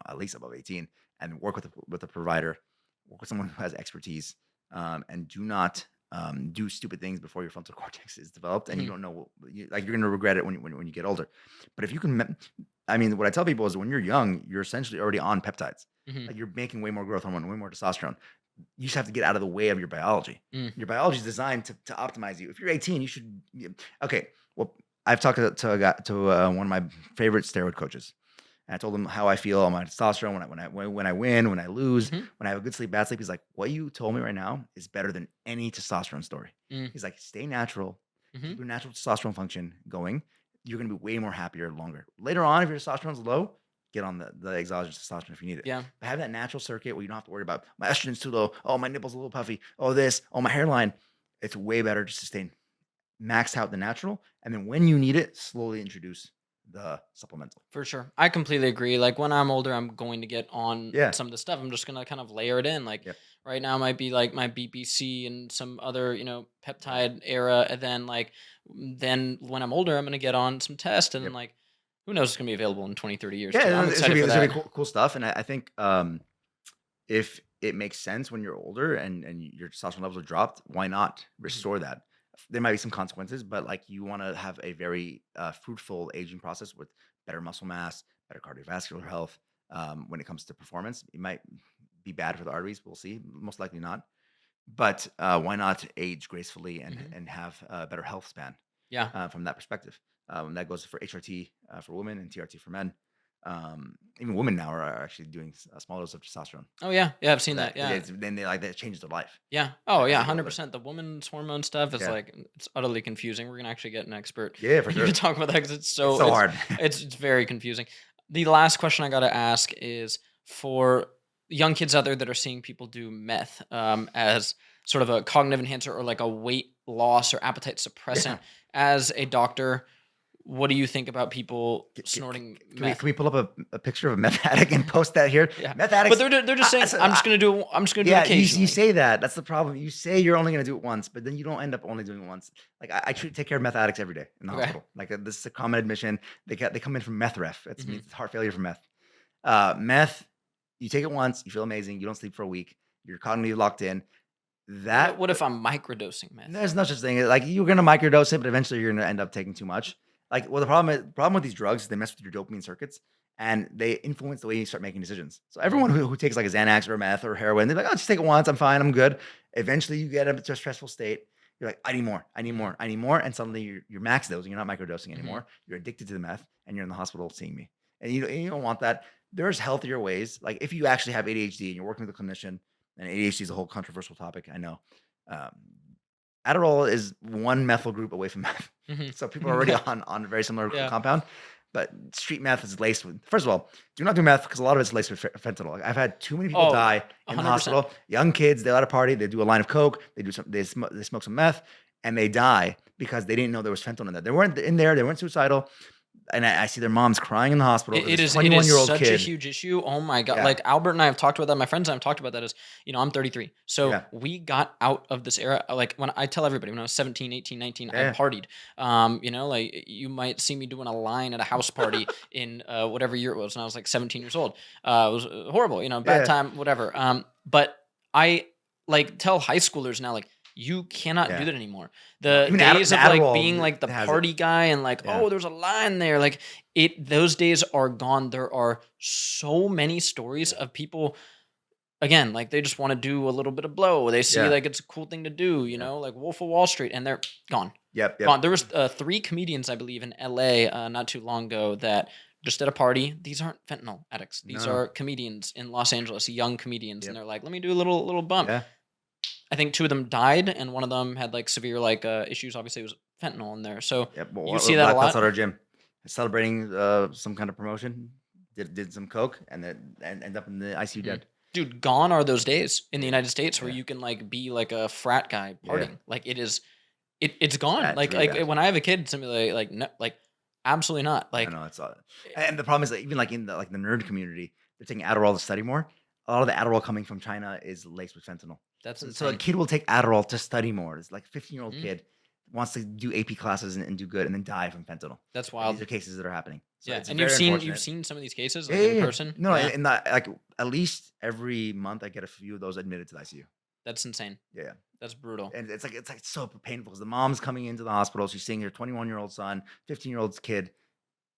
at least above 18 and work with a provider, work with someone who has expertise, and do not do stupid things before your frontal cortex is developed, and you Mhm. don't know you're going to regret it when you get older. But if you can, I mean, what I tell people is when you're young, you're essentially already on peptides. Mhm. Like you're making way more growth hormone, way more testosterone. You just have to get out of the way of your biology. Mm. Your biology is designed to optimize you. If you're 18, you should. Okay, well, I've talked to a guy, to one of my favorite steroid coaches, and I told him how I feel on my testosterone when I win, when I lose, Mhm. when I have a good sleep, bad sleep. He's like, "What you told me right now is better than any testosterone story." Mm. He's like, "Stay natural, Mhm. keep your natural testosterone function going. You're gonna be way more happier longer. Later on, if your testosterone's low, get on the exogenous testosterone if you need it. Yeah. But have that natural circuit where you don't have to worry about my estrogen's too low. Oh, my nipples a little puffy. Oh, this. Oh, my hairline. It's way better just to stay max out the natural, and then when you need it, slowly introduce the supplemental." For sure. I completely agree. Like when I'm older, I'm going to get on Yeah. some of the stuff. I'm just gonna kind of layer it in. Like Yep. right now might be like my BPC and some other, Right. peptide era. And then then when I'm older, I'm gonna get on some test and Yep. like who knows what's gonna be available in 20, 30 years Yeah, too. I'm it's gonna excited be for it's gonna that. be cool stuff, and I think if it makes sense when you're older and your testosterone levels are dropped, why not Mhm. restore that? There might be some consequences, but like you want to have a very fruitful aging process with better muscle mass, better cardiovascular health. When it comes to performance, it might be bad for the arteries. We'll see. Most likely not. But why not age gracefully Mhm. and have a better health span Yeah. from that perspective? That goes for HRT for women and TRT for men. Even women now are actually doing small doses of testosterone. Oh yeah. Yeah, I've So seen that that. Yeah. then they like that changes their life Yeah. Oh as yeah, they get older. 100%. The woman's hormone stuff is Yeah, like it's utterly confusing. We're gonna actually get an expert yeah, for here to sure. talk about that because it's It's so so hard. it's very confusing. The last question I gotta ask is for young kids out there that are seeing people do meth as sort of a cognitive enhancer or like a weight loss or appetite suppressant. Yeah. As a doctor, what do you think about people snorting Can meth? we pull up a picture of a meth addict and post that here? Yeah, Meth but addicts. they're just saying I'm just gonna do it Yeah, you occasionally. say that. That's the problem. You say you're only gonna do it once, but then you don't end up only doing it once. Like I take care of meth addicts every day in the Okay. hospital. Like this is a common admission. They come in from meth ref. It hmm means it's heart failure from meth. Meth. You take it once, you feel amazing. You don't sleep for a week. You're cognitively locked in. What That what if I'm microdosing meth? There's no such thing. Like you're gonna microdose it, but eventually you're gonna end up taking too much. Like, well, the problem with these drugs is they mess with your dopamine circuits and they influence the way you start making decisions. So Mhm. everyone who takes like a Xanax or a meth or heroin, they're like, "Oh, just take it once. I'm fine. I'm good." Eventually, you get into a stressful state. You're like, "I need more. I need Mhm. more. I need more." And suddenly you're max dosing. You're not microdosing Mhm. anymore. You're addicted to the meth, and you're in the hospital seeing me. And you don't want that. There's healthier ways. Like if you actually have ADHD and you're working with a clinician, and ADHD is a whole controversial topic. I know. Um, Adderall is one methyl group away from meth. Mhm. So people are already on a very similar Yeah. compound. But street meth is laced with, first of all, do not do meth because a lot of it's laced with fentanyl. Like, I've had too many people Oh, die in the 100%. hospital. Young kids, they let a party, they do a line of coke, they smoke some meth, and they die because they didn't know there was fentanyl in there. They weren't in there, they weren't suicidal. And I see their moms crying in the hospital It because it this is it is 21-year-old such a kid. huge issue. Oh my god. Yeah, Like Albert and I have talked about that. My friends and I have talked about that as, I'm 33. So yeah, we got out of this era. Like when I tell everybody when I was 17, 18, 19, I yeah, partied. Like you might see me doing a line at a house party in whatever year it was when I was like 17 years old. It was horrible, bad yeah. time, whatever. But I like tell high schoolers now, like, you cannot do Yeah. that anymore. The Even days the of like Adderall being like the has it. party guy and like, Yeah. oh, there's a line there. Like those days are gone. There are so many stories of people, again, like they just want to do a little bit of blow. They see Yeah. like it's a cool thing to do, you know, like Wolf of Wall Street, and they're gone. Yep. Gone. There was 3 comedians, I believe, in LA not too long ago that just at a party. These aren't fentanyl addicts. These No. are comedians in Los Angeles, young comedians, Yep. and they're like, let me do a little bump. Yeah. I think 2 of them died, and one of them had like severe like issues. Obviously, it was fentanyl in there. So Yep. you see that a lot. That's at our gym, celebrating some kind of promotion. Did some coke and then end up in the ICU dead. Dude, gone are those days in the United States where you can like be like a frat guy partying. Like it is, it's gone. Yeah, it's like really like bad. when I have a kid, it's gonna be like no, like absolutely not. Like I know it's and the problem is that even like in the nerd community, they're taking Adderall to study more. A lot of the Adderall coming from China is laced with fentanyl. that's So a insane. kid will take Adderall to study more. It's like a 15-year-old kid wants to do AP classes and do good and then die from fentanyl. That's And wild. these are cases that are happening. So Yeah, it's and very you've unfortunate. seen some of these cases Yeah, like, yeah, in yeah. person. No, Yeah, in that like at least every month I get a few of those admitted to the ICU. that's insane. Yeah. That's brutal. And it's like so painful because the mom's coming into the hospital. She's seeing her 21-year-old son, 15-year-old kid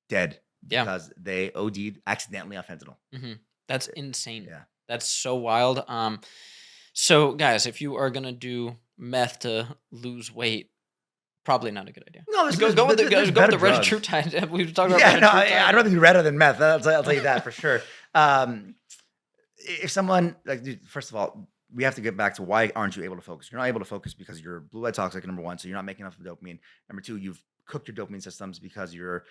dead Yeah. because they OD'd accidentally on fentanyl. That's insane. Yeah. That's so wild. So guys, if you are gonna do meth to lose weight, probably not a good idea. No, Go with the better red drugs. true. We've talked about Yeah, red no, true I'd rather do redder than meth. I'll tell you that for sure. If someone like, dude, first of all, we have to get back to why aren't you able to focus? You're not able to focus because you're blue light toxic. Number 1, so you're not making enough of dopamine. Number 2, you've cooked your dopamine systems because you're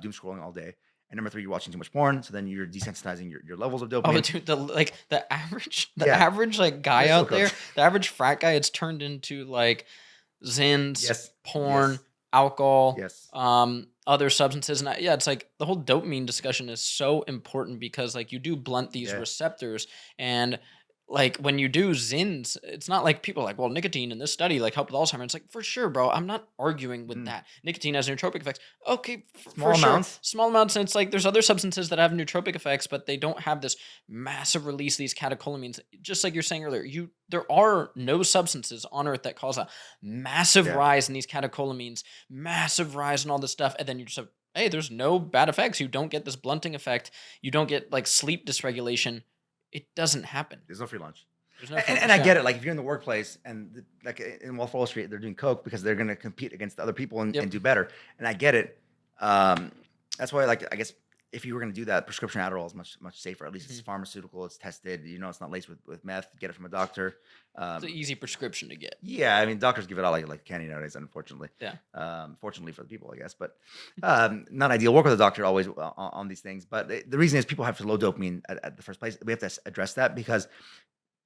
doom scrolling all day. And number 3, you're watching too much porn, so then you're desensitizing your levels of Oh, dopamine. but dude, the average Yeah. average like guy They're so out there, close. the average frat guy, it's turned into like Zins, Yes. porn, Yes. alcohol, Yes. other substances, and yeah, it's like the whole dopamine discussion is so important because like you do blunt these Yeah. receptors, and like when you do Zins, it's not like people are like, well, nicotine in this study like helped with Alzheimer's. It's like, for sure, bro. I'm not arguing with that. Nicotine has nootropic effects. Okay, Small for sure. amounts. Small amounts. And it's like there's other substances that have nootropic effects, but they don't have this massive release of these catecholamines. Just like you're saying earlier, there are no substances on Earth that cause a massive rise in these catecholamines, massive rise in all this stuff, and then you just have, hey, there's no bad effects. You don't get this blunting effect. You don't get like sleep dysregulation. It doesn't happen. There's no free lunch. There's no And I get it. Like if you're in the workplace and like in Wolf of Wall Street, they're doing coke because they're going to compete against other people and do better. And I get it. That's why, like, I guess if you were going to do that, prescription Adderall is much safer. At least it's pharmaceutical. It's tested. You know, it's not laced with meth. Get it from a doctor. It's an easy prescription to get. Yeah, I mean, doctors give it out like candy nowadays, unfortunately. Yeah. Fortunately for the people, I guess, but not ideal. Work with a doctor always on these things. But the reason is people have low dopamine at the first place. We have to address that because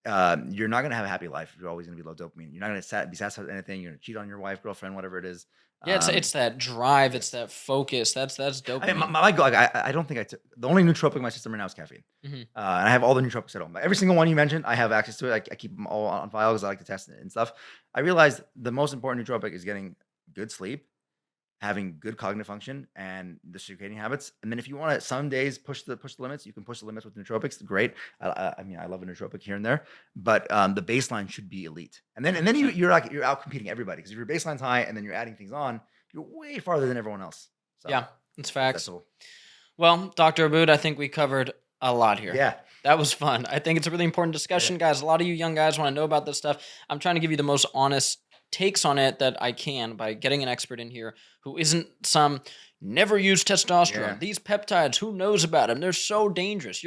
you're not going to have a happy life if you're always going to be low dopamine. You're not going to be satisfied with anything. You're going to cheat on your wife, girlfriend, whatever it is. Yeah, it's that drive. It's that focus. That's dopamine. I mean, my goal, like, I don't think I took the only nootropic in my system right now is caffeine. And I have all the nootropics at home. Every single one you mentioned, I have access to it. I keep them all on file because I like to test it and stuff. I realized the most important nootropic is getting good sleep, having good cognitive function, and the circadian habits. And then if you want to some days push the limits, you can push the limits with nootropics. Great. I mean, I love a nootropic here and there, but the baseline should be elite. And then you're out competing everybody because if your baseline's high and then you're adding things on, you're way farther than everyone else. So, yeah, it's facts. that's all. Well, Dr. Abood, I think we covered a lot here. Yeah. That was fun. I think it's a really important discussion, guys. A lot of you young guys want to know about this stuff. I'm trying to give you the most honest takes on it that I can by getting an expert in here who isn't some never use testosterone. Yeah. These peptides, who knows about them? They're so dangerous.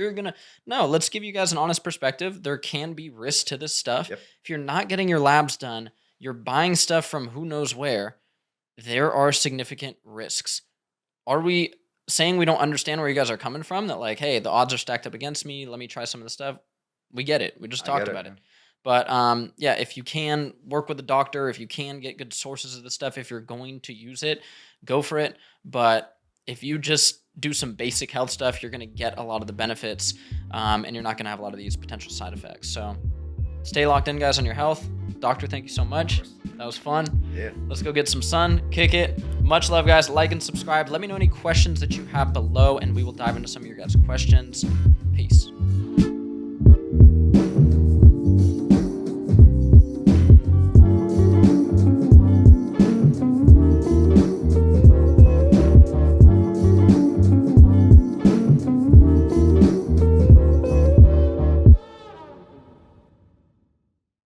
No, let's give you guys an honest perspective. There can be risks to this stuff. Yep. If you're not getting your labs done, you're buying stuff from who knows where, there are significant risks. Are we saying we don't understand where you guys are coming from? That like, hey, the odds are stacked up against me. Let me try some of the stuff. We get it. We just talked about it. But yeah, if you can work with a doctor, if you can get good sources of the stuff, if you're going to use it, go for it. But if you just do some basic health stuff, you're going to get a lot of the benefits, and you're not going to have a lot of these potential side effects. So stay locked in, guys, on your health. Doctor, thank you so much. That was fun. Yeah. Let's go get some sun, kick it. Much love, guys. Like and subscribe. Let me know any questions that you have below, and we will dive into some of your guys' questions. Peace.